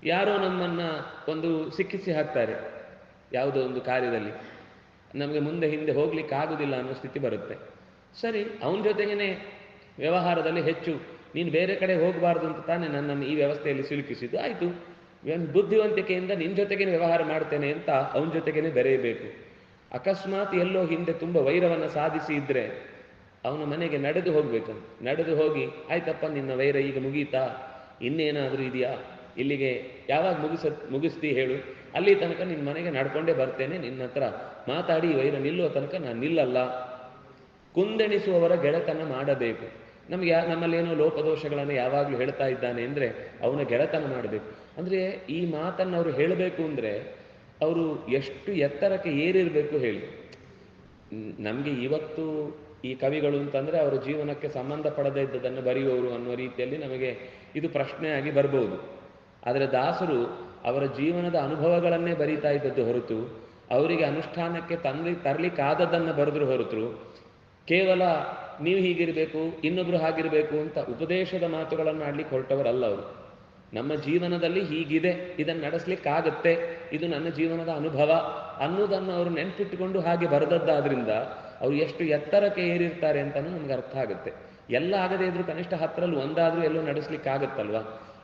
ಯಾರೋ ನಮ್ಮನ್ನು ಒಂದು ಸಿಕ್ಕಿಸಿ ಹಾಕ್ತಾರೆ ಯಾವುದೋ ಒಂದು ಕಾರ್ಯದಲ್ಲಿ, ನಮಗೆ ಮುಂದೆ ಹಿಂದೆ ಹೋಗ್ಲಿಕ್ಕೆ ಆಗುದಿಲ್ಲ ಅನ್ನೋ ಸ್ಥಿತಿ ಬರುತ್ತೆ. ಸರಿ, ಅವನ ಜೊತೆಗೇನೆ ವ್ಯವಹಾರದಲ್ಲಿ ಹೆಚ್ಚು ನೀನು ಬೇರೆ ಕಡೆ ಹೋಗಬಾರ್ದು ಅಂತ ತಾನೇ ನನ್ನನ್ನು ಈ ವ್ಯವಸ್ಥೆಯಲ್ಲಿ ಸಿಲುಕಿಸಿದ್ದು, ಆಯಿತು ಬುದ್ಧಿವಂತಿಕೆಯಿಂದ ನಿನ್ನ ಜೊತೆಗೇನೆ ವ್ಯವಹಾರ ಮಾಡ್ತೇನೆ ಅಂತ ಅವನ ಜೊತೆಗೇನೆ ಬೆರೆಯಬೇಕು. ಅಕಸ್ಮಾತ್ ಎಲ್ಲೋ ಹಿಂದೆ ತುಂಬ ವೈರವನ್ನು ಸಾಧಿಸಿ ಇದ್ದರೆ ಅವನ ಮನೆಗೆ ನಡೆದು ಹೋಗ್ಬೇಕಂತ. ನಡೆದು ಹೋಗಿ, ಆಯ್ತಪ್ಪ ನಿನ್ನ ವೈರ ಈಗ ಮುಗೀತಾ, ಇನ್ನೇನಾದರೂ ಇದೆಯಾ, ಇಲ್ಲಿಗೆ ಯಾವಾಗ ಮುಗಿಸ್ತಿ ಹೇಳು, ಅಲ್ಲಿ ತನಕ ನಿನ್ನ ಮನೆಗೆ ನಡ್ಕೊಂಡೇ ಬರ್ತೇನೆ, ನಿನ್ನ ಹತ್ರ ಮಾತಾಡಿ ಈ ವೈರ ನಿಲ್ಲುವ ತನಕ ನಾನು ನಿಲ್ಲಲ್ಲ. ಕುಂದೆಣಿಸುವವರ ಗೆಳೆತನ ಮಾಡಬೇಕು. ನಮ್ಮಲ್ಲೇನೋ ಲೋಪದೋಷಗಳನ್ನು ಯಾವಾಗಲೂ ಹೇಳ್ತಾ ಇದ್ದಾನೆ ಅಂದರೆ ಅವನ ಗೆಳೆತನ ಮಾಡಬೇಕು. ಅಂದರೆ ಈ ಮಾತನ್ನು ಅವರು ಹೇಳಬೇಕು ಅಂದರೆ ಅವರು ಎಷ್ಟು ಎತ್ತರಕ್ಕೆ ಏರಿರಬೇಕು ಹೇಳಿ. ನಮಗೆ ಇವತ್ತು ಈ ಕವಿಗಳು ಅಂತಂದರೆ ಅವರ ಜೀವನಕ್ಕೆ ಸಂಬಂಧ ಪಡದೇ ಇದ್ದದನ್ನು ಬರೆಯುವವರು ಅನ್ನುವ ರೀತಿಯಲ್ಲಿ ನಮಗೆ ಇದು ಪ್ರಶ್ನೆಯಾಗಿ ಬರ್ಬೋದು. ಆದರೆ ದಾಸರು ಅವರ ಜೀವನದ ಅನುಭವಗಳನ್ನೇ ಬರೀತಾ ಇದ್ದದ್ದು ಹೊರತು ಅವರಿಗೆ ಅನುಷ್ಠಾನಕ್ಕೆ ತರಲಿಕ್ಕಾದದ್ದನ್ನು ಬರೆದ್ರು ಹೊರತು ಕೇವಲ ನೀವು ಹೀಗಿರಬೇಕು ಇನ್ನೊಬ್ರು ಹಾಗಿರಬೇಕು ಅಂತ ಉಪದೇಶದ ಮಾತುಗಳನ್ನು ಆಡ್ಲಿಕ್ಕೆ ಹೊರಟವರಲ್ಲ ಅವರು. ನಮ್ಮ ಜೀವನದಲ್ಲಿ ಹೀಗಿದೆ, ಇದನ್ನು ನಡೆಸಲಿಕ್ಕಾಗತ್ತೆ, ಇದು ನನ್ನ ಜೀವನದ ಅನುಭವ ಅನ್ನೋದನ್ನು ಅವರು ನೆನ್ಪಿಟ್ಟುಕೊಂಡು ಹಾಗೆ ಬರೆದದ್ದಾದ್ರಿಂದ ಅವ್ರು ಎಷ್ಟು ಎತ್ತರಕ್ಕೆ ಏರಿರ್ತಾರೆ ಅಂತಲೂ ನಮ್ಗೆ ಅರ್ಥ ಆಗುತ್ತೆ. ಎಲ್ಲ ಆಗದೇ ಇದ್ರು ಕನಿಷ್ಠ 10ರಲ್ಲಿ ಒಂದಾದರೂ ಎಲ್ಲೋ ನಡೆಸಲಿಕ್ಕಾಗತ್ತಲ್ವ,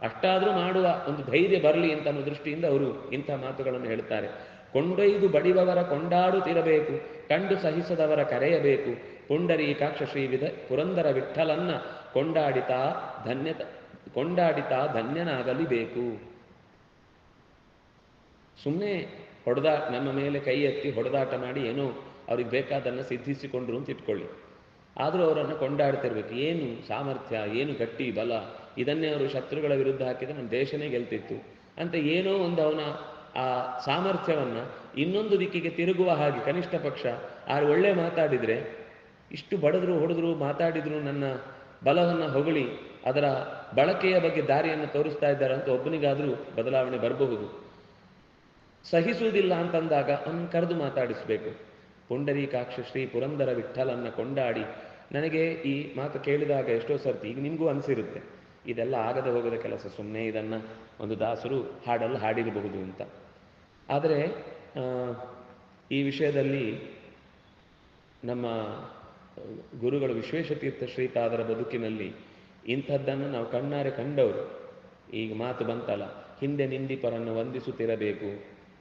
ಅಷ್ಟಾದರೂ ಮಾಡುವ ಒಂದು ಧೈರ್ಯ ಬರಲಿ ಅಂತ ಅನ್ನೋ ದೃಷ್ಟಿಯಿಂದ ಅವರು ಇಂಥ ಮಾತುಗಳನ್ನು ಹೇಳ್ತಾರೆ. ಕೊಂಡೊಯ್ದು ಬಡಿವವರ ಕೊಂಡಾಡುತ್ತಿರಬೇಕು, ಕಂಡು ಸಹಿಸದವರ ಕರೆಯಬೇಕು, ಪುಂಡರೀಕಾಕ್ಷ ಶ್ರೀ ಪುರಂದರ ವಿಠಲನ್ನ ಕೊಂಡಾಡಿತಾ ಕೊಂಡಾಡಿತಾ ಧನ್ಯನಾಗಲಿ ಬೇಕು. ಸುಮ್ಮನೆ ನಮ್ಮ ಮೇಲೆ ಕೈ ಎತ್ತಿ ಹೊಡೆದಾಟ ಮಾಡಿ ಏನೋ ಅವ್ರಿಗೆ ಬೇಕಾದನ್ನು ಸಿದ್ಧಿಸಿಕೊಂಡ್ರು ಅಂತ ಇಟ್ಕೊಳ್ಳಿ. ಆದರೂ ಅವರನ್ನು ಕೊಂಡಾಡ್ತಿರ್ಬೇಕು. ಏನು ಸಾಮರ್ಥ್ಯ, ಏನು ಗಟ್ಟಿ ಬಲ, ಇದನ್ನೇ ಅವರು ಶತ್ರುಗಳ ವಿರುದ್ಧ ಹಾಕಿದರೆ ನಮ್ಮ ದೇಶನೇ ಗೆಲ್ತಿತ್ತು ಅಂತ ಏನೋ ಒಂದು ಅವನ ಆ ಸಾಮರ್ಥ್ಯವನ್ನು ಇನ್ನೊಂದು ದಿಕ್ಕಿಗೆ ತಿರುಗುವ ಹಾಗೆ ಕನಿಷ್ಠ ಪಕ್ಷ ಒಳ್ಳೆ ಮಾತಾಡಿದರೆ, ಇಷ್ಟು ಬಡದ್ರು ಹೊಡೆದ್ರು ಮಾತಾಡಿದ್ರು ನನ್ನ ಬಲವನ್ನು ಹೊಗಳಿ ಅದರ ಬಳಕೆಯ ಬಗ್ಗೆ ದಾರಿಯನ್ನು ತೋರಿಸ್ತಾ ಇದ್ದಾರೆ ಅಂತ ಒಬ್ಬನಿಗಾದರೂ ಬದಲಾವಣೆ ಬರಬಹುದು. ಸಹಿಸುವುದಿಲ್ಲ ಅಂತಂದಾಗ ಅವನು ಕರೆದು ಮಾತಾಡಿಸಬೇಕು. ಪುಂಡರೀಕಾಕ್ಷ ಶ್ರೀ ಪುರಂದರ ವಿಠಲನ್ನ ಕೊಂಡಾಡಿ, ನನಗೆ ಈ ಮಾತು ಕೇಳಿದಾಗ ಎಷ್ಟೋ ಸರ್ತಿ ಈಗ ನಿಮಗೂ ಅನಿಸಿರುತ್ತೆ ಇದೆಲ್ಲ ಆಗದೆ ಹೋಗದ ಕೆಲಸ, ಸುಮ್ಮನೆ ಇದನ್ನು ಒಂದು ದಾಸರು ಹಾಡಲ್ಲಿ ಹಾಡಿರಬಹುದು ಅಂತ. ಆದರೆ ಈ ವಿಷಯದಲ್ಲಿ ನಮ್ಮ ಗುರುಗಳು ವಿಶ್ವೇಶತೀರ್ಥ ಶ್ರೀಪಾದರ ಬದುಕಿನಲ್ಲಿ ಇಂಥದ್ದನ್ನು ನಾವು ಕಣ್ಣಾರೆ ಕಂಡವರು. ಈಗ ಮಾತು ಬಂತಲ್ಲ, ಹಿಂದೆ ನಿಂದಿಪರನ್ನು ವಂದಿಸುತ್ತಿರಬೇಕು,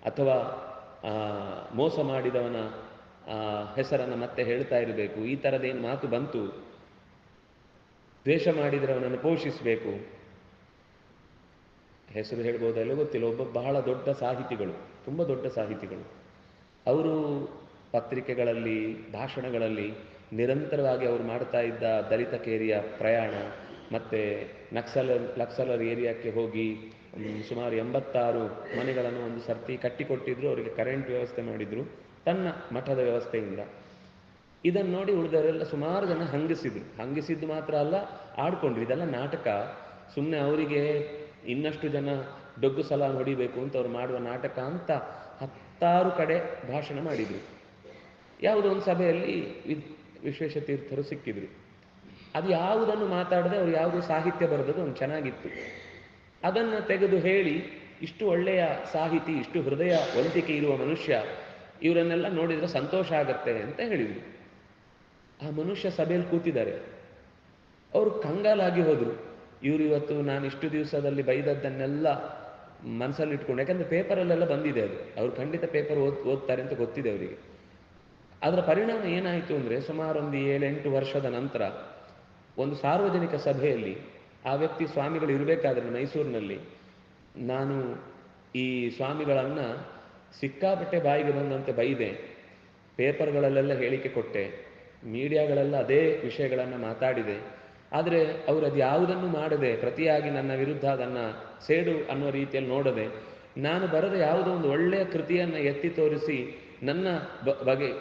ಅಥವಾ ಮೋಸ ಮಾಡಿದವನ ಹೆಸರನ್ನು ಮತ್ತೆ ಹೇಳ್ತಾ ಇರಬೇಕು, ಈ ಥರದ್ದೇನು ಮಾತು ಬಂತು. ದ್ವೇಷ ಮಾಡಿದರೆ ಅವನನ್ನು ಪೋಷಿಸಬೇಕು. ಹೆಸರು ಹೇಳ್ಬೋದಲ್ಲ ಗೊತ್ತಿಲ್ಲ, ಒಬ್ಬ ಬಹಳ ದೊಡ್ಡ ಸಾಹಿತಿಗಳು, ತುಂಬ ದೊಡ್ಡ ಸಾಹಿತಿಗಳು. ಅವರು ಪತ್ರಿಕೆಗಳಲ್ಲಿ ಭಾಷಣಗಳಲ್ಲಿ ನಿರಂತರವಾಗಿ ಅವರು ಮಾಡ್ತಾ ಇದ್ದ ದಲಿತ ಕೇರಿಯ ಪ್ರಯಾಣ, ಮತ್ತು ನಕ್ಸಲರ್ ಏರಿಯಾಕ್ಕೆ ಹೋಗಿ ಸುಮಾರು 86 ಮನೆಗಳನ್ನು ಒಂದು ಸರ್ತಿ ಕಟ್ಟಿಕೊಟ್ಟಿದ್ರು, ಅವರಿಗೆ ಕರೆಂಟ್ ವ್ಯವಸ್ಥೆ ಮಾಡಿದ್ರು ತನ್ನ ಮಠದ ವ್ಯವಸ್ಥೆಯಿಂದ. ಇದನ್ನು ನೋಡಿ ಉಳಿದವರೆಲ್ಲ ಸುಮಾರು ಜನ ಹಂಗಿಸಿದ್ದು ಮಾತ್ರ ಅಲ್ಲ, ಆಡ್ಕೊಂಡ್ರು. ಇದೆಲ್ಲ ನಾಟಕ, ಸುಮ್ಮನೆ ಅವರಿಗೆ ಇನ್ನಷ್ಟು ಜನ ಡೊಗ್ಗು ಸಲ ಹೊಡಿಬೇಕು ಅಂತ ಅವ್ರು ಮಾಡುವ ನಾಟಕ ಅಂತ 10 ಕಡೆ ಭಾಷಣ ಮಾಡಿದರು. ಯಾವುದೋ ಒಂದು ಸಭೆಯಲ್ಲಿ ವಿಶ್ವೇಶತೀರ್ಥರು ಸಿಕ್ಕಿದ್ರು. ಅದು ಯಾವುದನ್ನು ಮಾತಾಡದೆ ಅವ್ರು ಯಾವುದು ಸಾಹಿತ್ಯ ಬರೆದದ್ದು ಒಂದು ಚೆನ್ನಾಗಿತ್ತು, ಅದನ್ನು ತೆಗೆದು ಹೇಳಿ, ಇಷ್ಟು ಒಳ್ಳೆಯ ಸಾಹಿತಿ, ಇಷ್ಟು ಹೃದಯ ವಂತಿಕೆ ಇರುವ ಮನುಷ್ಯ, ಇವರನ್ನೆಲ್ಲ ನೋಡಿದರೆ ಸಂತೋಷ ಆಗತ್ತೆ ಅಂತ ಹೇಳಿದರು. ಆ ಮನುಷ್ಯ ಸಭೆಯಲ್ಲಿ ಕೂತಿದ್ದಾರೆ, ಅವರು ಕಂಗಾಲಾಗಿ ಹೋದರು. ಇವರು ಇವತ್ತು ನಾನು ಇಷ್ಟು ದಿವಸದಲ್ಲಿ ಬೈದದ್ದನ್ನೆಲ್ಲ ಮನಸ್ಸಲ್ಲಿ ಇಟ್ಕೊಂಡು, ಯಾಕಂದರೆ ಪೇಪರಲ್ಲೆಲ್ಲ ಬಂದಿದೆ ಅದು, ಅವ್ರು ಖಂಡಿತ ಪೇಪರ್ ಓದ್ತಾರೆ ಅಂತ ಗೊತ್ತಿದೆ ಅವರಿಗೆ. ಅದರ ಪರಿಣಾಮ ಏನಾಯಿತು ಅಂದರೆ, ಸುಮಾರು ಒಂದು 7-8 ವರ್ಷದ ನಂತರ ಒಂದು ಸಾರ್ವಜನಿಕ ಸಭೆಯಲ್ಲಿ ಆ ವ್ಯಕ್ತಿ ಸ್ವಾಮಿಗಳು ಇರಬೇಕಾದ್ರೆ ಮೈಸೂರಿನಲ್ಲಿ, ನಾನು ಈ ಸ್ವಾಮಿಗಳನ್ನು ಸಿಕ್ಕಾಪಟ್ಟೆ ಬಾಯಿಗೆ ಬಂದಂತೆ ಬೈದೆ, ಪೇಪರ್ಗಳಲ್ಲೆಲ್ಲ ಹೇಳಿಕೆ ಕೊಟ್ಟೆ, ಮೀಡಿಯಾಗಳೆಲ್ಲ ಅದೇ ವಿಷಯಗಳನ್ನು ಮಾತಾಡಿದೆ, ಆದರೆ ಅವರು ಅದು ಯಾವುದನ್ನು ಮಾಡದೆ ಪ್ರತಿಯಾಗಿ ನನ್ನ ವಿರುದ್ಧ ಅದನ್ನು ಸೇಡು ಅನ್ನೋ ರೀತಿಯಲ್ಲಿ ನೋಡದೆ, ನಾನು ಬರೆದ ಯಾವುದೋ ಒಂದು ಒಳ್ಳೆಯ ಕೃತಿಯನ್ನು ಎತ್ತಿ ತೋರಿಸಿ ನನ್ನ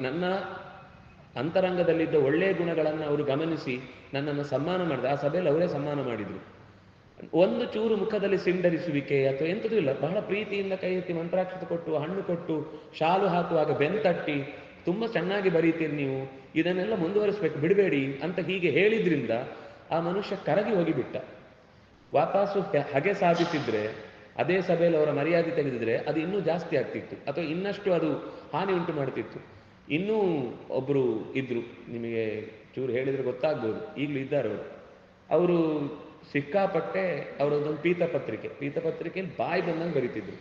ನನ್ನ ಅಂತರಂಗದಲ್ಲಿದ್ದ ಒಳ್ಳೆಯ ಗುಣಗಳನ್ನು ಅವರು ಗಮನಿಸಿ ನನ್ನನ್ನು ಸನ್ಮಾನ ಮಾಡಿದೆ. ಆ ಸಭೆಯಲ್ಲಿ ಅವರೇ ಸನ್ಮಾನ ಮಾಡಿದರು. ಒಂದು ಚೂರು ಮುಖದಲ್ಲಿ ಸಿಂಡರಿಸುವಿಕೆ ಅಥವಾ ಎಂಥದೂ ಇಲ್ಲ, ಬಹಳ ಪ್ರೀತಿಯಿಂದ ಕೈ ಎತ್ತಿ ಮಂತ್ರಾಕ್ಷತೆ ಕೊಟ್ಟು, ಹಣ್ಣು ಕೊಟ್ಟು, ಶಾಲು ಹಾಕುವಾಗ ಬೆಂತಟ್ಟಿ, ತುಂಬ ಚೆನ್ನಾಗಿ ಬರೀತೀರಿ ನೀವು, ಇದನ್ನೆಲ್ಲ ಮುಂದುವರಿಸ್ಬೇಕು, ಬಿಡಬೇಡಿ ಅಂತ ಹೀಗೆ ಹೇಳಿದ್ರಿಂದ ಆ ಮನುಷ್ಯ ಕರಗಿ ಹೋಗಿಬಿಟ್ಟ. ವಾಪಸ್ಸು ಹಗೆ ಸಾಧಿಸಿದ್ರೆ, ಅದೇ ಸಭೆಯಲ್ಲಿ ಅವರ ಮರ್ಯಾದೆ ತೆಗೆದಿದ್ರೆ ಅದು ಇನ್ನೂ ಜಾಸ್ತಿ ಆಗ್ತಿತ್ತು, ಅಥವಾ ಇನ್ನಷ್ಟು ಅದು ಹಾನಿ ಉಂಟು ಮಾಡ್ತಿತ್ತು. ಇನ್ನೂ ಒಬ್ಬರು ಇದ್ರು, ನಿಮಗೆ ಚೂರು ಹೇಳಿದರೆ ಗೊತ್ತಾಗ್ಬೋದು, ಈಗಲೂ ಇದ್ದಾರೆ ಅವರು. ಅವರು ಸಿಕ್ಕಾಪಟ್ಟೆ ಅವರದೊಂದು ಪೀತಪತ್ರಿಕೆಯಲ್ಲಿ ಬಾಯಿ ಬಂದಂಗೆ ಬರೀತಿದ್ರು.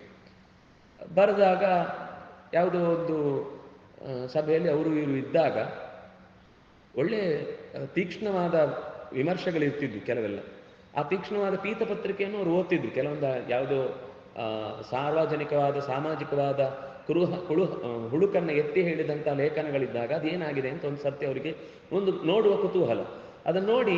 ಬರೆದಾಗ ಯಾವುದೋ ಒಂದು ಸಭೆಯಲ್ಲಿ ಅವರು ಇವರು ಇದ್ದಾಗ ಒಳ್ಳೆ ತೀಕ್ಷ್ಣವಾದ ವಿಮರ್ಶೆಗಳಿರ್ತಿದ್ವು ಕೆಲವೆಲ್ಲ. ಆ ತೀಕ್ಷ್ಣವಾದ ಪೀತಪತ್ರಿಕೆಯನ್ನು ಅವರು ಓದ್ತಿದ್ರು. ಕೆಲವೊಂದು ಯಾವುದೋ ಸಾರ್ವಜನಿಕವಾದ ಸಾಮಾಜಿಕವಾದ ಹುಳುಕನ್ನು ಎತ್ತಿ ಹೇಳಿದಂಥ ಲೇಖನಗಳಿದ್ದಾಗ ಅದೇನಾಗಿದೆ ಅಂತ ಒಂದು ಸರ್ತಿ ಅವರಿಗೆ ಒಂದು ನೋಡುವ ಕುತೂಹಲ. ಅದನ್ನು ನೋಡಿ,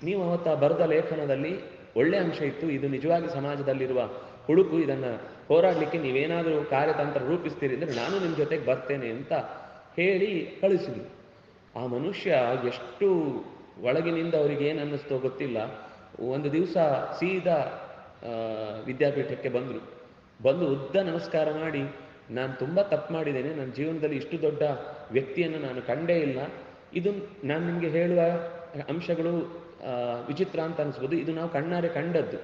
ನೀವು ಅವತ್ತ ಬರೆದ ಲೇಖನದಲ್ಲಿ ಒಳ್ಳೆ ಅಂಶ ಇತ್ತು, ಇದು ನಿಜವಾಗಿ ಸಮಾಜದಲ್ಲಿರುವ ಹುಡುಕು, ಇದನ್ನು ಹೋರಾಡಲಿಕ್ಕೆ ನೀವೇನಾದರೂ ಕಾರ್ಯತಂತ್ರ ರೂಪಿಸ್ತೀರಿ ಅಂದರೆ ನಾನು ನಿಮ್ಮ ಜೊತೆಗೆ ಬರ್ತೇನೆ ಅಂತ ಹೇಳಿ ಕಳಿಸಿದ್ರು. ಆ ಮನುಷ್ಯ ಎಷ್ಟು ಒಳಗಿನಿಂದ ಅವರಿಗೆ ಏನು ಅನ್ನಿಸ್ತೋ ಗೊತ್ತಿಲ್ಲ, ಒಂದು ದಿವಸ ಸೀದಾ ವಿದ್ಯಾಪೀಠಕ್ಕೆ ಬಂದು ಉದ್ದ ನಮಸ್ಕಾರ ಮಾಡಿ, ನಾನು ತುಂಬ ತಪ್ಪು ಮಾಡಿದ್ದೇನೆ, ನನ್ನ ಜೀವನದಲ್ಲಿ ಇಷ್ಟು ದೊಡ್ಡ ವ್ಯಕ್ತಿಯನ್ನು ನಾನು ಕಂಡೇ ಇಲ್ಲ, ಇದು ನಾನು ನಿಮಗೆ ಹೇಳುವ ಅಂಶಗಳು ವಿಚಿತ್ರ ಅಂತ ಅನಿಸ್ಬೋದು, ಇದು ನಾವು ಕಣ್ಣಾರೆ ಕಂಡದ್ದು.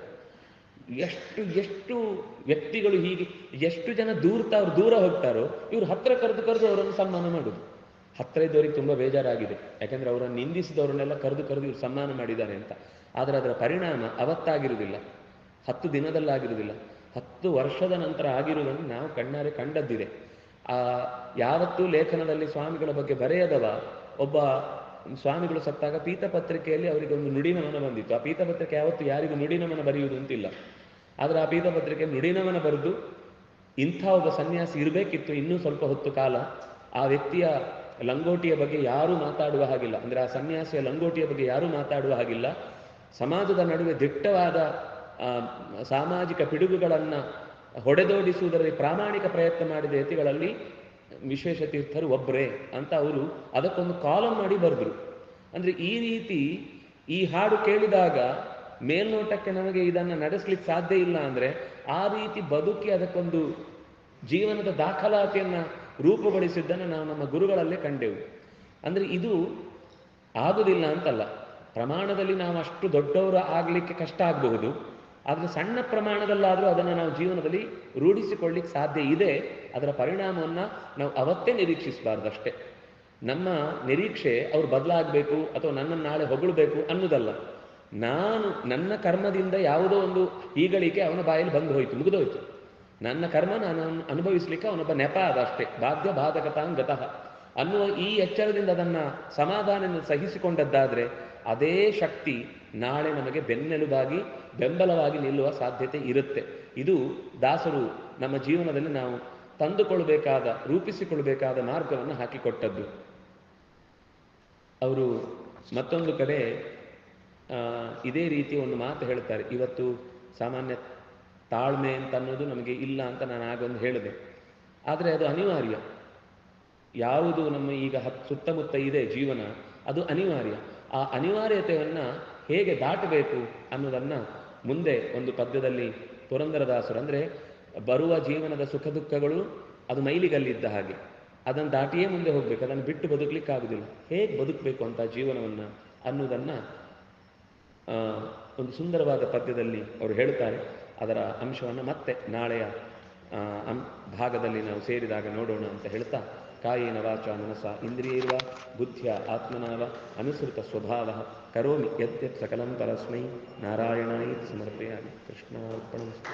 ಎಷ್ಟು ವ್ಯಕ್ತಿಗಳು ಹೀಗೆ, ಎಷ್ಟು ಜನ ಅವ್ರು ದೂರ ಹೋಗ್ತಾರೋ, ಇವರು ಹತ್ರ ಕರೆದು ಅವರನ್ನು ಸನ್ಮಾನ ಮಾಡೋದು. ಹತ್ರ ಇದ್ದವರಿಗೆ ತುಂಬ ಬೇಜಾರಾಗಿದೆ, ಯಾಕಂದರೆ ಅವರನ್ನು ನಿಂದಿಸಿದವರನ್ನೆಲ್ಲ ಕರೆದು ಇವರು ಸನ್ಮಾನ ಮಾಡಿದ್ದಾರೆ ಅಂತ. ಆದರೆ ಅದರ ಪರಿಣಾಮ ಅವತ್ತಾಗಿರುವುದಿಲ್ಲ, 10 ದಿನದಲ್ಲಾಗಿರುವುದಿಲ್ಲ, 10 ವರ್ಷದ ನಂತರ ಆಗಿರುವುದನ್ನು ನಾವು ಕಣ್ಣಾರೆ ಕಂಡದ್ದಿದೆ. ಯಾವತ್ತೂ ಲೇಖನದಲ್ಲಿ ಸ್ವಾಮಿಗಳ ಬಗ್ಗೆ ಬರೆಯದವ ಒಬ್ಬ ಸ್ವಾಮಿಗಳು ಸತ್ತಾಗ ಪೀತಪತ್ರಿಕೆಯಲ್ಲಿ ಅವರಿಗೆ ಒಂದು ನುಡಿನಮನ ಬಂದಿತ್ತು. ಆ ಪೀತಪತ್ರಿಕೆ ಯಾವತ್ತು ಯಾರಿಗೂ ನುಡಿನಮನ ಬರೆಯುವುದು ಅಂತಿಲ್ಲ. ಆದರೆ ಆ ಪೀತಪತ್ರಿಕೆ ನುಡಿನಮನ ಬರೆದು ಇಂಥ ಒಬ್ಬ ಸನ್ಯಾಸಿ ಇರಬೇಕಿತ್ತು ಇನ್ನೂ ಸ್ವಲ್ಪ ಹೊತ್ತು ಕಾಲ, ಆ ವ್ಯಕ್ತಿಯ ಲಂಗೋಟಿಯ ಬಗ್ಗೆ ಯಾರೂ ಮಾತಾಡುವ ಹಾಗಿಲ್ಲ, ಅಂದರೆ ಆ ಸನ್ಯಾಸಿಯ ಲಂಗೋಟಿಯ ಬಗ್ಗೆ ಯಾರೂ ಮಾತಾಡುವ ಹಾಗಿಲ್ಲ, ಸಮಾಜದ ನಡುವೆ ದಿಟ್ಟವಾದ ಸಾಮಾಜಿಕ ಪಿಡುಗುಗಳನ್ನು ಹೊಡೆದೋಡಿಸುವುದರಲ್ಲಿ ಪ್ರಾಮಾಣಿಕ ಪ್ರಯತ್ನ ಮಾಡಿದ ಯತಿಗಳಲ್ಲಿ ವಿಶ್ವೇಶ ತೀರ್ಥರು ಒಬ್ಬರೇ ಅಂತ ಅವರು ಅದಕ್ಕೊಂದು ಕಾಲಂ ಮಾಡಿ ಬರೆದ್ರು. ಅಂದರೆ ಈ ರೀತಿ ಈ ಹಾಡು ಕೇಳಿದಾಗ ಮೇಲ್ನೋಟಕ್ಕೆ ನಮಗೆ ಇದನ್ನು ನಡೆಸಲಿಕ್ಕೆ ಸಾಧ್ಯ ಇಲ್ಲ, ಅಂದರೆ ಆ ರೀತಿ ಬದುಕಿ ಅದಕ್ಕೊಂದು ಜೀವನದ ದಾಖಲಾತಿಯನ್ನು ರೂಪುಗೊಳಿಸಿದ್ದನ್ನು ನಾವು ನಮ್ಮ ಗುರುಗಳಲ್ಲೇ ಕಂಡೆವು. ಅಂದರೆ ಇದು ಆಗುವುದಿಲ್ಲ ಅಂತಲ್ಲ, ಪ್ರಮಾಣದಲ್ಲಿ ನಾವು ಅಷ್ಟು ದೊಡ್ಡವರು ಆಗಲಿಕ್ಕೆ ಕಷ್ಟ ಆಗಬಹುದು, ಆದರೆ ಸಣ್ಣ ಪ್ರಮಾಣದಲ್ಲಾದರೂ ಅದನ್ನು ನಾವು ಜೀವನದಲ್ಲಿ ರೂಢಿಸಿಕೊಳ್ಳಿಕ್ಕೆ ಸಾಧ್ಯ ಇದೆ. ಅದರ ಪರಿಣಾಮವನ್ನು ನಾವು ಅವತ್ತೇ ನಿರೀಕ್ಷಿಸಬಾರ್ದು ಅಷ್ಟೇ. ನಮ್ಮ ನಿರೀಕ್ಷೆ ಅವ್ರು ಬದಲಾಗಬೇಕು ಅಥವಾ ನನ್ನನ್ನು ನಾಳೆ ಹೊಗಳಬೇಕು ಅನ್ನೋದಲ್ಲ. ನಾನು ನನ್ನ ಕರ್ಮದಿಂದ ಯಾವುದೋ ಒಂದು ಈಗಳಿಕೆ ಅವನ ಬಾಯಲ್ಲಿ ಬಂದು ಹೋಯಿತು, ಮುಗಿದೋಯ್ತು. ನನ್ನ ಕರ್ಮ ನಾನು ಅನುಭವಿಸಲಿಕ್ಕೆ ಅವನೊಬ್ಬ ನೆಪ ಆದ ಅಷ್ಟೇ, ಬಾಧ್ಯ ಬಾಧಕತಾಂಗತಃ ಅನ್ನುವ ಈ ಎಚ್ಚರದಿಂದ ಅದನ್ನು ಸಮಾಧಾನದಿಂದ ಸಹಿಸಿಕೊಂಡದ್ದಾದರೆ ಅದೇ ಶಕ್ತಿ ನಾಳೆ ನಮಗೆ ಬೆನ್ನೆಲುಬಾಗಿ ಬೆಂಬಲವಾಗಿ ನಿಲ್ಲುವ ಸಾಧ್ಯತೆ ಇರುತ್ತೆ. ಇದು ದಾಸರು ನಮ್ಮ ಜೀವನದಲ್ಲಿ ನಾವು ತಂದುಕೊಳ್ಬೇಕಾದ ರೂಪಿಸಿಕೊಳ್ಬೇಕಾದ ಮಾರ್ಗವನ್ನು ಹಾಕಿಕೊಟ್ಟದ್ದು. ಅವರು ಮತ್ತೊಂದು ಕಡೆ ಇದೇ ರೀತಿಯ ಒಂದು ಮಾತು ಹೇಳ್ತಾರೆ. ಇವತ್ತು ಸಾಮಾನ್ಯ ತಾಳ್ಮೆ ಅಂತ ಅನ್ನೋದು ನಮಗೆ ಇಲ್ಲ ಅಂತ ನಾನು ಆಗೊಂದು ಹೇಳಿದೆ, ಆದರೆ ಅದು ಅನಿವಾರ್ಯ. ಯಾವುದು ನಮ್ಮ ಈಗ ಸುತ್ತಮುತ್ತ ಇದೆ ಜೀವನ, ಅದು ಅನಿವಾರ್ಯ. ಆ ಅನಿವಾರ್ಯತೆಯನ್ನು ಹೇಗೆ ದಾಟಬೇಕು ಅನ್ನೋದನ್ನು ಮುಂದೆ ಒಂದು ಪದ್ಯದಲ್ಲಿ ಪುರಂದರದಾಸರು, ಅಂದರೆ ಬರುವ ಜೀವನದ ಸುಖ ದುಃಖಗಳು ಅದು ಮೈಲಿಗಲ್ಲಿದ್ದ ಹಾಗೆ, ಅದನ್ನು ದಾಟಿಯೇ ಮುಂದೆ ಹೋಗ್ಬೇಕು, ಅದನ್ನು ಬಿಟ್ಟು ಬದುಕಲಿಕ್ಕಾಗುವುದಿಲ್ಲ. ಹೇಗೆ ಬದುಕಬೇಕು ಅಂತ ಜೀವನವನ್ನು ಅನ್ನೋದನ್ನು ಒಂದು ಸುಂದರವಾದ ಪದ್ಯದಲ್ಲಿ ಅವರು ಹೇಳ್ತಾರೆ. ಅದರ ಅಂಶವನ್ನು ಮತ್ತೆ ನಾಳೆಯ ಭಾಗದಲ್ಲಿ ನಾವು ಸೇರಿದಾಗ ನೋಡೋಣ ಅಂತ ಹೇಳ್ತಾ, ಕಾಯೇನ ವಾಚ ಮನಸ ಇಂದ್ರಿಯೈರ್ವ ಬುದ್ಧ್ಯ ಆತ್ಮನಾವ ಅನುಸೃತ ಸ್ವಭಾವ ಕರೋಮಿ ಯದ್ಯತ್ ಸಕಲಂ ಪರಸ್ಮೈ ನಾರಾಯಣಾಯ ಸಮರ್ಪಯಾಮಿ. ಕೃಷ್ಣಾರ್ಪಣಮಸ್ತು.